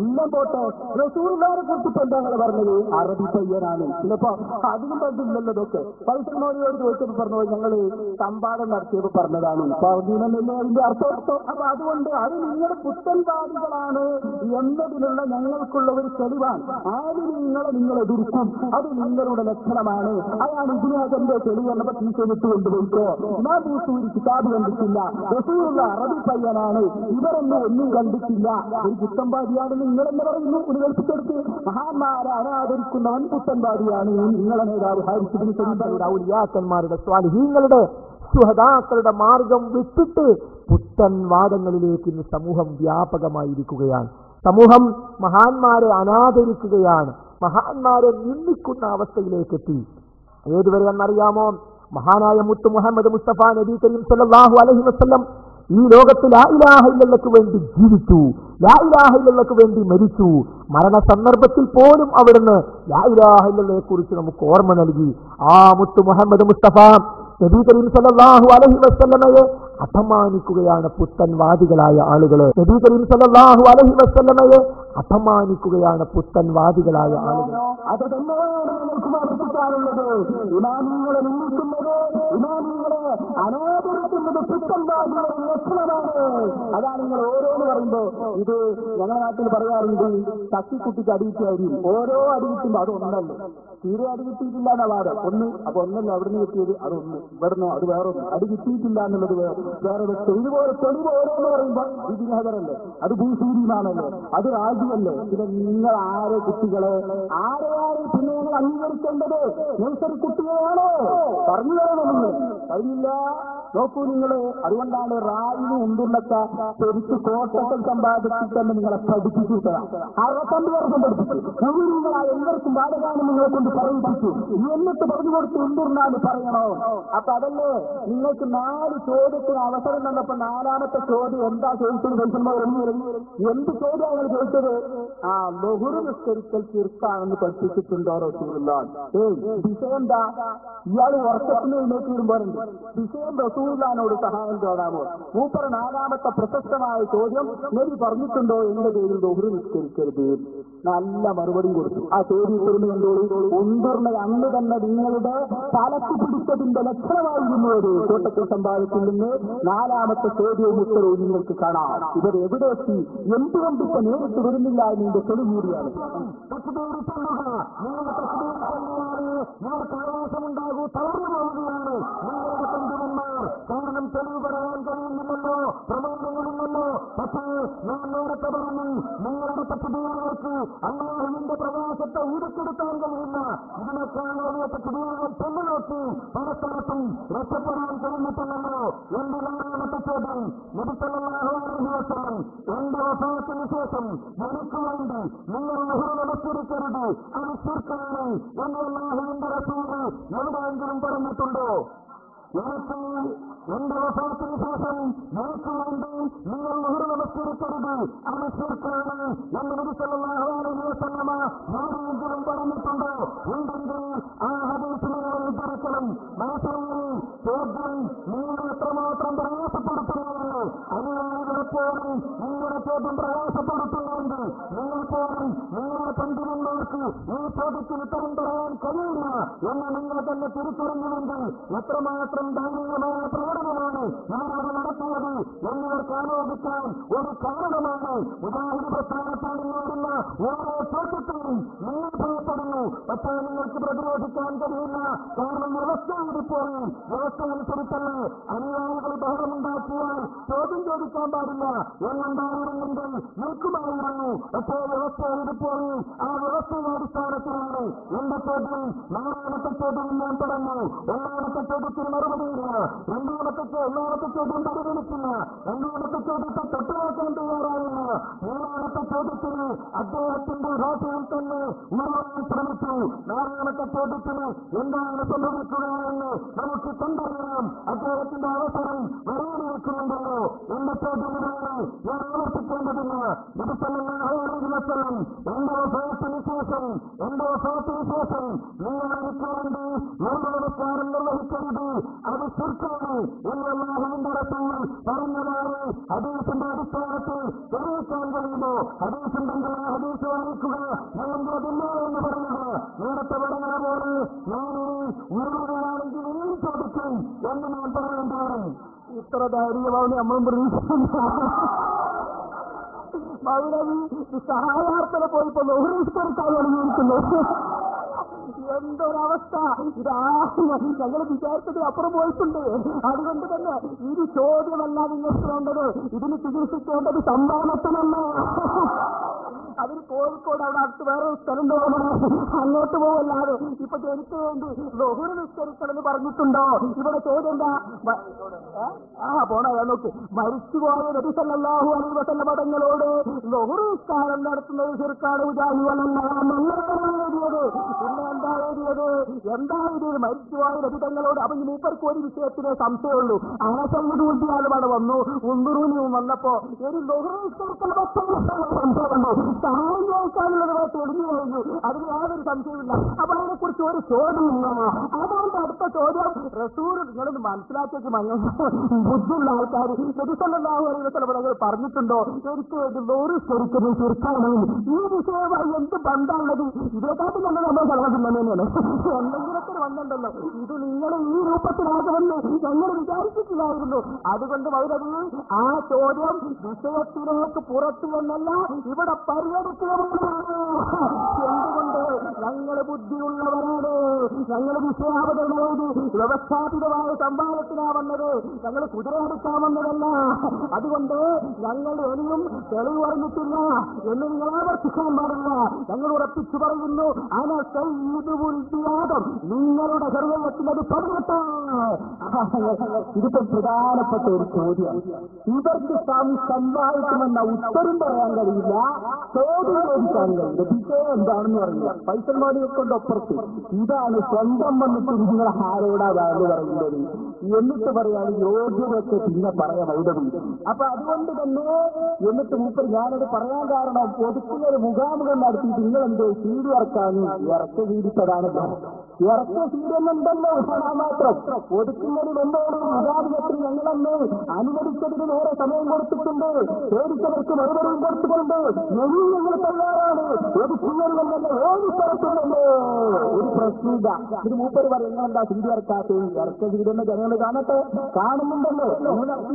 ഇല്ലം പോട്ടെ, റസൂലുള്ളാഹിനെ കുറിച്ച് ഇപ്പൊ എന്താ നിങ്ങൾ പറഞ്ഞത്? അറബി പയ്യനാണ്. ചിലപ്പോ അതിനും പറ്റില്ലല്ലോ. ഇതൊക്കെ ഫൈസൽ മൗലവിയോട് ചോദിച്ചപ്പോൾ പറഞ്ഞു, ഞങ്ങള് സംവാദം നടത്തിയപ്പോ പറഞ്ഞതാണ്. പറഞ്ഞില്ലേ അതിന്റെ അർത്ഥം? അപ്പൊ അതുകൊണ്ട് അത് നിങ്ങളുടെ പുത്തൻവാദികളാണ് എന്നതിനുള്ള ഞങ്ങൾക്കുള്ള ഒരു തെളിവാണ്. ആര് നിങ്ങൾ എതിർക്കും, അത് നിങ്ങളുടെ ലക്ഷണമാണ്. അതാണ് ഇബ്നു ഹജറിന്റെ തെളിവ് എന്നപ്പോ ടീച്ചർ വിട്ടുകൊണ്ടുപോയിക്കോ. ഇമാം ബൂസൂരി കിതാബ് കണ്ടിട്ടില്ല, റസൂലുള്ള അറബി പയ്യനാണ്, ഇവരൊന്നും കണ്ടിട്ടില്ല, ഒരു പുത്തൻവാദിയാണെന്ന് നിങ്ങളെന്ന് പറയുന്നു. ഒരു കൽപ്പിച്ചെടുത്ത് മഹാന്മാരെ ആരാധരിക്കുന്നവൻ പുത്തൻവാദിയാണ്. നിങ്ങളെ നേതാവ് ഹാരിസ് ഇബ്നു സഈദ് ഔലിയാക്കന്മാരുടെ സ്വാലിഹീങ്ങളുടെ ശുഹദാക്കളുടെ മാർഗം വിട്ടിട്ട് പുത്തൻ വാദങ്ങളിലേക്ക് ഇന്ന് സമൂഹം വ്യാപകമായിരിക്കുകയാണ്. സമൂഹം മഹാന്മാരെ അനാദരിക്കുകയാണ്, മഹാന്മാരെ നിന്ദിക്കുന്ന അവസ്ഥയിലേക്ക് എത്തി. ഏതുവരെ എന്നറിയാമോ? മഹാനായ മുത്തു മുഹമ്മദ് മുസ്തഫ നബി കരീം സല്ലല്ലാഹു അലൈഹി വസല്ലം ഈ ലോകത്ത് ലാ ഇലാഹ ഇല്ലല്ലാഹ്ക്ക് വേണ്ടി ജീവിച്ചു, ലാ ഇലാഹ ഇല്ലല്ലാഹ്ക്ക് വേണ്ടി മരിച്ചു. മരണ സന്ദർഭത്തിൽ പോലും അവിടുന്ന് ലാ ഇലാഹ ഇല്ലല്ലാഹയെ കുറിച്ച് നമുക്ക് ഓർമ്മ നൽകി. ആ മുത്തു മുഹമ്മദ് മുസ്തഫ നബി കരീം സല്ലല്ലാഹു അലൈഹി വസല്ലമയെ അപമാനിക്കുകയാണ് പുത്തൻവാദികളായ ആളുകൾ. നബി കരീം സല്ലല്ലാഹു അലൈഹി വസല്ലമയെ അപമാനിക്കുകയാണ് പുത്തൻവാദികളായ ആളുകൾ. അത് തന്നെയാണ് നിങ്ങൾക്ക് മനസ്സിലാക്കാനുള്ളത്. ഇമാമിങ്ങളെ നിന്ദിക്കുന്നത്, ഇമാമിങ്ങളെ അനാദരിക്കുന്നത് പുത്തൻവാദികളുടെ ലക്ഷണമാണ്. അതാണ് നിങ്ങൾ ഓരോന്ന് പറയുമ്പോ, ഇത് ഞങ്ങളുടെ നാട്ടിൽ പറയാറുണ്ട്, തട്ടിക്കുട്ടിക്ക് അടിയിട്ടായിരിക്കും. ഓരോ അടിയിട്ടും അതൊന്നല്ല, തീരെ അടി കിട്ടിയിട്ടില്ല എന്ന വാദം ഒന്ന്. അപ്പൊ ഒന്നല്ല അവിടുന്ന് കിട്ടിയത് അതൊന്ന്, ഇവിടുന്ന് അത് വേറൊന്ന്. അടി കിട്ടിയിട്ടില്ല എന്നുള്ളത് വേറെ. ഇതുപോലെ തെളിവ് ഓരോന്ന് പറയുമ്പോ ഇത് ഹദറല്ലേ, അത് ഭൂസൂരിമാണല്ലോ, അത് രാജ്യമല്ലേ. പിന്നെ നിങ്ങൾ ആരെ കുട്ടികളെ ആരെയാണ് പിന്നെ നിങ്ങൾ അംഗീകരിക്കേണ്ടത്? നഴ്സറി കുട്ടികളാണോ? പറഞ്ഞു തരണം. നിങ്ങൾ കഴിഞ്ഞില്ല. നോക്കൂ നിങ്ങള്, അതുകൊണ്ടാണ് റായിന് എന്തുള്ളൊക്കെ ശരിക്ക് കോട്ടക്കൽ സമ്പാദിച്ചിട്ടെന്ന് നിങ്ങളെ പഠിപ്പിച്ചിട്ടാണ്. 60 വർഷം പഠിപ്പിച്ചു. നിങ്ങളായ എല്ലാവർക്കും ബാലകാലം നിങ്ങളെ കൊണ്ട് പറയിപ്പിച്ചു. എന്നിട്ട് പറഞ്ഞു കൊടുത്ത് എന്തുണ്ടാന്ന് പറയണോ? അപ്പൊ അതല്ലേ നിങ്ങൾക്ക് 4 ചോദ്യത്തിന് അവസരം തന്നപ്പോ 4ാമത്തെ ചോദ്യം എന്താ ചോദിച്ചത്? ചോദിക്കുമ്പോൾ എന്ത് ചോദ്യമാണ് ചോദിച്ചത്? ആ ലഹുറ് നിസ്കരിക്കൽ ചെറുത്താണെന്ന് പഠിപ്പിച്ചിട്ടുണ്ടോ റസൂലുള്ളാഹി? വിഷയം എന്താ? ഇയാൾ വർഷത്തിന് എഴുന്നേറ്റ് വരുമ്പോഴുണ്ട് വിഷയം റസൂലുള്ളാഹിനോട് സഹായം ചോദാമോ? മൂപ്പർ 4ാമത്തെ പ്രശസ്തമായ ചോദ്യം, നബി പറഞ്ഞിട്ടുണ്ടോ എന്റെ പേരിൽ ലഹുറ് നിസ്കരിക്കരുത്? നല്ല മറുപടി കൊടുത്തു. ആ ചോദ്യത്തിന് കണ്ടോളൂ. ഒന്നറിന് അന്ന് തന്നെ നിങ്ങളുടെ തലക്ക് പിടിച്ചതിന്റെ ലക്ഷണമായിരുന്നു അത്. കോട്ടക്കൽ സമ്പാദത്തിൽ നിന്ന് 4ാമത്തെ ചോദ്യവും ഉത്തരവും നിങ്ങൾക്ക് കാണാം. ഇവർ എവിടെ എത്തി, എന്തുകൊണ്ട് ഇപ്പൊ നേരിട്ട് വരുന്നില്ല എന്നതിന്റെ തെളിവൂടിയാണ്. പ്രയാസമുണ്ടാകൂ, തളർന്നു പോവുകയാണ് നിങ്ങളുടെ പണ്ഡിതന്മാർ. കാരണം തെളിവ് പറയാൻ കഴിയുന്നില്ലല്ലോ, പ്രമാണങ്ങളില്ലല്ലോ. പക്ഷേ ഞാൻ നേരത്തെ പറഞ്ഞു, നിങ്ങളുടെ തത്വദീനങ്ങൾക്ക് അല്ലാഹുവിന്റെ പ്രകാശത്തെ ഊതിക്കെടുക്കാൻ കഴിയില്ല. ഇതിനേക്കാൾ വലിയ തത്വദീനങ്ങൾ ചെന്നു നോക്കി പല സ്ഥലത്തും രക്ഷപ്പെടാൻ കഴിഞ്ഞിട്ടുണ്ടല്ലോ. എന്റെ 4ാമത്തെ ചോദ്യം, നബി സല്ലല്ലാഹു അലൈഹി വസല്ലം എന്റെ വഫാത്തിന് ശേഷം എനിക്ക് വേണ്ടി നിങ്ങൾ ലഹുറ് നമസ്കരിക്കരുത്, അത് ശിർക്കാണ് എന്ന് അല്ലാഹുവിന്റെ റസൂൽ എവിടെയെങ്കിലും പറഞ്ഞിട്ടുണ്ടോ? എനിക്ക് എന്റെ വഫാത്തിന് ശേഷം എനിക്ക് വേണ്ടി നിങ്ങൾ ലഹുറ് നമസ്കരിക്കരുത്, അത് ശിർക്കാണ് എന്ന് നബി സല്ലല്ലാഹു അലൈഹി വസല്ലം എവിടെയെങ്കിലും പറഞ്ഞിട്ടുണ്ടോ? ഉണ്ടെങ്കിൽ ആ ഹദീസ് നിങ്ങൾ വിചാരിക്കണം. മനസ്സിലായി ചോദ്യം നിങ്ങൾ എത്രമാത്രം പ്രയാസപ്പെടുത്തുന്നുണ്ട്. അനുയായികളെ പോലും നിങ്ങളുടെ ചോദ്യം പ്രയാസപ്പെടുത്തുന്നുണ്ട്. നിങ്ങൾ പോലും നിങ്ങളുടെ പണ്ഡിതന്മാർക്ക് ഈ ചോദ്യത്തിന് ഉത്തരം പറയാൻ കഴിയില്ല എന്ന് നിങ്ങൾ തന്നെ തിരിച്ചറിഞ്ഞുകൊണ്ട് എത്രമാത്രം ധാർമ്മികമായ പ്രകടനമാണ് നിങ്ങളത് നടത്തിയത് എന്നിവർക്ക് ആലോചിക്കാൻ ഒരു കാരണമാണ്. മുജാഹിദ് പ്രസ്ഥാനത്തിൽ നിന്നുവരുന്ന ഓരോ ചോദ്യത്തിനും നിങ്ങൾ ഭയപ്പെടുന്നു. പക്ഷേ നിങ്ങൾക്ക് പ്രതിരോധിക്കാൻ കഴിയില്ല. കാരണം വ്യവസ്ഥ ഇതിപ്പോഴും വ്യവസ്ഥ അനുസരിച്ചല്ലേ. അനുയായികൾ ബഹളമുണ്ടാക്കിയാൽ ചോദ്യം ചോദിക്കാൻ പാടില്ല എന്നുണ്ടായിരുന്നെങ്കിൽ നിൽക്കുമായിരുന്നു. പക്ഷേ വ്യവസ്ഥ ഇതിപ്പോഴും ആ വ്യവസ്ഥയുടെ അടിസ്ഥാനത്തിലാണ്. എന്റെ ചോദ്യം 4ാമത്തെ ചോദ്യം ഞാൻ പറഞ്ഞു. 1ാമത്തെ ചോദ്യത്തിന് മറുപടിയില്ല. 2ാമത്തെ ചോദ്യം പരിഗണിച്ചില്ല. 2ാമത്തെ ചോദ്യത്തെ തൊട്ടുനോക്കാൻ തയ്യാറായില്ല. 3ാമത്തെ ചോദ്യത്തിന് അദ്ദേഹത്തിന്റെ ഭാഷയിൽ തന്നെ ഉയർത്താൻ ശ്രമിച്ചു. 4ാമത്തെ ചോദ്യത്തിന് എന്താണ് സംഭവിക്കുകയെന്ന് നമുക്ക് കണ്ടറിയാം. അദ്ദേഹത്തിന്റെ അവസരം വരാനിരിക്കുന്നുണ്ടല്ലോ. എന്റെ ചോദ്യം ഇതാണ്, ഞാൻ ആവർത്തിക്കേണ്ടതില്ല. നബി സല്ലല്ലാഹു അലൈഹി വസല്ലം എന്റെ വഫാത്തിന് ശേഷം നിങ്ങൾ എനിക്ക് വേണ്ടി നമസ്കാരം നിർവഹിക്കരുത്, അത് ശിർക്കാണ് എന്ന് അല്ലാഹുവിന്റെ റസൂൽ പറഞ്ഞതാണ്. ഹദീസിന്റെ അടിസ്ഥാനത്തിൽ തെളിയിക്കാൻ കഴിയുമോ? ഹദീസുണ്ടെങ്കിൽ ആ ഹദീസ് വായിക്കുക, അല്ലെങ്കിൽ അതില്ല എന്ന് പറയുക. നേരത്തെ പറഞ്ഞ പോലെ ഞാൻ ഉയരുകയാണെങ്കിൽ ഇനിയും ചോദിക്കും എന്ന് ഞാൻ പറയേണ്ടി വരും. ഇത്ര ധൈര്യമാണ് നമ്മളും പ്രതീക്ഷിക്കുന്നത്. മൗലവി സഹായാർത്ഥന പോയിപ്പോ ലോഹിസ്കരിക്കാൻ തുടങ്ങിയിരിക്കുന്നു. എന്തൊരവസ്ഥ! ഞങ്ങൾ വിചാരിച്ചത് അപ്പുറം പോയിട്ടുണ്ട്. അതുകൊണ്ട് തന്നെ ഇത് ചോദ്യമല്ല നിങ്ങൾക്ക് വേണ്ടത്, ഇതിന് ചികിത്സിക്കേണ്ടത് സംഭാവനത്തിനല്ല. അതിന് കോഴിക്കോട് അവിടെ അടുത്ത് വേറെ സ്ഥലം തോന്നണം, അങ്ങോട്ട് പോവല്ലാതെ ഇപ്പൊ എനിക്ക് വേണ്ടി ലഹുർ നിസ്കരിക്കണമെന്ന് പറഞ്ഞിട്ടുണ്ടോ? ഇവിടെ ചോദ്യം എന്താ? പോണ നോക്ക്, മരിച്ചുപോയ നബി സല്ലല്ലാഹു അലൈഹി വസല്ലം പദങ്ങളോട് ലഹുർ നിസ്കാരം നടത്തുന്നത് ശിർക്കാണ്, മുജാഹിദല്ല എഴുതിയത്. പിന്നെ എന്താ എഴുതിയത്? മരിച്ചുപോയ നബി തങ്ങളോട്. അപ്പൊ ഈ മൂപ്പർക്ക് ഒരു വിഷയത്തിനെ സംശയമുള്ളൂ. അനസംഗതി ഉദ്യാനമാണ് വന്നു, ഉന്തുറൂനും വന്നപ്പോ ഒരു ലഹുർ നിസ്കരിക്കുന്ന സംശയമുണ്ടോ? സഹായം ചോദിക്കാനുള്ളത് തെളിഞ്ഞു കഴിഞ്ഞു, അതിന് യാതൊരു സംശയമില്ല. അപ്പൊ അതിനെക്കുറിച്ച് ഒരു ചോദ്യമില്ല. അതുകൊണ്ട് അടുത്ത ചോദ്യം, റസൂൽ നിങ്ങളൊന്ന് മനസ്സിലാക്കിയേക്ക് ബുദ്ധിയുള്ള ആൾക്കാർ നബി സല്ലല്ലാഹു അലൈഹി വസല്ലം പറഞ്ഞിട്ടുണ്ടോ എനിക്ക് ലഹുർ നിസ്കരിക്കുന്നത് ശിർക്കാണ്? ഈ വിഷയമായി എന്ത് ബന്ധമുള്ളത്? ഇതിനെക്കാട്ടും നല്ല നമ്മൾ സർവ്വത്തിൽ തന്നെയാണ്. എന്തെങ്കിലൊക്കെ വന്നിട്ടുണ്ടല്ലോ, ഇത് നിങ്ങൾ ഈ രൂപത്തിലാകുമെന്ന് ഞങ്ങൾ വിചാരിച്ചിട്ടില്ലായിരുന്നു. അതുകൊണ്ട് മൗലവി ആ ചോദ്യം വിഷയത്തിലേക്ക് പുറത്തു വന്നല്ല, ഇവിടെ പരിഗണിക്കുകയാണ്. എന്തുകൊണ്ട്? ഞങ്ങൾ ബുദ്ധിയുള്ളവരാണ്, ഞങ്ങൾ വിഷയാവതരണമായത് വ്യവസ്ഥാപിതമായ സംഭാവനത്തിനാ വന്നത്, ഞങ്ങൾ കുതിരയെടുക്കാൻ വന്നതല്ല. അതുകൊണ്ട് ഞങ്ങൾ ഇനിയും തെളിവ് പറഞ്ഞിട്ടില്ല എന്ന് നിങ്ങൾ ആവർത്തിക്കാൻ പാടില്ല. ഞങ്ങൾ ഉറപ്പിച്ചു പറയുന്നു, നിങ്ങളുടെ ഹൃദയത്തിനത് പറഞ്ഞിട്ട്. ഇതിപ്പോ പ്രധാനപ്പെട്ട ഒരു ചോദ്യം. ഇവർക്ക് സമ്മാനിക്കുമെന്ന ഉത്തരം പറയാൻ കഴിയില്ല, ചോദ്യം ചോദിക്കാൻ കഴിയില്ല, വിഷയം എന്താണെന്ന് അറിയില്ല. പൈസന്മാരെ കൊണ്ട് ഒപ്പുറത്ത് ഇതാണ് സ്വന്തം വന്നിട്ട് നിങ്ങൾ ആരോടാ എന്ന് പറയുന്നത് എന്നിട്ട് പറയാൻ യോഗ്യതയൊക്കെ പിന്നെ പറയാൻ വൈദ്യുതി. അപ്പൊ അതുകൊണ്ട് തന്നെ എന്നിട്ട് മൂപ്പർ ഞാനത് പറയാൻ കാരണം ഒതുക്കുന്നൊരു മുഖാമുഖം നടത്തി നിങ്ങളെന്തോ സീഡി ഇറക്കാൻ ഇറക്ക വീടിച്ചതാണല്ലോ. ഇറക്ക സീഡൊന്നുണ്ടല്ലോ മാത്രം ഒതുക്കുന്നതിൽ എന്തോടും മുഖാമുഖത്തിൽ ഞങ്ങളെന്ന് അനുവദിച്ചതിന് നേരെ സമയം കൊടുത്തിട്ടുണ്ട്, പേടിച്ചവർക്ക് മറുപടിയും കൊടുത്തിട്ടുണ്ട്. ഞങ്ങൾ തയ്യാറാണ്, ഒതുക്കുന്നതിലെന്നല്ലോ ഏത് സ്ഥലത്തുണ്ടല്ലോ ഒരു പ്രശ്നമില്ല. ഇത് മൂപ്പര് പറയുന്നത് എന്താ സീഡി ഇറക്കാത്ത? ഇറക്ക സീഡെന്ന് ജനങ്ങൾ കാണട്ടെ, കാണുന്നുണ്ടല്ലോ.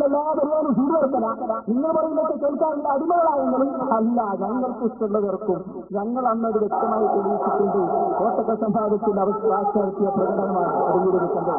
എല്ലാ പരിപാടിയും സീഡി ഇറക്കല. നിങ്ങൾ പറയുന്നത് കേൾക്കാറുണ്ട് അടിമകളായെങ്കിലും അല്ല, ഞങ്ങൾക്ക് ഇഷ്ടമുള്ളവർക്കും ഞങ്ങൾ അന്നത് വ്യക്തമായി തെളിയിച്ചിട്ടുണ്ട്. കോട്ടക്ക സംഭാവത്തിന്റെ അവസ്ഥ നടത്തിയ പ്രകടനമാണ് അടങ്ങിയിരിക്കുന്നത്.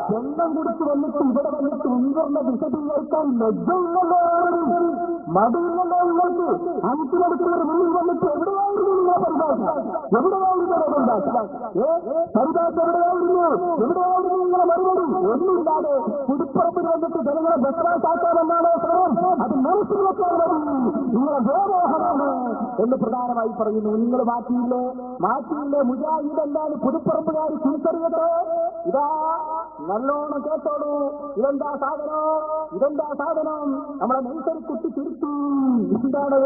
വെള്ളം കുടിച്ച് വന്നിട്ട് ഇവിടെ വന്നിട്ട് ഉയർന്ന വിശദീകരിക്കാൻ ലജ്ജയില്ലല്ലോ, മടിയില്ലല്ലോ നിങ്ങൾക്ക്. അഞ്ചിനടുത്തുള്ള മുന്നിൽ വന്നിട്ട് എവിടെയായിരുന്നു നിങ്ങളെ പരിഭാഷ? എവിടെയായിരുന്നു പരിഭാഷ? പരിഭാഷ എവിടെയായിരുന്നു? എവിടെയായിരുന്നു നിങ്ങളെ മറുപടി? ഒന്നുമില്ലാതെ പുതുപ്പുറപ്പിൽ വന്നിട്ട് ജനങ്ങളെ ബസ്റാക്കാമെന്നാണ് ശ്രമം. അത് മനസ്സിൽ വെക്കാൻ മതി. നിങ്ങളെ വ്യാമോഹമാണ് എന്ന് പ്രധാനമായി പറയുന്നു. നിങ്ങൾ മാറ്റിയില്ലേ? മുജാഹിദ് എന്താണ് പുതുപ്പുറപ്പുകാർ തിരിച്ചറിയത്? ഇതാ നല്ലോണം കേട്ടോളൂ. ഇതെന്താ സാധനം? നമ്മളെ നെയ്സരി കുട്ടി തിരിച്ചു. എന്താണ്?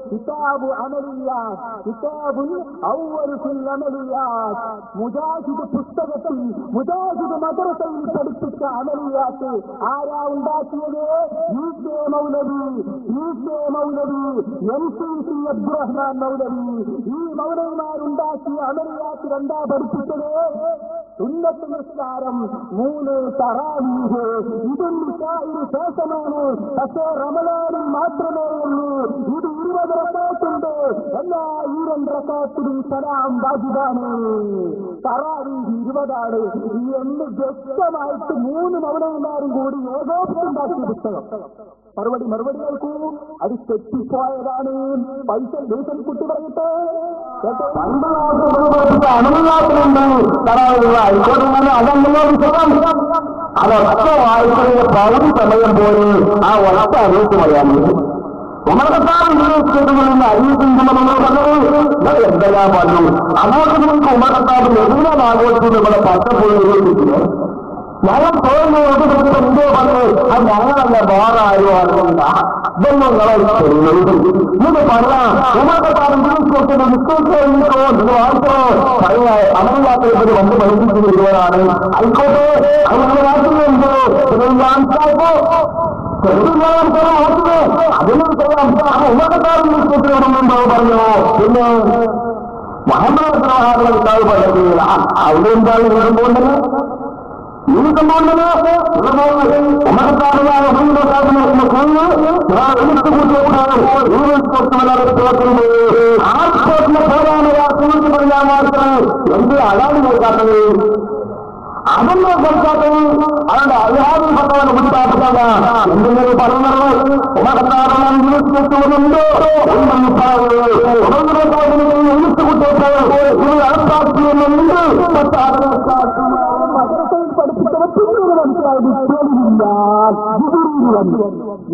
കിതാബു അമലിയാത്ത്, കിതാബുൽ അവ്വലു ഫിൽ അമലിയാത്ത്. മുജാഹിദ് പുസ്തകത്തിൽ, മുജാഹിദ് മദ്രസയിൽ പഠിപ്പിച്ച അമലിയാത്ത് ആരാ ഉണ്ടാക്കിയത്? UK മൗലവി MCCF അബ്ദുറഹ്മാൻ മൗലവി ഈ മൗലവിമാരുണ്ടാക്കിയ അമലിയാത്ത് രണ്ടാ പഠിപ്പിച്ചത് സുന്നത്ത് നിസ്കാരം 3 തറാവീഹ് ഇതും നിസായിന് ശേഷമാണ്. പക്ഷേ റമളാനിൽ മാത്രമേ ഉള്ളൂ. ഇത് 20 റക്അത്തുണ്ട്. എല്ലാ ഈ 2 റക്അത്തിലും സലാം വാജിബാണ്. തറാവീഹ് 20 എന്ന് വ്യക്തമായിട്ട് 3 മൗലവിമാരും കൂടി ഏകോപിച്ചുണ്ടാക്കിയ പുസ്തകം. മറുപടി കേൾക്കൂ. അത് തെറ്റിപ്പോയതാണ്. പൈസ കുട്ടി പറയട്ടെ അതൊക്കെ വായിക്കുന്നതിന് പകുതി സമയം പോയി ആ ഒരൊറ്റ അറിയിച്ചു പറയാൻ ഉമർഖത്താബ് യൂണിവേഴ്സിറ്റികളിൽ അറിയിച്ചിട്ടുണ്ടെന്ന് പറഞ്ഞത് എന്തെല്ലാം പറഞ്ഞു. അങ്ങോട്ട് നിങ്ങൾക്ക് ഉമർഖത്താബ് മെറീന ഭാഗവത്തിൽ നമ്മളെ പട്ടപ്പോയി നിരോധിച്ചില്ലേ? ഞങ്ങൾ തോന്നുന്നത് എന്തോ പറഞ്ഞു അത് ഞങ്ങളല്ല വേറെ ആരും അറിയില്ല. ഇതൊന്നും നിങ്ങളെ ഇത് പറഞ്ഞാൽ ഉമർഖത്താബ് യൂണിവേഴ്സിറ്റിയുടെ നിശ്ചയിച്ചോ വായിച്ചോ പഴയ അമരയാത്രത്തിൽ വന്ന് പഠിപ്പിച്ചു വരുവാനാണ്. ആയിക്കോട്ടെ അത് നമ്മൾ വായിക്കുന്നുണ്ടോ അതിനൊന്നും ചെയ്യാം. ഉമർഖത്താബ് യൂണിവേഴ്സിറ്റിയോടൊന്നുണ്ടോ പറഞ്ഞോ? പിന്നെ മുഹമ്മദ് കിതാബ് പറയുകയില്ല. അവിടെ എന്താണ് ഇവരുമ്പോണ്ടല്ലോ ഈ സംഭവം പറയാൻ മാത്രമേ എന്ത് അതാണ് നോക്കാത്തത് അതൊന്നും കേൾക്കാത്തത് അതുകൊണ്ട് അല്ലാതെ പട്ടവനെ കുറ്റാപ്പിട്ടല്ല എന്തെങ്കിലും പറയുന്നത് ഉമർഖത്താബ് യൂണിവേഴ്സിറ്റിയുണ്ടോ നടപ്പാക്കിയെന്നുണ്ട്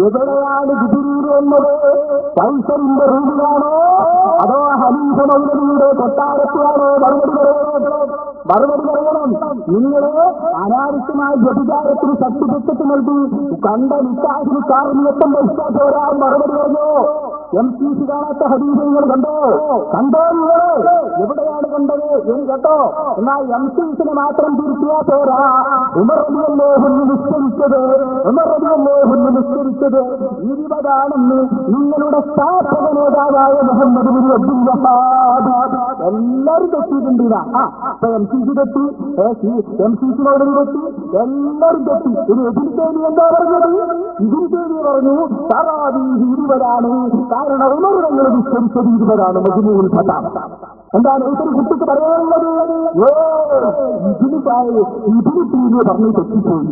എവിടെയാണ് ജിബിരീൽ എന്നത്? കൗസറിന്റെ റൂമിലാണോ അതോ ഹനീഫ മൗലവിയുടെ കൊട്ടാരത്തിലാണോ? മറുപടി പറയണം. നിങ്ങള് അനാവശ്യമായ വ്യഭിചാരത്തിന് സർട്ടിഫിക്കറ്റ് നൽകി കണ്ട നിക്കാഹിന് കാറിനെത്തുമ്പോൾ ഇഷ്ടത്തോരാ മറുപടി പറഞ്ഞു. MCC കാണാത്ത ഹദീസ് നിങ്ങൾ കണ്ടോ നിങ്ങള്? എവിടെയാണ് കണ്ടത് എന്ന് കേട്ടോ. എന്നാൽ MCCനെ മാത്രം തിരിച്ചാ പോരാ. ഉമർ റളിയല്ലാഹു നിസ്കരിച്ചത് 20 നിങ്ങളുടെ സ്ഥാപക നേതാവായ മുഹമ്മദ് ബിൻ അബ്ദുൽ വഹാബ്. എല്ലാവരും തെറ്റിയിട്ടുണ്ട്. അപ്പൊ MCC തെറ്റി, MCC മൗലവി തെറ്റി, എല്ലാവരും തെറ്റി. ഇനി എബിൻ തൈമിയ്യ എന്താ പറഞ്ഞത്? ഇബിൻ തൈമിയ്യ പറഞ്ഞു തറാവീഹ് 20 കാരണം ഉമർ തങ്ങൾ നിസ്കരിച്ചത് 20 മജ്മൂഉൽ ഫതാവ. എന്താണ് ഒരു കുട്ടിക്ക് പറയാനുള്ളത്? ഇബിൻ തൈമിയ്യ പറഞ്ഞു തെറ്റിപ്പോയി.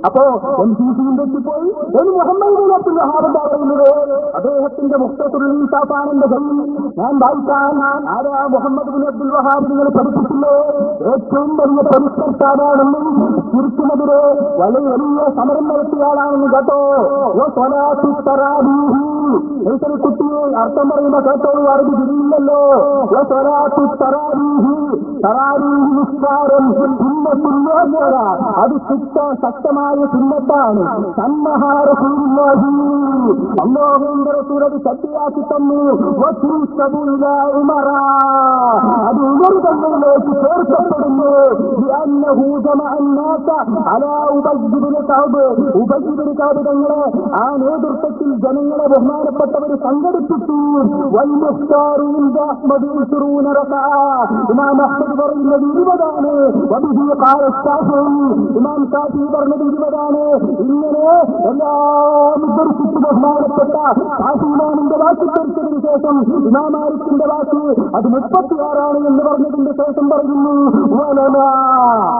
അപ്പോ MCCയും തെറ്റിപ്പോയി. ഇനി മുഹമ്മദ് ബിൻ അബ്ദുൽ വഹാബ് എന്താ പറയുന്നത്? അദ്ദേഹത്തിന്റെ മുഖ്തസറുൽ ഇൻസാഫാനിന്റെ കയ്യിൽ ഞാൻ വായിക്കാൻ ആരാ മുഹമ്മദ് ബിൻ അബ്ദുൽ വഹാബ് നിങ്ങൾ പഠിപ്പിച്ചില്ലേ? ഏറ്റവും വലിയ പരിഷ്കർത്താവാണെന്നും തിരിച്ചുമെതിരെ വലിയ സമരം നടത്തിയാളാണെന്ന് കേട്ടോ. കുട്ടിയെ അർത്ഥം പറയുമ്പോ കേട്ടോളൂ. അറബി തിരിയില്ലല്ലോ. തറാവീഹ് നിസ്കാരം അത് ശക്തമായ സുന്നത്താണ്. അല്ലാഹുവിന്റെ റസൂൽ അത് ശക്തിയാക്കി തന്നു. അത് ഉമർ തങ്ങളിലേക്ക് ചേർക്കപ്പെടുന്നു. തങ്ങളെ ആ നേതൃത്വത്തിൽ ജനങ്ങളെ ബഹുമാനപ്പെട്ടവർ സംഘടിപ്പിച്ചു. ഇമാം അഹ്മദ് പറയുന്നത് 20 ഇമാം ഷാഫി പറഞ്ഞത് 20. ഇങ്ങനെ എല്ലാം ഉദ്ധരിച്ചിട്ട് ബഹുമാനപ്പെട്ട ഷാഫി ഇമാമിന്റെ വാക്ക് ധരിച്ചതിന് ശേഷം ഇമാം മാലിക്കിന്റെ വാക്ക് അത് 36 എന്ന് പറഞ്ഞതിന്റെ ശേഷം പറയുന്നു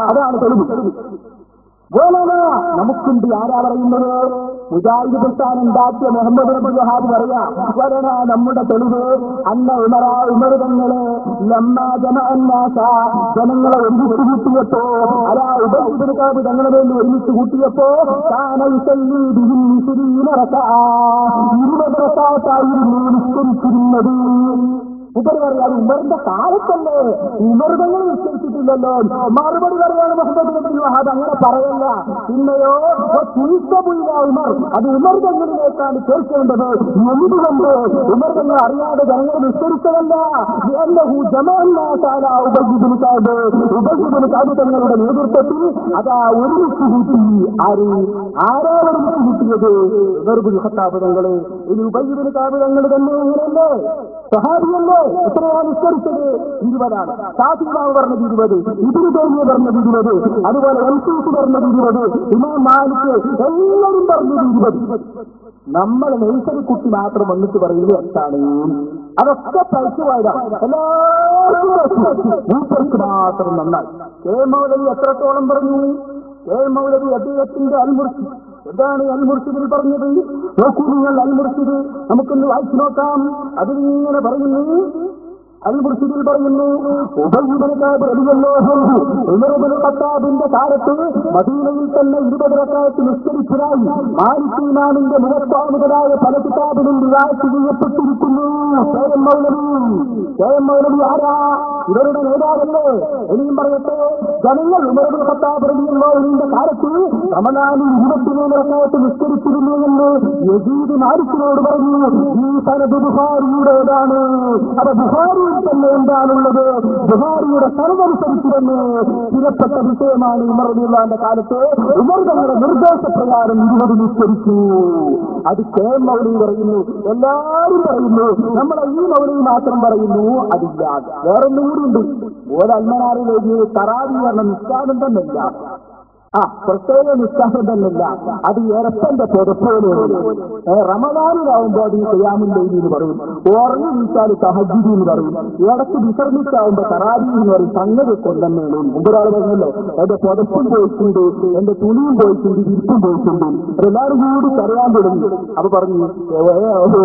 അതാണ് തെളിവ്. നമുക്കുണ്ട്. ആരാ പറയുന്നത്? മുജാഹിദ് പ്രസ്ഥാനം ഉണ്ടാക്കിയ മുഹമ്മദ് അബ്ദുൽ വഹാബ് പറയാ നമ്മുടെ തെളിവ് അന്ന ഉമർ തങ്ങളെ ജനങ്ങളെ ഒരുമിച്ച് കൂട്ടിയപ്പോ ഉബൈദ് കാബ് തങ്ങളെ വേണ്ടി ഒരുമിച്ച് കൂട്ടിയപ്പോ 20 റക്അത്തായിരുന്നു നിസ്കരിച്ചിരുന്നത്. ഉമർ പറയാൻ ഉമറിന്റെ കാലത്തല്ലേ? ഉമർ തങ്ങൾ നിശ്ചയിച്ചിട്ടില്ലല്ലോ. മറുപടി പറയാണ് മുഹമ്മദ് ബിൻ അബ്ദുൽ വഹാബ് അങ്ങനെ പറയല്ല. പിന്നെയോ ഉമർ അത് ഉമർ തങ്ങളിലേക്കാണ് ചേർക്കേണ്ടത്. എന്തുകൊണ്ട്? ഉമർ തങ്ങൾ അറിയാതെ ജനങ്ങൾ നിശ്ചയിച്ചതല്ല. ഉബൈദ് തങ്ങളുടെ നേതൃത്വത്തിൽ അതാ ഒരുമിച്ച് കൂട്ടി. ആരാ ഒരുമിച്ച് കൂട്ടി? ചൊല്ലിയത് വെറുതെ ഖത്താബുതങ്ങളെ ഇനി ഉബയ്യിബ്നു കഅബ് തങ്ങൾ തന്നെ അങ്ങനെയല്ലേ? സഹാബിയല്ലേ? എത്രയാണ് നിസ്കരിച്ചത്? 20 സാദിഖാവ് പറഞ്ഞത് 20, ഇബ്നു തൈമിയ്യ പറഞ്ഞത് 20, അതുപോലെ എംസൂസ് പറഞ്ഞത് 20, ഇമാം മാലിക് എല്ലാവരും പറഞ്ഞത് 20. നമ്മൾ നെയ്സറി കുട്ടി മാത്രം വന്നിട്ട് പറയുന്നത് എന്താണ്? അതൊക്കെ പഴിച്ചുപോയതാണ്. എല്ലാവർക്കും മാത്രം നന്നായി. കെ മൗലവി എത്രത്തോളം പറഞ്ഞു? കെ മൗലവി അദ്ദേഹത്തിന്റെ അൽമുർഷിദ് എന്താണ് അൽമുർഷിദിൽ പറഞ്ഞത്? നോക്കൂ നിങ്ങൾ, അൽമുർഷിദ് നമുക്കൊന്ന് വായിച്ചു നോക്കാം. അതിങ്ങനെ പറയുന്നു, അൽമുർഷിദിൽ പറയുന്നു, ഉബയ്യിബ്നു കഅബ് റളിയല്ലാഹു അൻഹു ഉമർ ഇബ്നു ഖത്താബിന്റെ കാലത്ത് മദീനയിൽ തന്നെ 20 റക്അത്ത് നിസ്കരിച്ചതായി മാലിക് ഇമാമിന്റെ മുവത്താ മുതലായ പല കിതാബിലും റിവായത്ത് ചെയ്യപ്പെട്ടിരിക്കുന്നു. കെ എം മൗലവി ആരാ? ഇവരുടെ നേതാവല്ലേ? ഇനിയും പറയട്ടെ, ജനങ്ങൾ ഉമർ ഇബ്നു ഖത്താബ് റളിയല്ലാഹു അൻഹുവിന്റെ കാലത്ത് റമദാനിൽ 23 റക്അത്ത് നിസ്കരിച്ചിരുന്നു എന്ന് യസീദ് മാലിക്കിനോട് പറഞ്ഞു. ഈ സനദ് ബുഖാരിയുടേതാണ്. അപ്പൊ ബുഖാരി തന്നെ എന്താണുള്ളത്? ബുഖാരിയുടെ സനദനുസരിച്ച് തന്നെ സ്ഥിരപ്പെട്ട വിഷയമാണ്. ഉമർ റളിയല്ലാഹുവിന്റെ കാലത്ത് ഉമർ തങ്ങളുടെ നിർദ്ദേശപ്രകാരം 20 നിസ്കരിച്ചു. അത് കെ എം മൗലവി പറയുന്നു, എല്ലാവരും പറയുന്നു. നമ്മളെ ഈ മൗലവി മാത്രം പറയുന്നു അതില്ല. വേറൊന്നും കൂടിയുണ്ട്. ഓരോ അൽമനാറിൽ എഴുതിയ തറാവി എന്ന നിസ്കാരം തന്നെയില്ല. പ്രത്യേക നിസ്കാരം തന്നെയില്ല. അത് എരപ്പന്റെ പുതപ്പോലെയാണ്. റമദാനിലാവുമ്പോൾ അത് ഖിയാമുൽ ലൈൽ എന്ന് പറയും, ഉറങ്ങി വീട്ടാൽ തഹജ്ജുദ് എന്ന് പറയും, ഇടയ്ക്ക് വിസർജിച്ചാവുമ്പോൾ തറാവീഹ് എന്ന് പറയും. സംഗതി കൊണ്ടുതന്നെയാണ്. മുമ്പൊരാൾ പറഞ്ഞല്ലോ, എന്റെ പുതപ്പും പോയിട്ടുണ്ട്, എന്റെ തുണിയും പോയിട്ടുണ്ട്, വിരിപ്പും പോയിട്ടുണ്ട്. എല്ലാവരും കൂടി കരയാൻ തുടങ്ങി. അപ്പൊ പറഞ്ഞു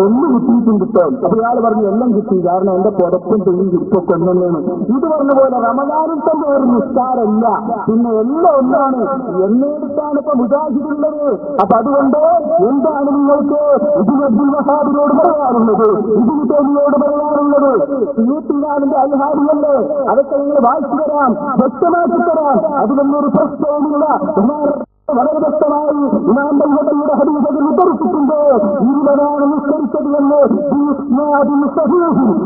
ഒന്ന് കിട്ടിയിട്ടുണ്ട് കേട്ടോ. അപ്പൊ ഇയാൾ പറഞ്ഞു എല്ലാം കിട്ടി, കാരണം എന്റെ പുതപ്പും തുണിയും വിരിപ്പൊക്കെ ഒന്നെന്നാണ്. ഇത് പറഞ്ഞ പോലെ റമദാനിൽ തന്നെ ഒരു നിസ്കാരമില്ല, പിന്നെ എല്ലാം ഒന്നാണ് എന്നേടുത്താണ് ഇപ്പൊ മുജാഹിദുള്ളത്. അപ്പൊ അതുകൊണ്ട് എന്താണ് നിങ്ങൾക്ക് ഇബ്നു അബ്ദുൽ വഹാബിനോട് പറയാറുള്ളത്, ഇബ്നു തൈമിയ്യയോട് പറയാറുള്ളത്? സീത്തിനാലിന്റെ അൽഹാരിയല്ലേ? അതൊക്കെ നിങ്ങൾ വായിച്ചു തരാം, വ്യക്തമാക്കി തരാം. അതിലൊന്നൊരു പ്രശ്നവുമില്ല. വളരെ വ്യക്തമായി ഇമാം ബൈഹഖിയുടെ ഹദീസിൽ ഉദ്ധരിച്ചിട്ടുണ്ട്. 20 നിസ്കരിച്ചത് എന്ന്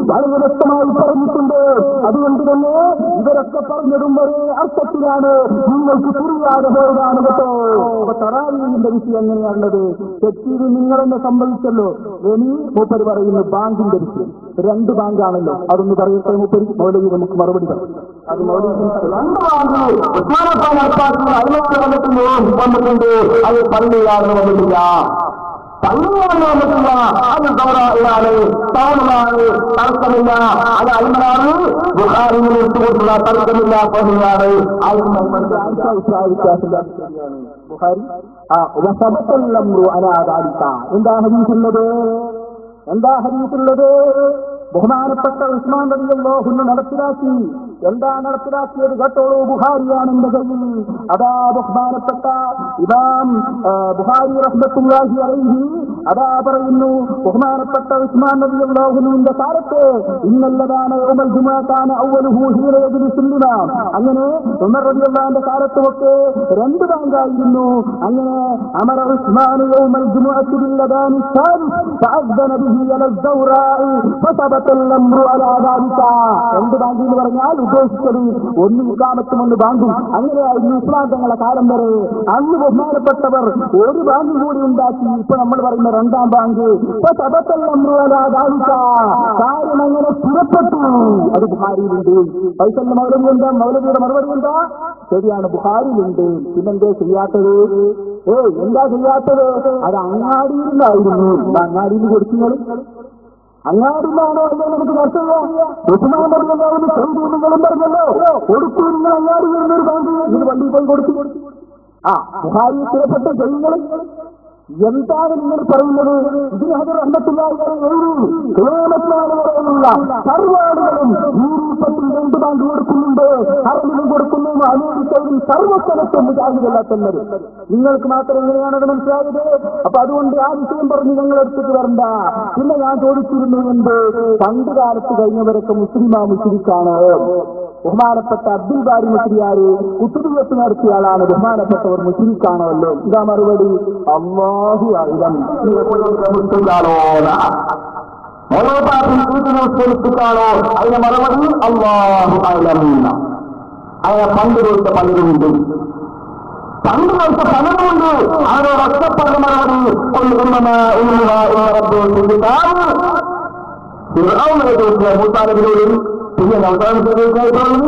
വളരെ വ്യക്തമായി പറഞ്ഞിട്ടുണ്ട്. അതുകൊണ്ട് തന്നെ ഇവരൊക്കെ പറഞ്ഞതും ഒരേ അർത്ഥത്തിലാണ്. നിങ്ങൾക്ക് തിരിയാതെ പോയതാണ് കേട്ടോ. അപ്പൊ തറാവീഹിന്റെ വിഷയം എങ്ങനെയാണുള്ളത്? തെറ്റീത് നിങ്ങളെന്നെ സംഭവിച്ചല്ലോ. ഇനി മൂപ്പര് പറയുന്നു ബാങ്കിന്റെ വിഷയം. 2 ബാങ്കാണല്ലോ, അതൊന്ന് പറയട്ടെ മൂപ്പര്. മൗലവി നമുക്ക് മറുപടി പറയും. അത് മൗലവി 2 വന്നിട്ടുണ്ട്. അത് പള്ളിയാണെന്ന് വന്നിട്ടില്ല, പള്ളിയാണെന്ന് വന്നിട്ടില്ല. അത് തവറാണ്, തവണമാണ്, തർക്കമില്ല. അത് അൽമനാണ്, ബുഖാരിയിൽ ഇട്ടുകൊണ്ടുള്ള തർക്കമില്ല, പള്ളിയാണ്. ബുഖാരി എന്താ ഹദീസുള്ളത്? എന്താ ഹദീസുള്ളത്? ബഹുമാനപ്പെട്ട ഉസ്മാൻ റളിയല്ലാഹു അൻഹു നടപ്പിലാക്കി. എന്താ നടപ്പിലാക്കിയത് കേട്ടോളൂ. ബുഖാരിയാണ് എന്റെ കയ്യിൽ. അതാ ബഹുമാനപ്പെട്ട ഇമാം ബുഖാരി റഹ്മത്തുള്ളാഹി അലൈഹി അതാ പറയുന്നു, ബഹുമാനപ്പെട്ട ഉസ്മാൻ റളിയല്ലാഹു അൻഹുവിന്റെ കാലത്ത് ഇന്നല്ലദാന യൗമൽ ജുമുഅത്താന അവ്വലുഹു ഹീന യജ്ലിസുൽ ഇമാം. അങ്ങനെ ഉമർ റളിയല്ലാഹുവിന്റെ കാലത്തുമൊക്കെ 2 ബാങ്കായിരുന്നു. അങ്ങനെ അമറ ഉസ്മാൻ യൗമൽ ജുമുഅത്തി ബില്ലദാനി സാലിസ് ഫഅദ്ദന ബിഹി അലൽ സൗറാഇ ഫസബതൽ അംറു അലാ ദാലിക. 2 ബാങ്ക് എന്ന് പറഞ്ഞാൽ ഉദ്ദേശിച്ചത് 1 ഇഖാമത്തും 1 ബാങ്കും. അങ്ങനെയായിരുന്നു ഇസ്ലാം തങ്ങളുടെ കാലം വരെ. അന്ന് ബഹുമാനപ്പെട്ടവർ 1 ബാങ്ക് കൂടി ഉണ്ടാക്കി. ഇപ്പൊ നമ്മൾ പറയുന്ന 2ാം ബാങ്ക്. ഫസബതൽ അംറു അലാ ദാലിക. കാര്യം അങ്ങനെ സ്ഥിരപ്പെട്ടു. അത് ബുഖാരിയിലുണ്ട്. ഫൈസൽ മൗലവി എന്താ? മൗലവിയുടെ മറുപടി എന്താ? ശരിയാണ്, ബുഖാരിയിലുണ്ട്. പിന്നെന്തേ ചെയ്യാത്തത്? എന്താ ചെയ്യാത്തത്? അത് അങ്ങാടിയിലായിരുന്നു. അങ്ങാടിയിൽ കൊടുക്കുന്നത് അങ്ങാടിയിലാണോ അല്ലേ നമുക്ക് നഷ്ടമോ? ഉസ്മാൻ പറഞ്ഞല്ലോ, നിങ്ങളും പറഞ്ഞല്ലോ, കൊടുത്തു. നിങ്ങൾ അങ്ങാടി വരുന്നൊരു ബാങ്ക് ഇത് വണ്ടി പോയി കൊടുത്തു. ബുഖാരി സ്ഥിരപ്പെട്ട ജനങ്ങൾ എന്താണ് നിങ്ങൾ പറയുന്നത്? ഇതിന് ഹദർ റഹ്മത്തുള്ളാഹി സർവാടുകളും ഈ രൂപത്തിൽ 2 ബാങ്ക് കൊടുക്കുന്നുണ്ട്. ഹറമിലും കൊടുക്കുന്നു, അമേരിക്കയിലും സർവസ്ഥലത്തും മുജാഹിദല്ല തന്നത്. നിങ്ങൾക്ക് മാത്രം എങ്ങനെയാണത് മനസ്സിലായത്? അപ്പൊ അതുകൊണ്ട് ആ വിഷയം പറഞ്ഞ് ഞങ്ങൾ എടുത്തിട്ട് വരണ്ട. പിന്നെ ഞാൻ ചോദിച്ചിരുന്നു, എന്ത് പണ്ട് കാലത്ത് കഴിഞ്ഞവരൊക്കെ മുസ്ലിമാണോ? ബഹുമാനപ്പെട്ട അബ്ദുൽ ബാരി മുസ്ലിയാര് കുത്തുബിയത്ത് നടത്തിയ ആളാണ്. ബഹുമാനപ്പെട്ടവർ മുസ്ലിക്കാണല്ലോ. ഇതാ മറുപടി. അല്ലാഹു അഅലം. ാണോ? അതിന്റെ മറുപടി അല്ലാഹു അഅലം. അങ്ങനെ പണ്ട് കൊടുത്ത പലരുമുണ്ട്. പണ്ട് കഴിച്ച പലരുമുണ്ട്. അവരോടൊക്കെ പറഞ്ഞ മറുപടി മൂത്താനബിനോടും പിന്നെ അവസാനത്തേക്കായി പറഞ്ഞു